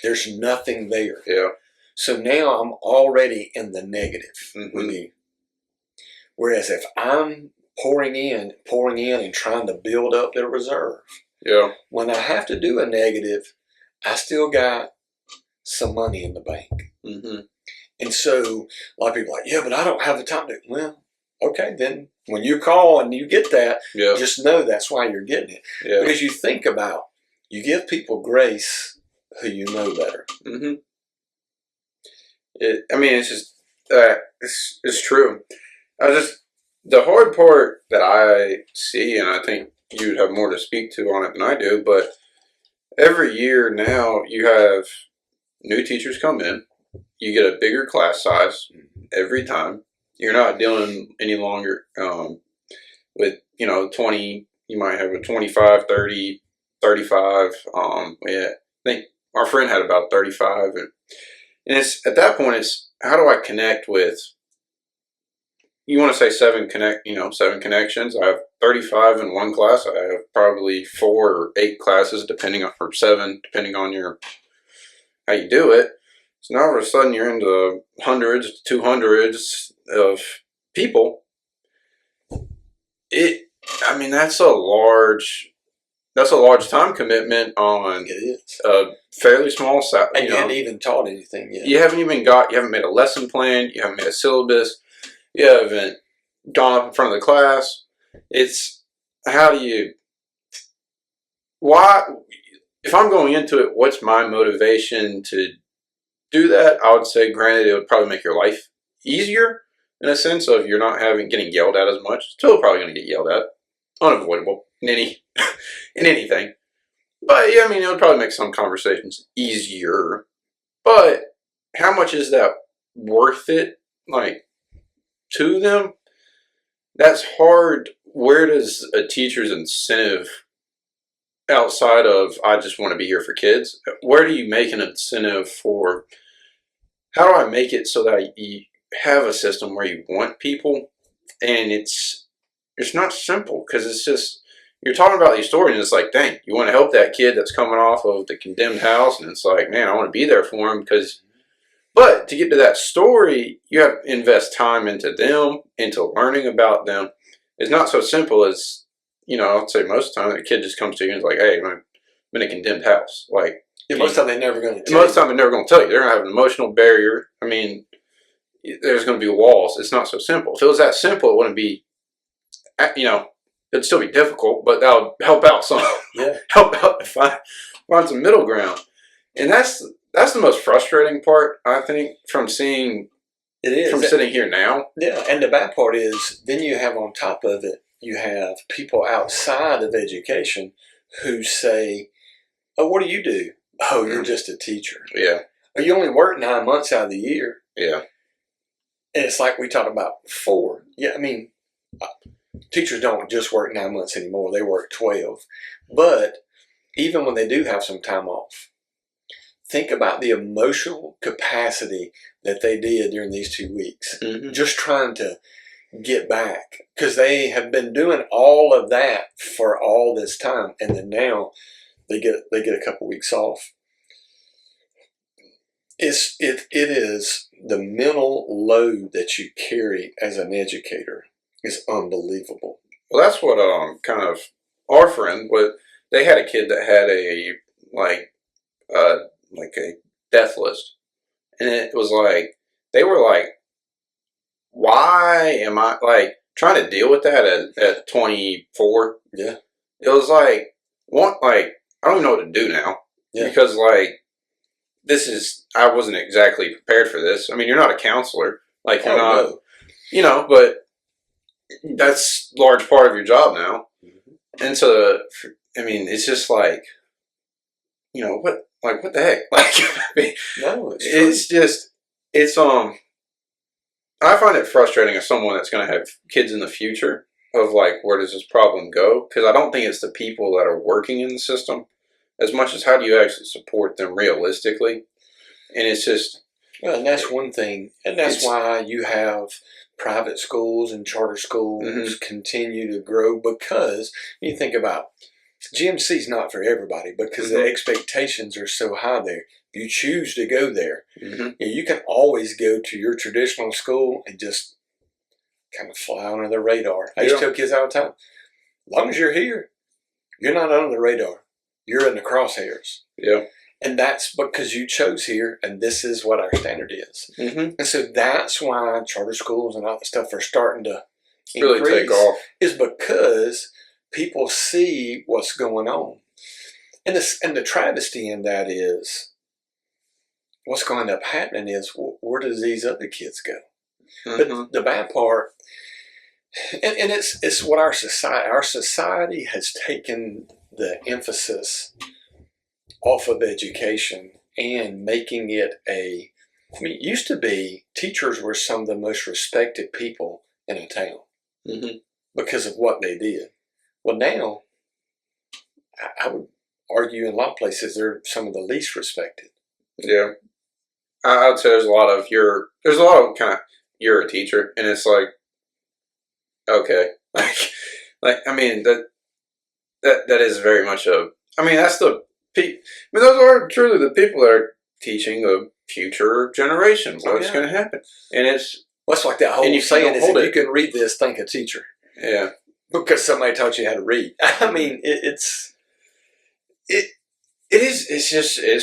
there's nothing there. Yeah. So now I'm already in the negative with you. Whereas if I'm pouring in and trying to build up the reserve, when I have to do a negative, I still got some money in the bank. And so a lot of people are like, yeah, but I don't have the time to. Well, okay, then when you call and you get that, just know that's why you're getting it. Because you think about, you give people grace who you know better. It's just, it's true. The hard part that I see, and I think you'd have more to speak to on it than I do, but every year now you have new teachers come in. You get a bigger class size every time. You're not dealing any longer with, 20, you might have a 25, 30, 35. I think our friend had about 35. And it's at that point, it's how do I connect with, you want to say 7 connections. I have 35 in one class. I have probably 4 or 8 classes, or 7, depending on how you do it. So now all of a sudden you're into hundreds, 200s of people. That's a large time commitment on a fairly small salary. And you haven't even taught anything yet. You haven't made a lesson plan. You haven't made a syllabus. You haven't gone up in front of the class. It's if I'm going into it, what's my motivation to do that? I would say, granted, it would probably make your life easier in a sense of you're not getting yelled at as much. Still probably going to get yelled at. Unavoidable in anything. But yeah, it would probably make some conversations easier. But how much is that worth it, to them? That's hard. Where does a teacher's incentive, outside of I just want to be here for kids, where do you make an incentive for, how do I make it so that you have a system where you want people? And it's not simple, because it's just, you're talking about these stories, and it's like, dang, you want to help that kid that's coming off of the condemned house, and it's like, man, I want to be there for him because. But to get to that story, you have to invest time into them, into learning about them. It's not so simple as, I'd say most of the time the kid just comes to you and is like, hey, I'm in a condemned house. Like, most of the time they're never going to tell you. Most of the time they're never going to tell you. They're going to have an emotional barrier. I mean, there's going to be walls. It's not so simple. If it was that simple, it wouldn't be, it'd still be difficult, but that would help out some. Yeah. Help out to find some middle ground. And that's the most frustrating part, I think, from seeing it is from sitting here now. Yeah, and the bad part is then you have on top of it, you have people outside of education who say, oh, what do you do? Oh, you're just a teacher. Yeah. Or you only work 9 months out of the year. Yeah. And it's like we talked about before. Yeah, I mean, teachers don't just work 9 months anymore. They work 12. But even when they do have some time off, think about the emotional capacity that they did during these 2 weeks. Mm-hmm. Just trying to get back. Because they have been doing all of that for all this time. And then now they get a couple weeks off. It is the mental load that you carry as an educator is unbelievable. Well, that's what kind of our friend, they had a kid that had a like a death list, and it was like they were like, why am I like trying to deal with that at 24? Yeah, it was like I don't even know what to do now. Yeah, because like I wasn't exactly prepared for this. I mean, you're not a counselor, like you're not, no. But that's a large part of your job now. Mm-hmm. And so, I mean, it's just like, what the heck? Like, I mean, no, it's I find it frustrating as someone that's going to have kids in the future of like, where does this problem go? Because I don't think it's the people that are working in the system as much as how do you actually support them realistically. And it's just... Well, and that's one thing. And that's why you have private schools and charter schools mm-hmm. continue to grow, because you think about GMC is not for everybody because mm-hmm. the expectations are so high there. You choose to go there. Mm-hmm. You can always go to your traditional school and just kind of fly under the radar. I used to tell kids all the time, as long as you're here, you're not under the radar. You're in the crosshairs. Yeah. And that's because you chose here, and this is what our standard is. Mm-hmm. And so that's why charter schools and all that stuff are starting to really take off. Is because people see what's going on. And the travesty in that is, what's going to end up happening is, where does these other kids go? Mm-hmm. But the bad part, and it's what our society has taken the emphasis off of education and making it it used to be teachers were some of the most respected people in a town mm-hmm. because of what they did. Well, now, I would argue in a lot of places they're some of the least respected. Yeah. I would say there's a lot of kind of, you're a teacher, and it's like, okay. Like I mean, that is very much that's those are truly the people that are teaching the future generations what's going to happen. And it's... What's like that whole saying is, if you can read this, thank a teacher. Yeah. Because somebody taught you how to read. I mean, it's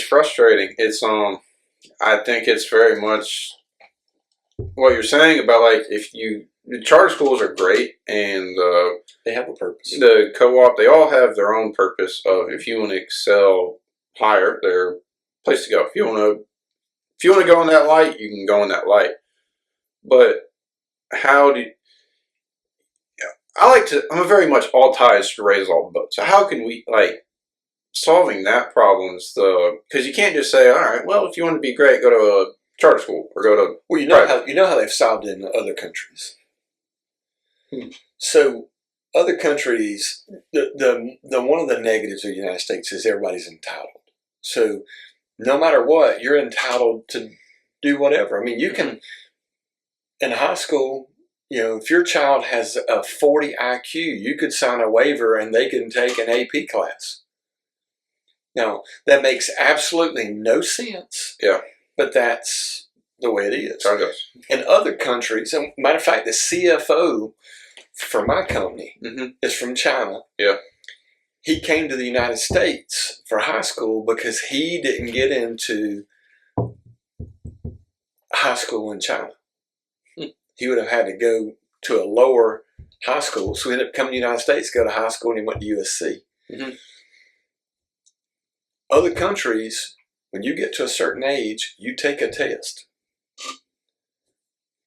frustrating. It's, I think it's very much what you're saying about, like, the charter schools are great, and they have a purpose. The co-op, they all have their own purpose of, if you want to excel higher, they're a place to go. If you want to go in that light, you can go in that light. But I'm a very much all ties raise all boats. So how can we, like, solving that problem is because you can't just say, all right, well, if you want to be great, go to a charter school or go to... Well, you know how they've solved it in other countries. So other countries, the one of the negatives of the United States is everybody's entitled. So no matter what, you're entitled to do whatever. I mean, you can, in high school, if your child has a 40 IQ, you could sign a waiver and they can take an AP class. Now, that makes absolutely no sense. Yeah. But that's the way it is. How it goes. In other countries, and matter of fact, the CFO for my company is from China. Yeah. He came to the United States for high school because he didn't get into high school in China. He would have had to go to a lower high school. So he ended up coming to the United States, go to high school, and he went to USC. Other countries, when you get to a certain age, you take a test.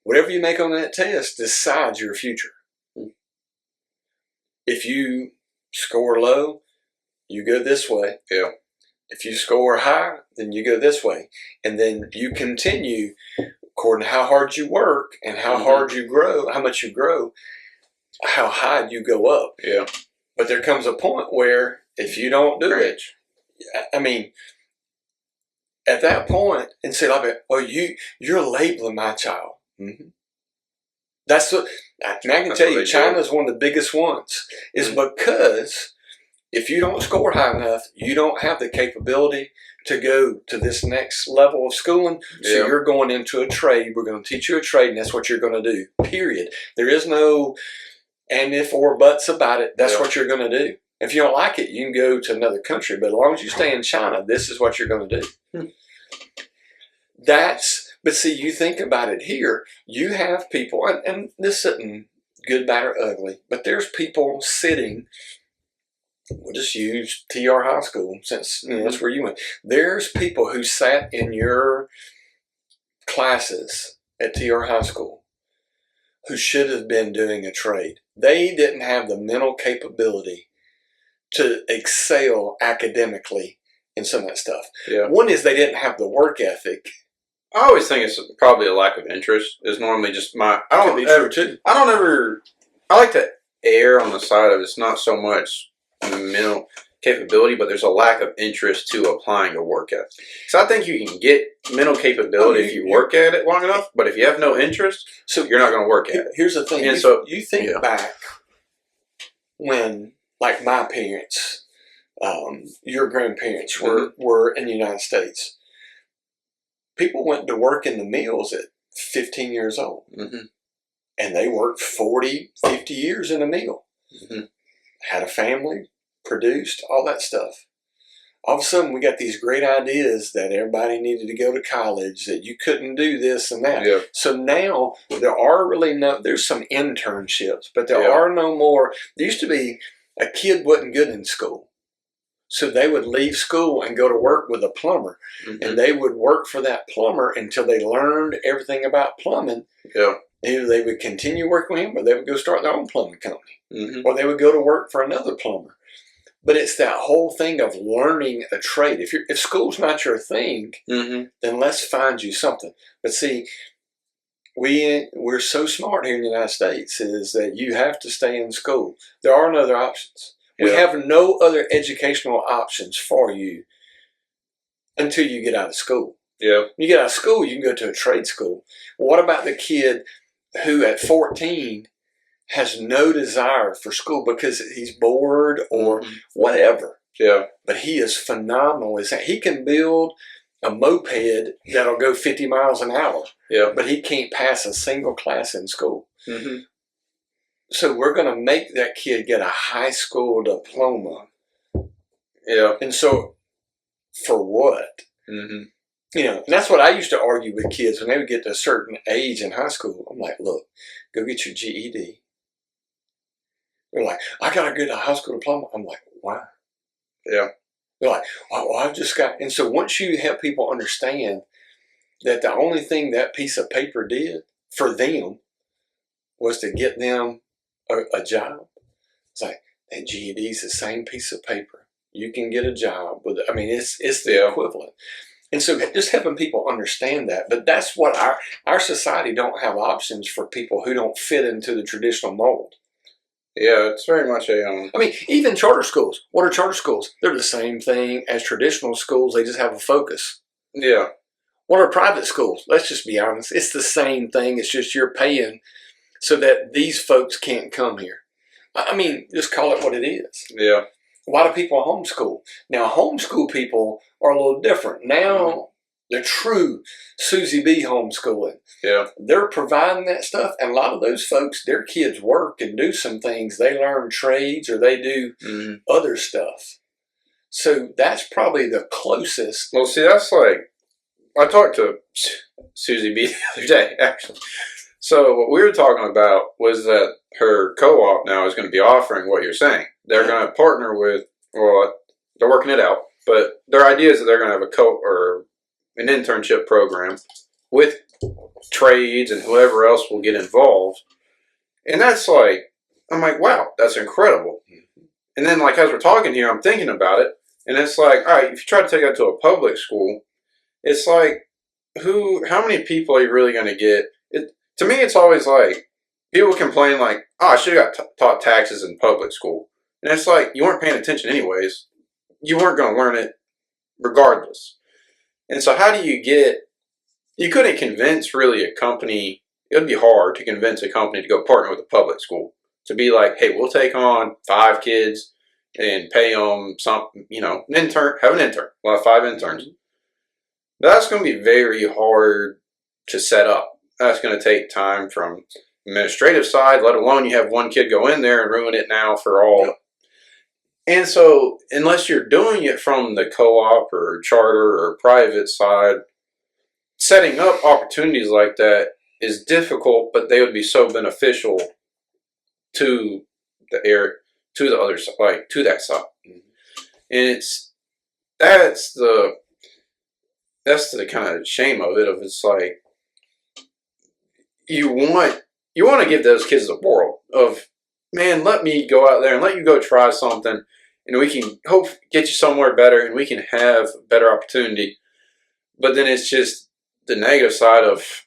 Whatever you make on that test decides your future. If you score low, you go this way. Yeah. If you score high, then you go this way. And then you continue according to how hard you work and how hard you grow, how much you grow, how high you go up. Yeah. But there comes a point where if you don't do it, I mean, at that point, and say like, "Oh, you're labeling my child." That's what, and I can tell you, China's one of the biggest ones. Is because if you don't score high enough, you don't have the capability to go to this next level of schooling. So you're going into a trade. We're going to teach you a trade, and that's what you're going to do. Period. There is no and if or buts about it. That's what you're going to do. If you don't like it, you can go to another country. But as long as you stay in China, this is what you're going to do. But see, you think about it here, you have people, and this isn't good, bad, or ugly, but there's people sitting, we'll just use TR High School, since that's where you went. There's people who sat in your classes at TR High School who should have been doing a trade. They didn't have the mental capability to excel academically in some of that stuff. Yeah. One is they didn't have the work ethic. I always think it's probably a lack of interest. Is normally just my. I like to err on the side of it's not so much mental capability, but there's a lack of interest to applying a work ethic. So I think you can get mental capability if you work at it long enough, but if you have no interest, so you're not going to work at it. Here's the thing. And you think back when, like my parents, your grandparents were in the United States. People went to work in the mills at 15 years old. And they worked 40, 50 years in a mill. Had a family, produced, all that stuff. All of a sudden, we got these great ideas that everybody needed to go to college, that you couldn't do this and that. Yeah. So now, there's some internships, but there are no more. There used to be, a kid wasn't good in school. So they would leave school and go to work with a plumber. And they would work for that plumber until they learned everything about plumbing. Yeah. Either they would continue working with him or they would go start their own plumbing company. Or they would go to work for another plumber. But it's that whole thing of learning a trade. If school's not your thing, then let's find you something. But see, we're so smart here in the United States is that you have to stay in school. There are no other options. We have no other educational options for you until you get out of school. Yeah. When you get out of school, you can go to a trade school. Well, what about the kid who at 14 has no desire for school because he's bored or whatever? Yeah. But he is phenomenal. He can build a moped that'll go 50 miles an hour. Yeah. But he can't pass a single class in school. So we're going to make that kid get a high school diploma. Yeah. And so, for what? And that's what I used to argue with kids when they would get to a certain age in high school. I'm like, look, go get your GED. They're like, I got to get a high school diploma. I'm like, why? Yeah. They're like, well, I've just got... And so once you help people understand that the only thing that piece of paper did for them was to get them a job. It's like, that GED is the same piece of paper. You can get a job with it. I mean, it's the equivalent. And so just helping people understand that. But that's what our society don't have options for people who don't fit into the traditional mold. Yeah, it's very much I mean, even charter schools. What are charter schools? They're the same thing as traditional schools. They just have a focus. Yeah. What are private schools? Let's just be honest. It's the same thing. It's just you're paying so that these folks can't come here. I mean, just call it what it is. Yeah. Why do people homeschool? Now, homeschool people are a little different. Now, the true Susie B homeschooling. Yeah. They're providing that stuff. And a lot of those folks, their kids work and do some things. They learn trades or they do other stuff. So that's probably the closest. Well, see, that's like, I talked to Susie B the other day, actually. So what we were talking about was that her co-op now is going to be offering what you're saying. They're going to partner with, well, they're working it out, but their idea is that they're going to have or an internship program with trades and whoever else will get involved. And that's like, I'm like, wow, that's incredible. And then like as we're talking here, I'm thinking about it, and it's like, all right, if you try to take that to a public school, it's like, how many people are you really going to get? To me, it's always like, people complain like, oh, I should have got taught taxes in public school. And it's like, you weren't paying attention anyways. You weren't going to learn it regardless. And so how do you couldn't convince really a company, it would be hard to convince a company to go partner with a public school. To be like, hey, we'll take on 5 kids and pay them something, an intern, have an intern. We'll have 5 interns. That's going to be very hard to set up. That's going to take time from administrative side, let alone you have one kid go in there and ruin it now for all. Yep. And so unless you're doing it from the co-op or charter or private side, setting up opportunities like that is difficult, but they would be so beneficial to the other side, like to that side. And that's the kind of shame of it. It's like, you want to give those kids the world of, man, let me go out there and let you go try something, and we can hope get you somewhere better, and we can have a better opportunity. But then it's just the negative side of,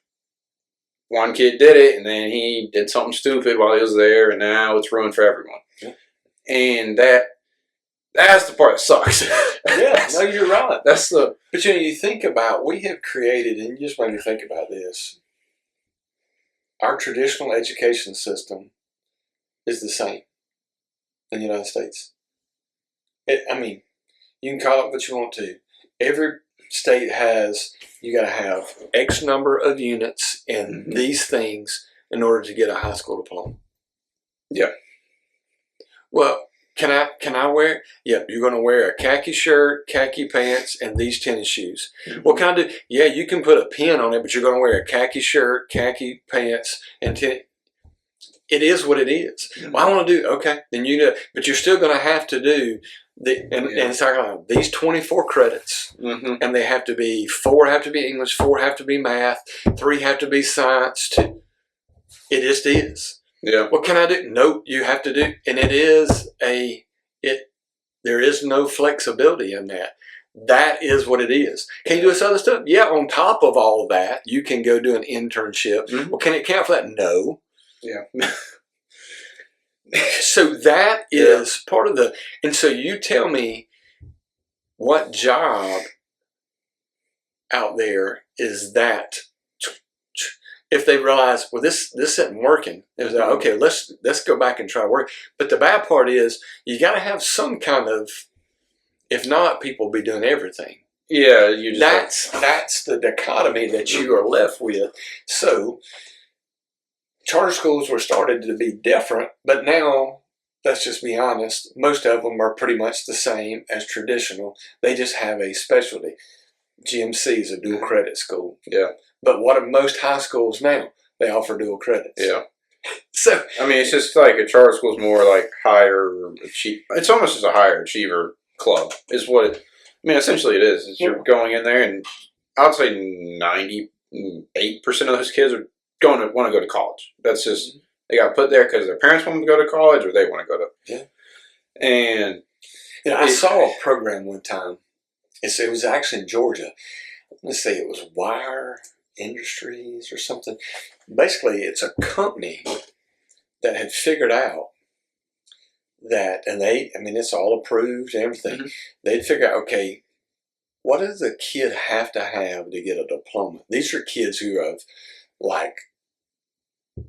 one kid did it, and then he did something stupid while he was there, and now it's ruined for everyone. Yeah. And that's the part that sucks. Yeah, no, you're right. But you think about, we have created, and you just made me think about this. Our traditional education system is the same in the United States. You can call it what you want to. Every state has, you got to have X number of units in these things in order to get a high school diploma. Yeah. Well, can I wear? Yeah, you're going to wear a khaki shirt, khaki pants, and these tennis shoes. What can I do? Yeah, you can put a pin on it, but you're going to wear a khaki shirt, khaki pants, and tennis. It is what it is. Well, I want to do, okay, then but you're still going to have to do and it's like these 24 credits, and they have to be 4 have to be English, 4 have to be math, 3 have to be science. 2. It just is. Yeah. What can I do? Nope, you have to do, and there is no flexibility in that. That is what it is. Can you do this other stuff? Yeah, on top of all of that, you can go do an internship. Well, can it count for that? No. Yeah. So that is part of and so you tell me what job out there is that. If they realize, well, this isn't working, it's like, okay, let's go back and try to work. But the bad part is, you got to have some kind of, if not, people will be doing everything. Yeah, you just that's the dichotomy that you are left with. So, charter schools were started to be different, but now, let's just be honest, most of them are pretty much the same as traditional. They just have a specialty. GMC is a dual credit school. Yeah. But what are most high schools now? They offer dual credits. Yeah. So it's just like a charter school is more like higher achieve. It's almost as a higher achiever club is what it. Essentially it is. You're going in there, and I'd say 98% of those kids are going to want to go to college. That's just they got put there because their parents want them to go to college, or they want to go to. Yeah. And I saw a program one time. It was actually in Georgia. Let's say it was Wire Industries or something. Basically, it's a company that had figured out that, and it's all approved and everything. They'd figure out, okay, what does the kid have to get a diploma? These are kids who have, like,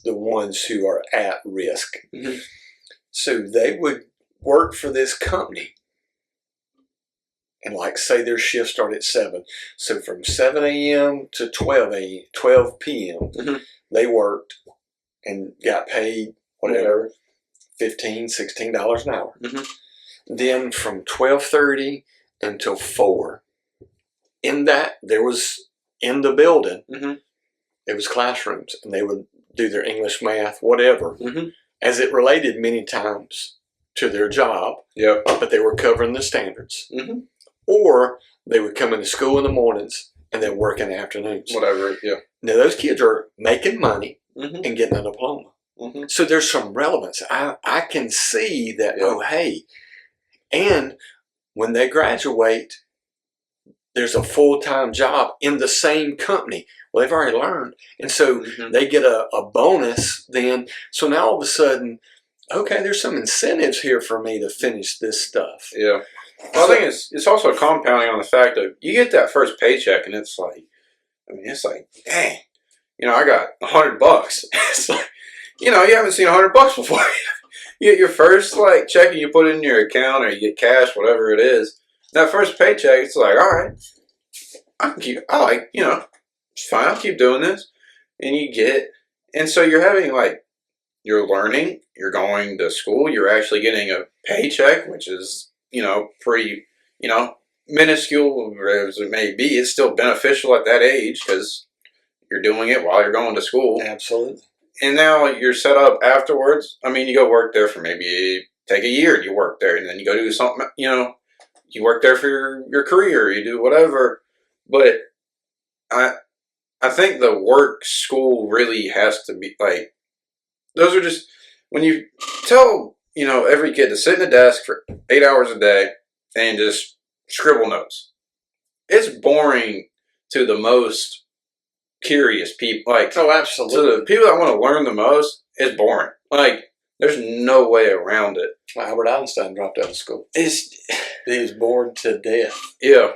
the ones who are at risk. Mm-hmm. So they would work for this company. And like say their shift started at 7. So from 7 a.m. to 12 p.m., mm-hmm. they worked and got paid whatever, $15, $16 an hour. Mm-hmm. Then from 12:30 until 4, in that there was in the building, mm-hmm. it was classrooms, and they would do their English, math, whatever, mm-hmm. as it related many times to their job. Yep. But they were covering the standards. Mm-hmm. Or they would come into school in the mornings and then work in the afternoons. Whatever, yeah. Now those kids are making money mm-hmm. and getting a diploma. Mm-hmm. So there's some relevance. I can see that, yeah. oh, hey. And when they graduate, there's a full-time job in the same company. Well, they've already learned. And so mm-hmm. they get a bonus then. So now all of a sudden, okay, there's some incentives here for me to finish this stuff. Yeah. Well, I think it's also compounding on the fact that you get that first paycheck and it's like, dang, I got $100. It's like, you haven't seen $100 before. You get your first check and you put it in your account or you get cash, whatever it is. That first paycheck, it's like, all right, it's fine, I'll keep doing this. And so you're having you're learning, you're going to school, you're actually getting a paycheck, which is, pretty, minuscule as it may be. It's still beneficial at that age because you're doing it while you're going to school. Absolutely. And now you're set up afterwards. I mean, you go work there for maybe take a year and you work there, and then you go do something, you work there for your career, you do whatever. But I think the work school really has to be those are just, when you tell, every kid to sit in a desk for 8 hours a day and just scribble notes. It's boring to the most curious people. Oh, absolutely. To the people that want to learn the most, it's boring. There's no way around it. Albert Einstein dropped out of school. He was bored to death. Yeah.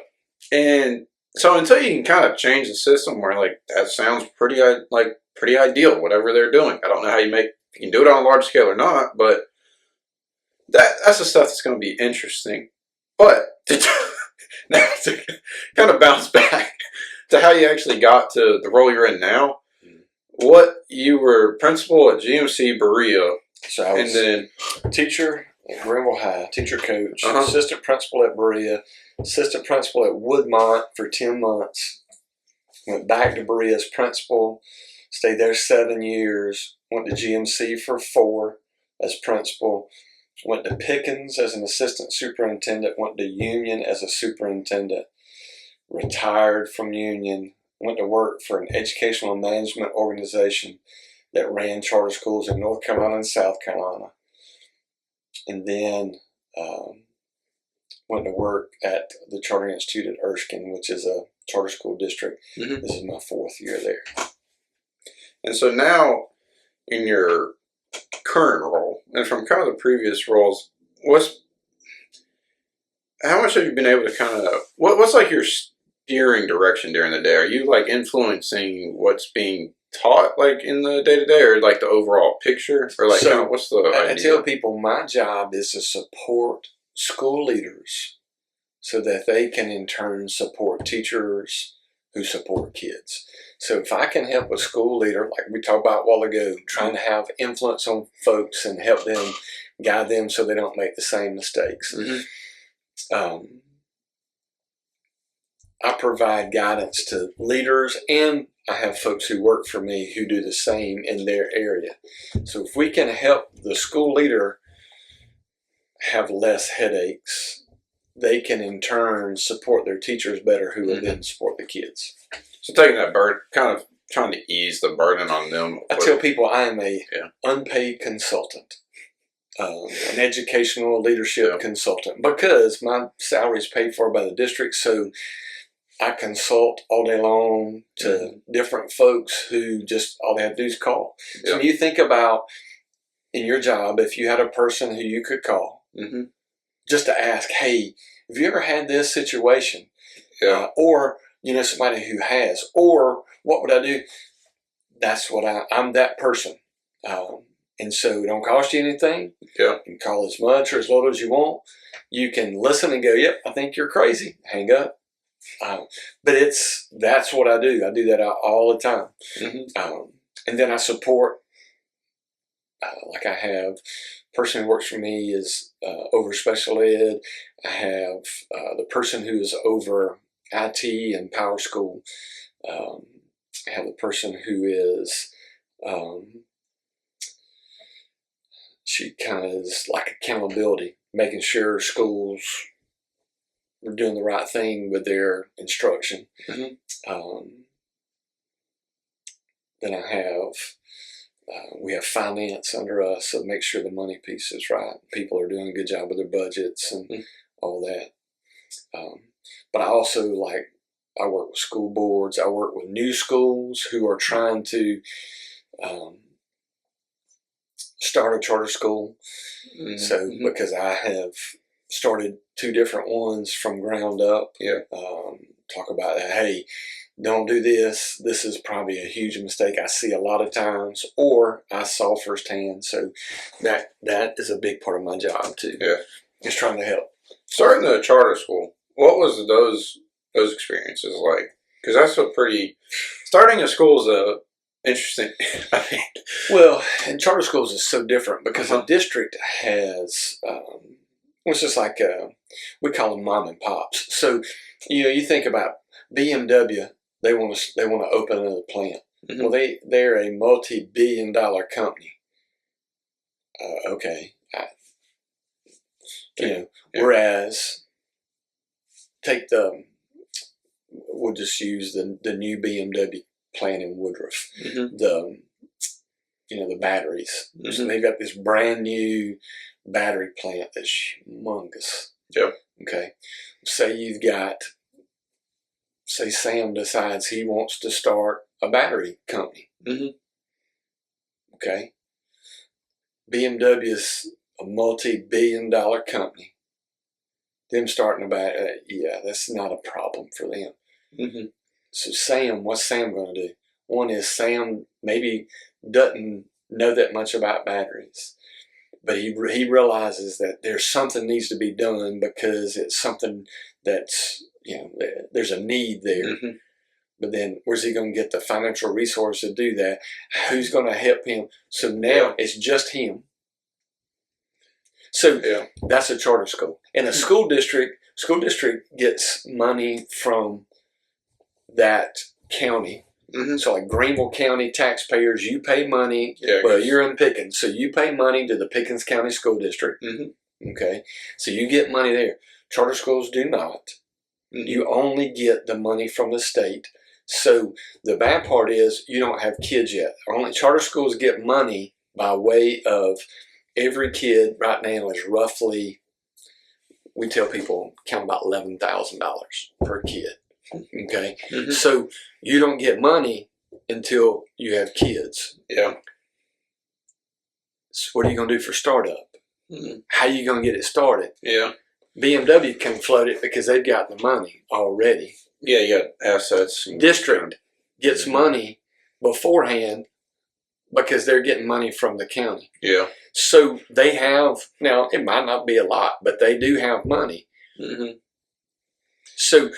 And so until you can kind of change the system where that sounds pretty ideal, whatever they're doing. I don't know how you can do it on a large scale or not, but that's the stuff that's going to be interesting. But now to kind of bounce back to how you actually got to the role you're in now, you were principal at GMC Berea. So I was then teacher at Greenville High, teacher coach, assistant principal at Berea, assistant principal at Woodmont for 10 months. Went back to Berea as principal, stayed there 7 years, went to GMC for 4 as principal, went to Pickens as an assistant superintendent, went to Union as a superintendent, retired from Union, went to work for an educational management organization that ran charter schools in North Carolina and South Carolina. And then went to work at the Charter Institute at Erskine, which is a charter school district. Mm-hmm. This is my 4th year there. And so now, in your current role, and from kind of the previous roles, how much have you been able to kind of, what's your steering direction during the day? Are you influencing what's being taught in the day-to-day, or the overall picture, or what's the idea? I tell people my job is to support school leaders so that they can in turn support teachers who support kids. So if I can help a school leader, like we talked about a while ago, trying to have influence on folks and help them, guide them so they don't make the same mistakes. Mm-hmm. I provide guidance to leaders, and I have folks who work for me who do the same in their area. So if we can help the school leader have less headaches, they can in turn support their teachers better, who will then support the kids. So taking that burden, kind of trying to ease the burden on them. I tell people I am a unpaid consultant, an educational leadership consultant, because my salary is paid for by the district. So I consult all day long to different folks who just all they have to do is call. So when you think about in your job, if you had a person who you could call just to ask, hey, have you ever had this situation? Or, somebody who has, or what would I do? That's what I'm that person. And so it don't cost you anything. Yeah. You can call as much or as little as you want. You can listen and go, yep, I think you're crazy. Hang up. But that's what I do. I do that all the time. And then I support, like I have, the person who works for me is over special ed. I have the person who is over IT and Power School. I have the person who is, she kind of is like accountability, making sure schools are doing the right thing with their instruction. Then I have, we have finance under us, so make sure the money piece is right. People are doing a good job with their budgets and all that. But I also I work with school boards. I work with new schools who are trying to start a charter school. So because I have started 2 different ones from ground up. Talk about that. Hey, don't do this. This is probably a huge mistake I see a lot of times, or I saw firsthand. So that is a big part of my job too. Yeah, just trying to help. Starting the charter school, what was those experiences like? Because that's starting a school is a interesting. Well, and charter schools is so different because a district has, it's just like we call them mom and pops. So you think about BMW, they want to open another plant. Well, they're a multi-billion-dollar company. Whereas we'll just use the new BMW plant in Woodruff. The batteries. So they've got this brand new battery plant that's humongous. Okay. Say Sam decides he wants to start a battery company. Okay. BMW is a multi-billion-dollar company. Them starting a battery, that's not a problem for them. So Sam, what's Sam going to do? One is Sam maybe doesn't know that much about batteries, but he realizes that there's something needs to be done because it's something that's, there's a need there. But then where's he going to get the financial resource to do that? Who's going to help him? So now it's just him. So that's a charter school. And a school district gets money from that county. So like Greenville County taxpayers, you pay money. Well, you're in Pickens, so you pay money to the Pickens County School District. Okay, so you get money there. Charter schools do not. You only get the money from the state. So the bad part is you don't have kids yet. Only charter schools get money by way of every kid right now is roughly, we tell people, count about $11,000 per kid. Okay, so you don't get money until you have kids. So what are you going to do for startup? How are you going to get it started? BMW can float it because they've got the money already. You got assets. District gets money beforehand because they're getting money from the county. So they have, now it might not be a lot, but they do have money. So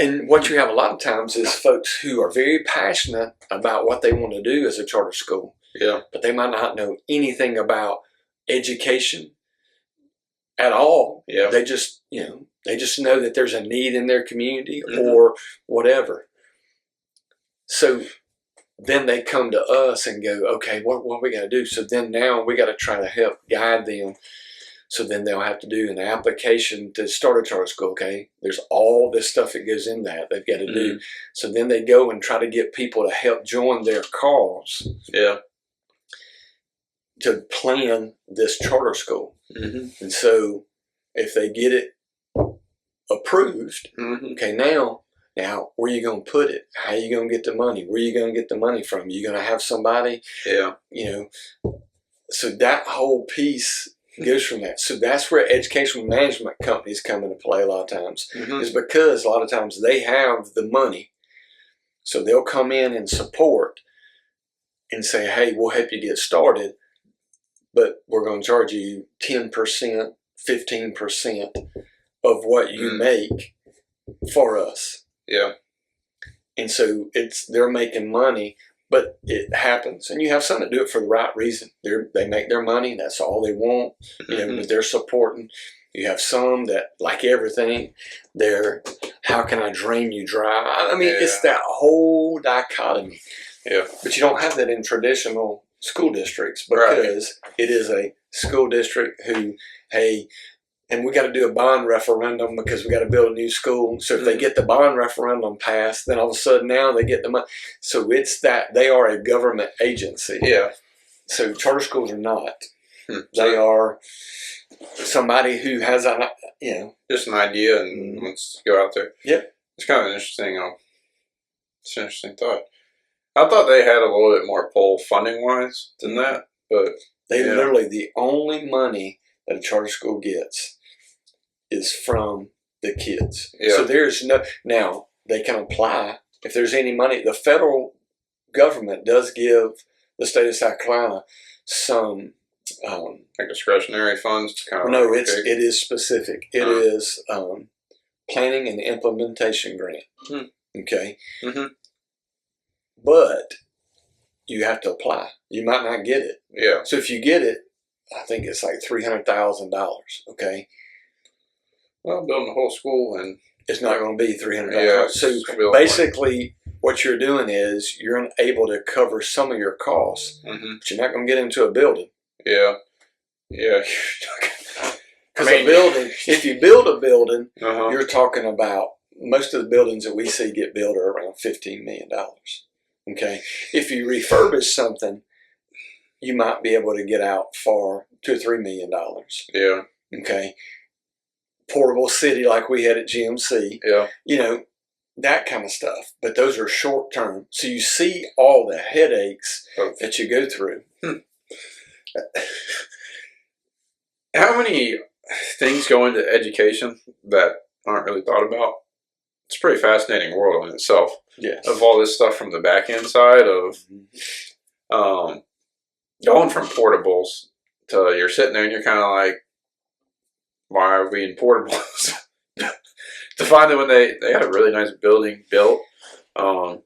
and what you have a lot of times is folks who are very passionate about what they want to do as a charter school. But they might not know anything about education at all. They just, they just know that there's a need in their community or whatever. So then they come to us and go, okay, what we got to do? So then now we got to try to help guide them. So then they'll have to do an application to start a charter school. Okay, there's all this stuff that goes in that they've got to do. So then they go and try to get people to help join their cause. To plan this charter school. And so if they get it approved, okay, now where are you going to put it? How are you going to get the money? Where are you going to get the money from? You going to have somebody? So that whole piece goes from that. So that's where educational management companies come into play a lot of times, is because a lot of times they have the money. So they'll come in and support. and say, hey, we'll help you get started, but we're going to charge you 10%, 15% of what you make for us. Yeah. And so they're making money, but it happens. And you have some that do it for the right reason. They make their money, and that's all they want. You know, but they're supporting. You have some that, like everything, they're, how can I drain you dry? I mean, it's that whole dichotomy. Yeah. But you don't have that in traditional school districts, because it is a school district who, hey, and we got to do a bond referendum because we got to build a new school. So if they get the bond referendum passed, then all of a sudden now they get the money. So it's that they are a government agency. Yeah. So charter schools are not. They are somebody who has a, just an idea and wants to go out there. Yep. It's kind of an interesting, it's an interesting thought. I thought they had a little bit more pull funding wise than that, but they literally, the only money that a charter school gets is from the kids. Yeah. So there's no, now they can apply if there's any money. The federal government does give the state of South Carolina some like discretionary funds to kind of no, it is specific. It is planning and implementation grant. Okay. But you have to apply. You might not get it. Yeah. So if you get it, I think it's like $300,000. Okay. Well, building a whole school and it's not going to be $300,000. Yeah, so basically, what you're doing is you're able to cover some of your costs, but you're not going to get into a building. Yeah. Yeah. Because a building, if you build a building, you're talking about, most of the buildings that we see get built are around $15 million. Okay. If you refurbish something, you might be able to get out for $2 or $3 million. Yeah. Okay. Portable city like we had at GMC. Yeah. You know, that kind of stuff. But those are short term. So you see all the headaches that you go through. How many things go into education that aren't really thought about? It's a pretty fascinating world in itself. Yes. Of all this stuff from the back end side of going from portables to you're sitting there and you're kind of like, why are we in portables? To find that when they had a really nice building built, but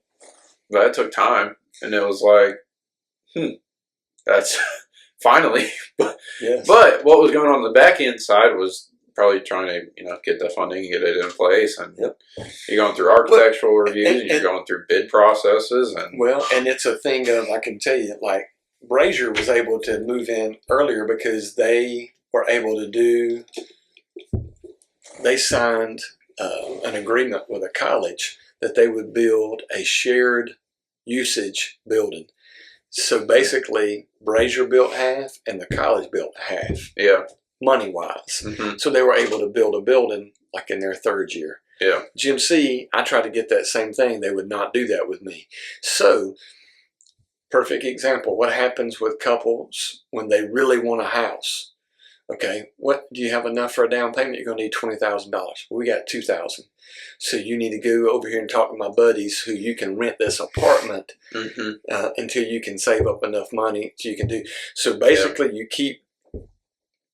it took time, and it was like, that's finally. Yes. But what was going on the back end side was probably trying to get the funding, get it in place, and you're going through architectural reviews, and you're going through bid processes, and it's a thing of, I can tell you, like Brazier was able to move in earlier because they were able to do. They signed an agreement with a college that they would build a shared usage building. So basically, Brazier built half and the college built half. Yeah. Money-wise. So they were able to build a building like in their third year. Yeah. GMC, I tried to get that same thing. They would not do that with me. So, perfect example. What happens with couples when they really want a house? Okay, what do you have enough for a down payment? You're going to need $20,000. We got $2,000. So you need to go over here and talk to my buddies who you can rent this apartment until you can save up enough money so you can do. So basically, you keep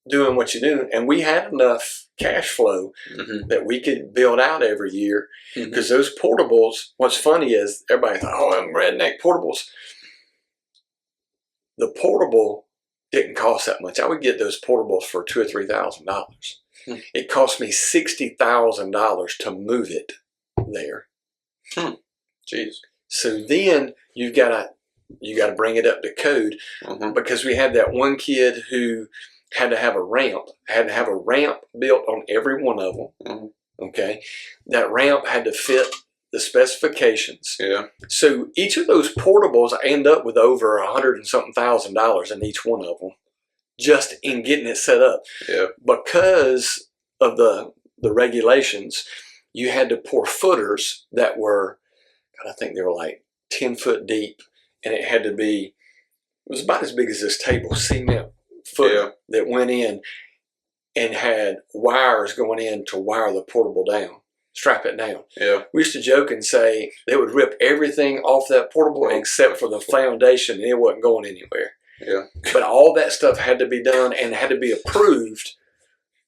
doing what you're doing, and we had enough cash flow that we could build out every year because those portables. What's funny is everybody thought, "Oh, I'm redneck portables." The portable didn't cost that much. I would get those portables for $2,000 or $3,000. It cost me $60,000 to move it there. Jeez. So then you gotta bring it up to code because we had that one kid who had to have a ramp. Had to have a ramp built on every one of them. Okay, that ramp had to fit the specifications. Yeah. So each of those portables end up with over $100 and something thousand in each one of them, just in getting it set up. Yeah. Because of the regulations, you had to pour footers that were, I think they were like 10 foot deep, and it had to be, it was about as big as this table, cement footer that went in and had wires going in to wire the portable down. strap it down. Yeah. We used to joke and say they would rip everything off that portable except for the foundation, and it wasn't going anywhere. Yeah. But all that stuff had to be done and had to be approved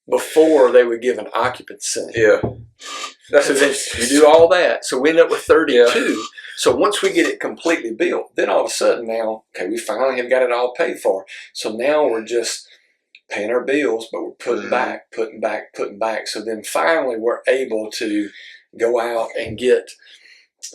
before they would give an occupancy. Yeah. So then you do all that. So we end up with 32. Yeah. So once we get it completely built, then all of a sudden now, okay, we finally have got it all paid for. So now we're just paying our bills, but we're putting back. So then finally we're able to go out and get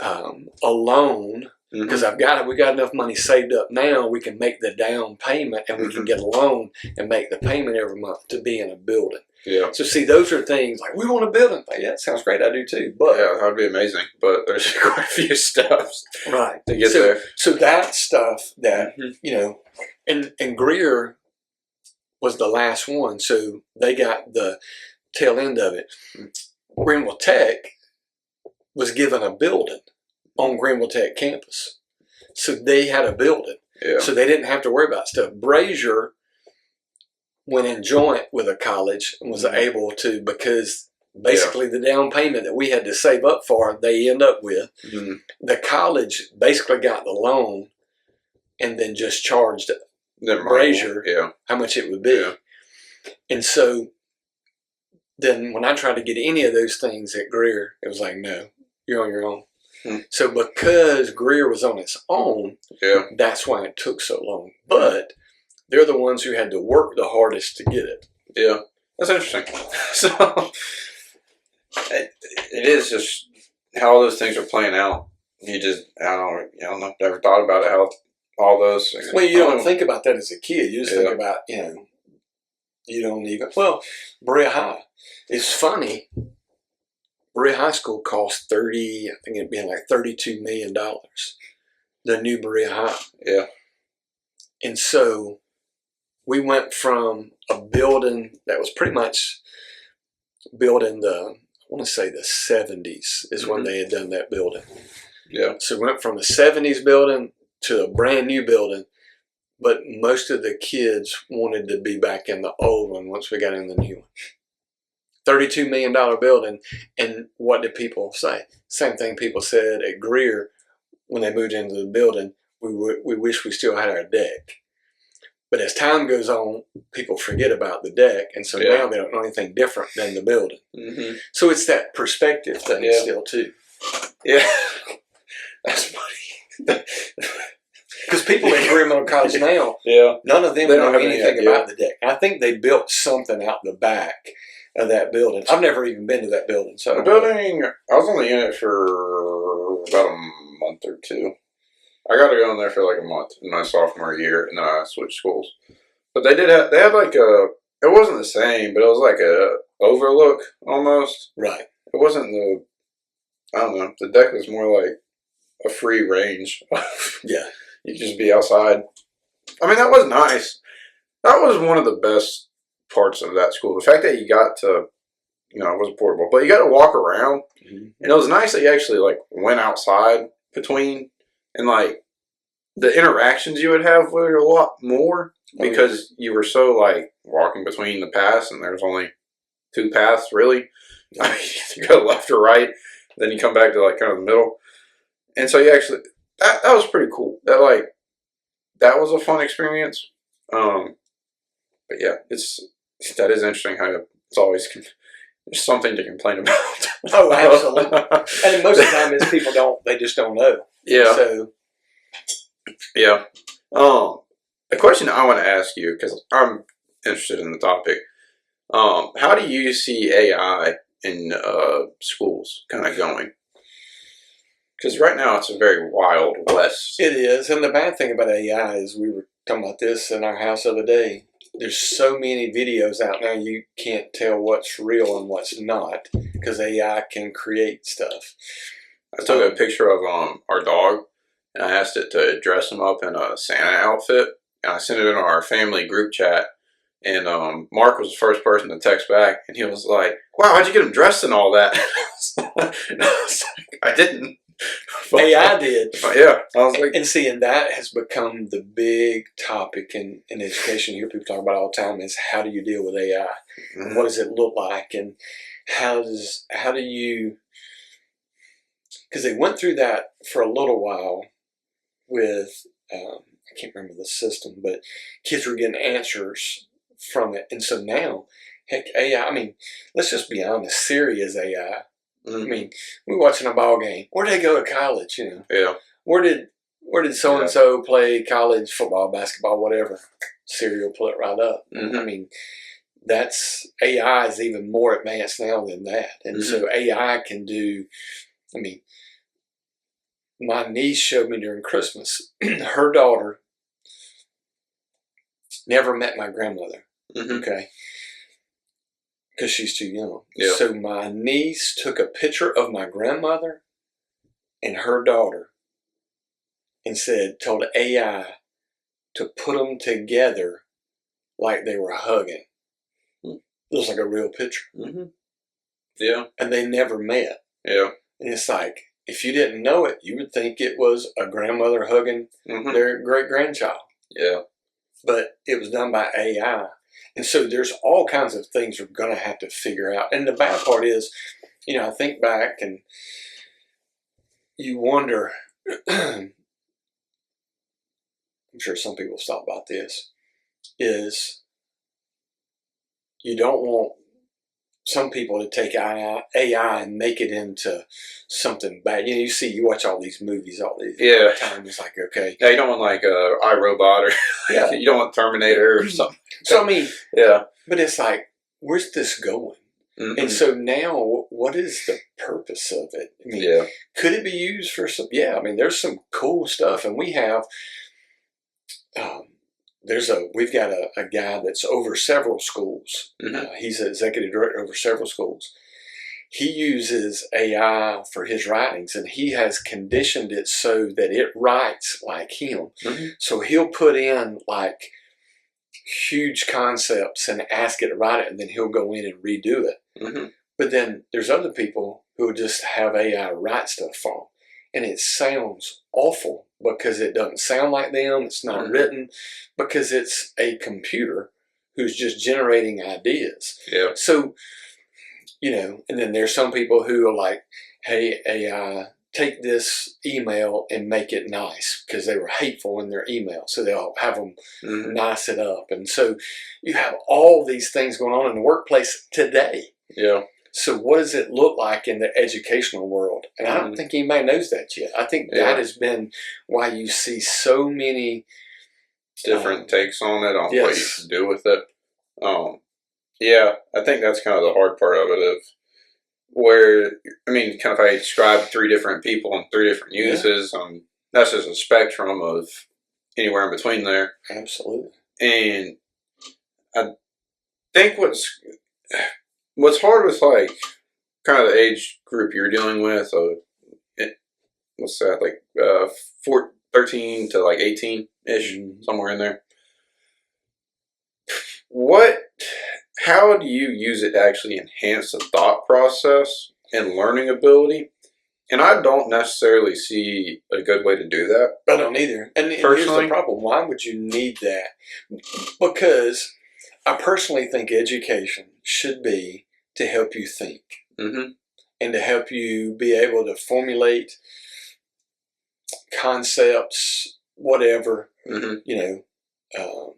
a loan, because we got enough money saved up now. We can make the down payment, and we can get a loan and make the payment every month to be in a building. Yeah. So see, those are things like, we want a building. Like, yeah, that sounds great. I do too. But yeah, that would be amazing. But there's quite a few steps right to get there. So that stuff that and Greer was the last one, so they got the tail end of it. Greenville Tech was given a building on Greenville Tech campus, so they had a building. Yeah. So they didn't have to worry about stuff. Brazier went in joint with a college and was able to, because basically the down payment that we had to save up for, they end up with. The college basically got the loan and then just charged Brazier how much it would be. Yeah. And so then when I tried to get any of those things at Greer, it was like, no, you're on your own. So because Greer was on its own, that's why it took so long. But they're the ones who had to work the hardest to get it. Yeah, that's interesting. So it is just how all those things are playing out. I don't know, never thought about it, how all those things. Well, you don't think about that as a kid. You just think about, you don't even. Well, Berea High. It's funny. Berea High School cost I think it'd be like $32 million. The new Berea High. Yeah. And so we went from a building that was pretty much built in I want to say the 70s is when they had done that building. Yeah. So we went from a 70s building to a brand new building, but most of the kids wanted to be back in the old one once we got in the new one. $32 million building, and what did people say? Same thing people said at Greer when they moved into the building. We wish we still had our deck. But as time goes on, people forget about the deck, and so now they don't know anything different than the building. So it's that perspective thing still too. Yeah, that's funny. Because people at Greer Middle College now, none of them know anything about the deck. I think they built something out the back of that building. I've never even been to that building. So the building, I was only in it for about a month or two. I got to go in there for like a month in my sophomore year, and then I switched schools. But they had like it wasn't the same, but it was like a overlook almost. Right. It wasn't I don't know, the deck was more like a free range. Yeah. You just be outside. I mean, that was nice. That was one of the best parts of that school. The fact that you got to, it wasn't portable, but you got to walk around. And it was nice that you actually like went outside between. And, like, the interactions you would have were a lot more because you were so, like, walking between the paths, and there's only two paths, really. I mean, you go left or right, then you come back to, like, kind of the middle. And so you actually, that was pretty cool. That was a fun experience. But, yeah, that is interesting how it's always there's something to complain about. Oh, absolutely. And most of the time it's people they just don't know. Yeah. So. Yeah. A question I want to ask you, because I'm interested in the topic. How do you see AI in schools kind of going? Because right now it's a very wild west. It is. And the bad thing about AI is, we were talking about this in our house the other day. There's so many videos out now, you can't tell what's real and what's not, because AI can create stuff. I took a picture of our dog, and I asked it to dress him up in a Santa outfit, and I sent it in our family group chat. And Mark was the first person to text back, and he was like, "Wow, how'd you get him dressed and all that?" And I was like, "I didn't." AI did. Yeah, I was like, and see, and that has become the big topic in education. You hear people talk about all the time is, how do you deal with AI? And what does it look like? And how do you, because they went through that for a little while with, I can't remember the system, but kids were getting answers from it. And so now, heck, AI, I mean, let's just be honest, Siri is AI. I mean, we're watching a ball game. Where'd they go to college, you know? Yeah. Where did so-and-so play college football, basketball, whatever? Siri will pull it right up. I mean, that's, AI is even more advanced now than that. And so AI can do, I mean, my niece showed me during Christmas, her daughter never met my grandmother, okay, because she's too young. Yeah. So my niece took a picture of my grandmother and her daughter and told AI to put them together like they were hugging. It was like a real picture. Yeah. And they never met. Yeah. And it's like, if you didn't know it, you would think it was a grandmother hugging their great-grandchild. Yeah. But it was done by AI. And so there's all kinds of things we're going to have to figure out. And the bad part is, you know, I think back and you wonder, I'm sure some people thought about this, is you don't want some people to take AI and make it into something bad. You know, you watch all these movies all the time. It's like, okay. Yeah, you don't want like iRobot or you don't want Terminator or something. So, I mean, yeah. But it's like, where's this going? And so now, what is the purpose of it? I mean, could it be used for some? Yeah, I mean, there's some cool stuff. And we have, we've got a guy that's over several schools. He's an executive director over several schools. He uses AI for his writings, and he has conditioned it so that it writes like him. So he'll put in like huge concepts and ask it to write it, and then he'll go in and redo it. But then there's other people who just have AI write stuff for them, and it sounds awful because it doesn't sound like them. It's not written because it's a computer who's just generating ideas. Yeah. So, you know, and then there's some people who are like, hey, AI, take this email and make it nice, because they were hateful in their email. So they'll have them nice it up. And so you have all these things going on in the workplace today. Yeah. So what does it look like in the educational world? And I don't think anybody knows that yet. I think that has been why you see so many different takes on it, on what you can do with it. Yeah, I think that's kind of the hard part of it, of where, I mean, kind of I describe 3 different people and 3 different uses. That's just a spectrum of anywhere in between there. Absolutely. And I think what's hard with like kind of the age group you're dealing with, what's that, like 13 to like 18-ish, somewhere in there. How do you use it to actually enhance the thought process and learning ability? And I don't necessarily see a good way to do that. I don't either. And here's the problem. Why would you need that? Because I personally think education should be to help you think. And to help you be able to formulate concepts, whatever, you know,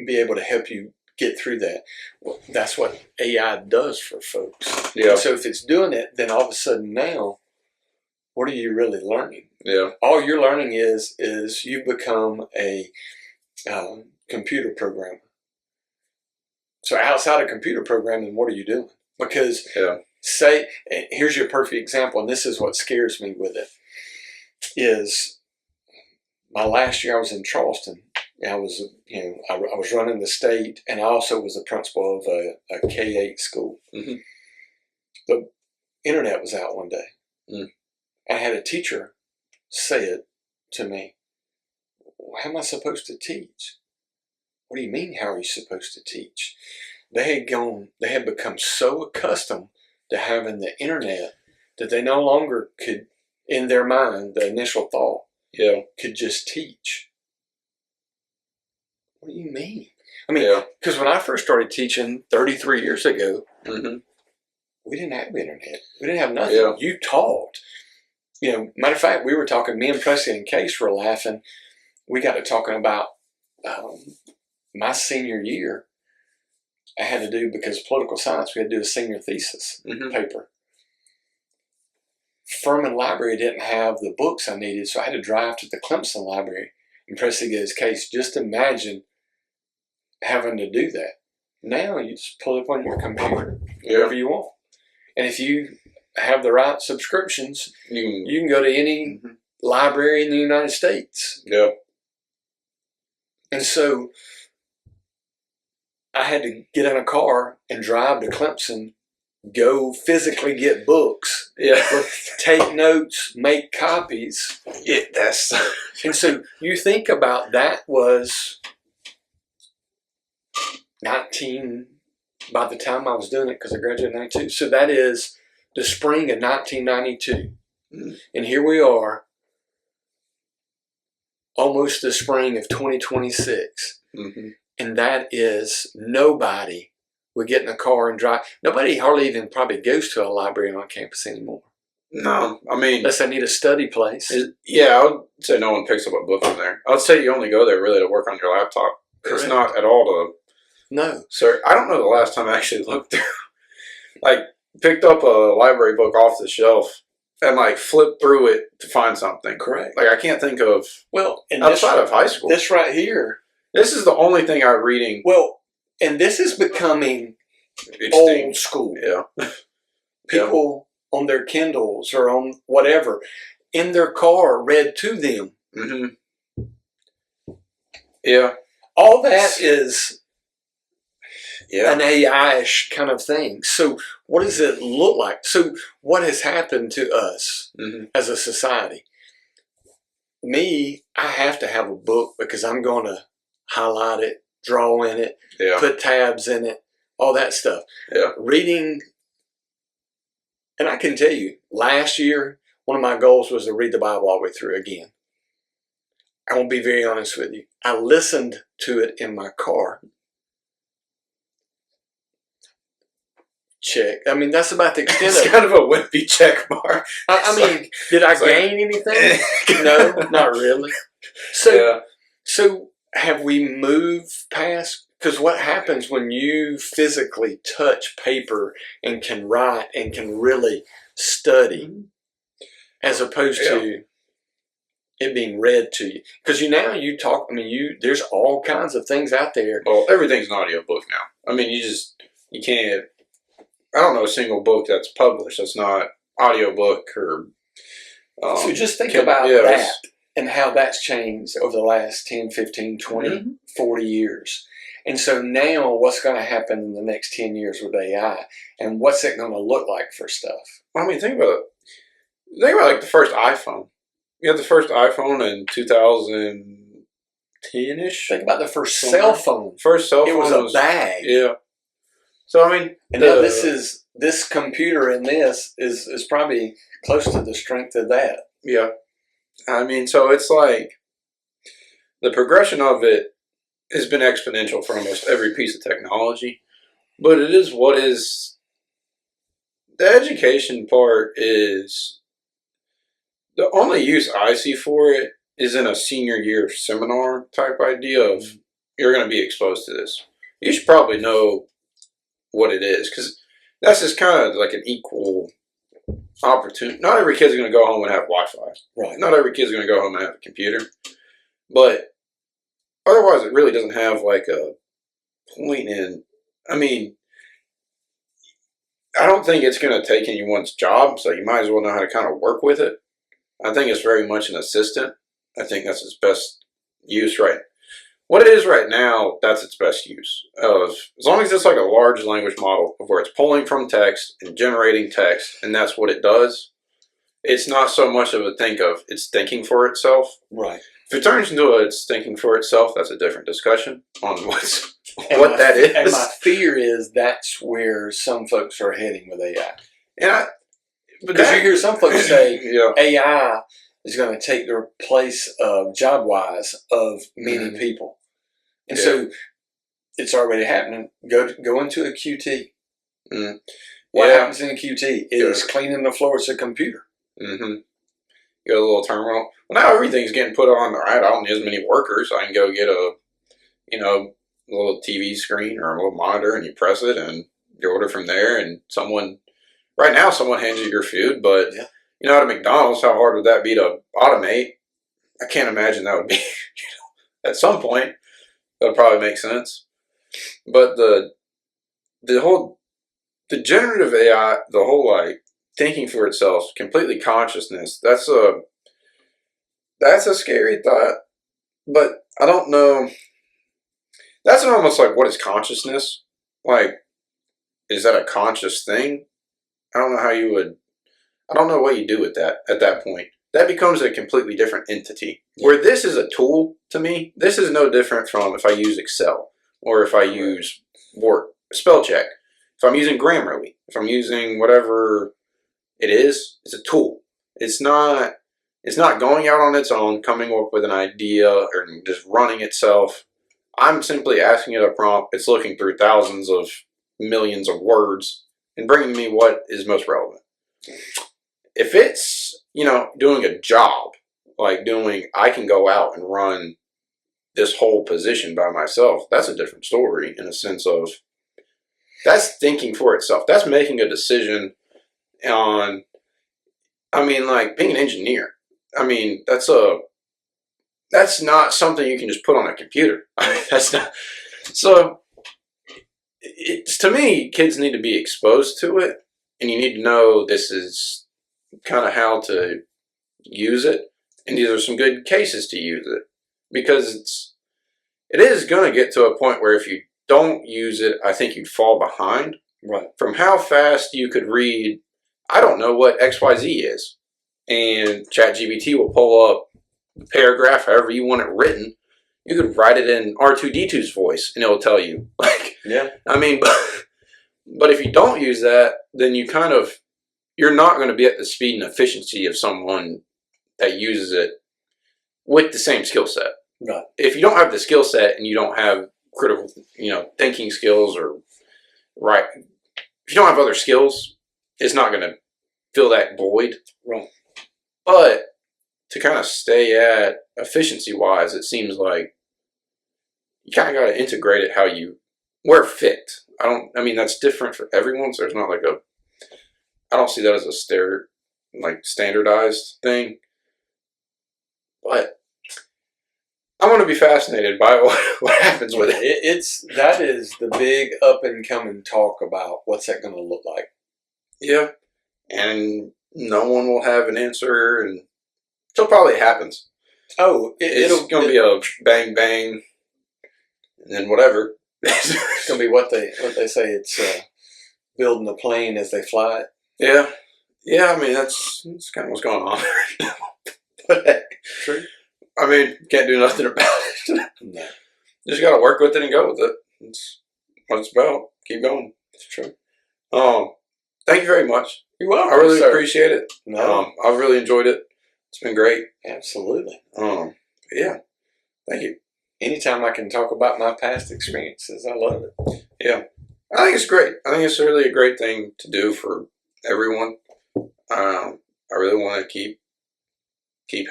be able to help you get through that. Well, that's what AI does for folks. Yeah. And so if it's doing it, then all of a sudden now, what are you really learning? Yeah. All you're learning is you become a computer programmer. So outside of computer programming, what are you doing? Because here's your perfect example, and this is what scares me with it, is my last year I was in Charleston. I was, I was running the state, and I also was the principal of a K-8 school. The internet was out one day. I had a teacher say it to me, how am I supposed to teach? What do you mean, how are you supposed to teach? They had become so accustomed to having the internet that they no longer could, in their mind, the initial thought, could just teach. What do you mean? I mean, because when I first started teaching 33 years ago, we didn't have internet. We didn't have nothing. Yeah. You taught. Matter of fact, we were talking, me and Presley and Case were laughing. We got to talking about my senior year. I had to do, because political science, we had to do a senior thesis paper. Furman Library didn't have the books I needed, so I had to drive to the Clemson Library and Presley get his case. Just imagine having to do that. Now you just pull it up on your computer, wherever you want. And if you have the right subscriptions, you can go to any library in the United States. Yeah. And so I had to get in a car and drive to Clemson, go physically get books, take notes, make copies. Yeah, that's. And so you think about that was 19, by the time I was doing it, because I graduated in 92. So that is the spring of 1992. And here we are, almost the spring of 2026. And that is nobody would get in a car and drive. Nobody hardly even probably goes to a library on campus anymore. No, I mean, unless they need a study place. I would say no one picks up a book from there. I would say you only go there really to work on your laptop. Correct. It's not at all to. No, sir. I don't know the last time I actually looked through, picked up a library book off the shelf and flipped through it to find something. Correct. I can't think of. Well, and outside of high school, this right here. This is the only thing I'm reading. Well, and this is becoming old school. Yeah. People on their Kindles or on whatever in their car read to them. Yeah. All that is an AI-ish kind of thing. So what does it look like? So what has happened to us as a society? Me, I have to have a book because I'm going to highlight it, draw in it, put tabs in it, all that stuff. Yeah. Reading, and I can tell you, last year, one of my goals was to read the Bible all the way through again. I won't be very honest with you. I listened to it in my car. Check. I mean, that's about the extent of it. It's kind of a wimpy check mark. I mean, did I gain anything? No, not really. So have we moved past? Because what happens when you physically touch paper and can write and can really study, as opposed to it being read to you? Because now you talk. I mean, there's all kinds of things out there. Well, everything's an audio book now. I mean, you can't. I don't know a single book that's published that's not audiobook or. So just think about that and how that's changed over the last 10, 15, 20, 40 years. And so now what's going to happen in the next 10 years with AI, and what's it going to look like for stuff? I mean, think about it. Think about the first iPhone. You had the first iPhone in 2010-ish. Think about the first cell phone. First cell phone. It was a bag. Yeah. So, I mean. And now this computer in this is probably close to the strength of that. Yeah. I mean, so it's the progression of it has been exponential for almost every piece of technology. But it is what is. The education part is. The only use I see for it is in a senior year seminar type idea of you're going to be exposed to this. You should probably know what it is, because that's just kind of like an equal opportunity. Not every kid's going to go home and have Wi-Fi. Right. Not every kid's going to go home and have a computer. But otherwise, it really doesn't have a point in. I mean, I don't think it's going to take anyone's job, so you might as well know how to kind of work with it. I think it's very much an assistant. I think that's its best use what it is right now, that's its best use. As long as it's a large language model of where it's pulling from text and generating text, and that's what it does, it's not so much of it's thinking for itself. Right. If it turns into it's thinking for itself, that's a different discussion on what that is. And my fear is that's where some folks are heading with AI. Because you hear some folks say AI is going to take the place of job-wise of many people. And so it's already happening. Go into a QT. What Yeah. happens in a QT? It is cleaning the floor. It's a computer. Mm-hmm. You got a little terminal. Well, now everything's getting put on. All right, I don't need as many workers. I can go get a, little TV screen or a little monitor, and you press it, and you order from there. And right now, someone hands you your food. But at a McDonald's, how hard would that be to automate? I can't imagine that would be. At some point, that would probably make sense. But the generative AI, the whole thinking for itself, completely consciousness. That's a scary thought. But I don't know. That's almost like, what is consciousness? Like, is that a conscious thing? I don't know how you would. I don't know what you do with that at that point. That becomes a completely different entity. Where this is a tool to me, this is no different from if I use Excel or if I use Word, spell check. If I'm using Grammarly, if I'm using whatever it is, it's a tool. It's not going out on its own, coming up with an idea or just running itself. I'm simply asking it a prompt. It's looking through thousands of millions of words and bringing me what is most relevant. If it's, doing a job, I can go out and run this whole position by myself, that's a different story in a sense of, that's thinking for itself. That's making a decision on, being an engineer. That's not something you can just put on a computer. That's not. So, to me, kids need to be exposed to it, and you need to know this is kind of how to use it, and these are some good cases to use it, because it is going to get to a point where if you don't use it, I think you'd fall behind. Right. From how fast you could read, I don't know what XYZ is, and ChatGPT will pull up the paragraph however you want it written. You could write it in R2D2's voice, and it'll tell you. But if you don't use that, then you're not going to be at the speed and efficiency of someone that uses it with the same skill set. Right. If you don't have the skill set and you don't have critical, thinking skills if you don't have other skills, it's not going to fill that void. Right. But to kind of stay at efficiency-wise, it seems like you kind of got to integrate it where it fit. That's different for everyone, so there's not I don't see that as a standardized thing. But I want to be fascinated by what happens with it. That is the big up and coming talk about what's that going to look like. Yeah, and no one will have an answer until probably it happens. Oh, it's going to be a bang bang, and then whatever. It's going to be what they say. It's building a plane as they fly it. Yeah. That's kind of what's going on. But true. Can't do nothing about it. No. Just got to work with it and go with it. That's what it's about. Keep going. It's true. Thank you very much. You're welcome. I really appreciate it. No. I've really enjoyed it. It's been great. Absolutely. Yeah. Thank you. Anytime I can talk about my past experiences, I love it. Yeah. I think it's great. I think it's really a great thing to do for everyone. I really want to keep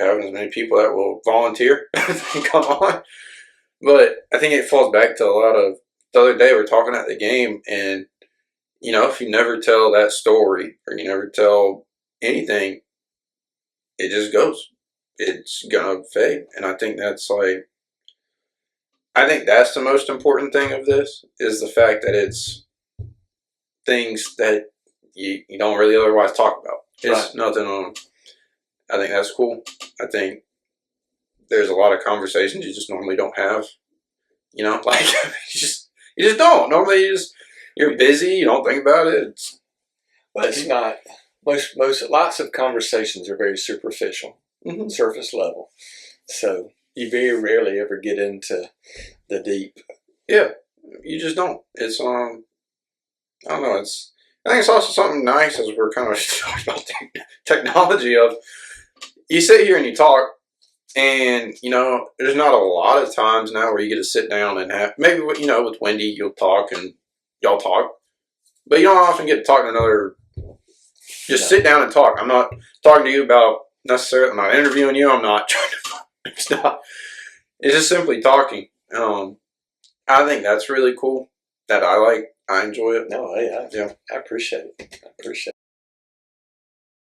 having as many people that will volunteer and come on. But I think it falls back to a lot of, the other day we were talking at the game, and if you never tell that story or you never tell anything, it just goes. It's gonna fade. And I think that's the most important thing of this, is the fact that it's things that you don't really otherwise talk about. It's nothing on. I think that's cool. I think there's a lot of conversations you just normally don't have. You just don't. Normally you're busy, you don't think about it. It's not. Lots of conversations are very superficial, surface level. So you very rarely ever get into the deep. Yeah, you just don't. It's I don't know. I think it's also something nice, as we're kind of talking about technology. Of you sit here and you talk, and there's not a lot of times now where you get to sit down and have maybe with Wendy you'll talk and y'all talk, but you don't often get to talk to another. Just No. sit down and talk. I'm not talking to you about necessarily. I'm not interviewing you. I'm not trying to. It's not. It's just simply talking. I think that's really cool. That I like. I enjoy it. No, hey, Yeah. I appreciate it. I appreciate it.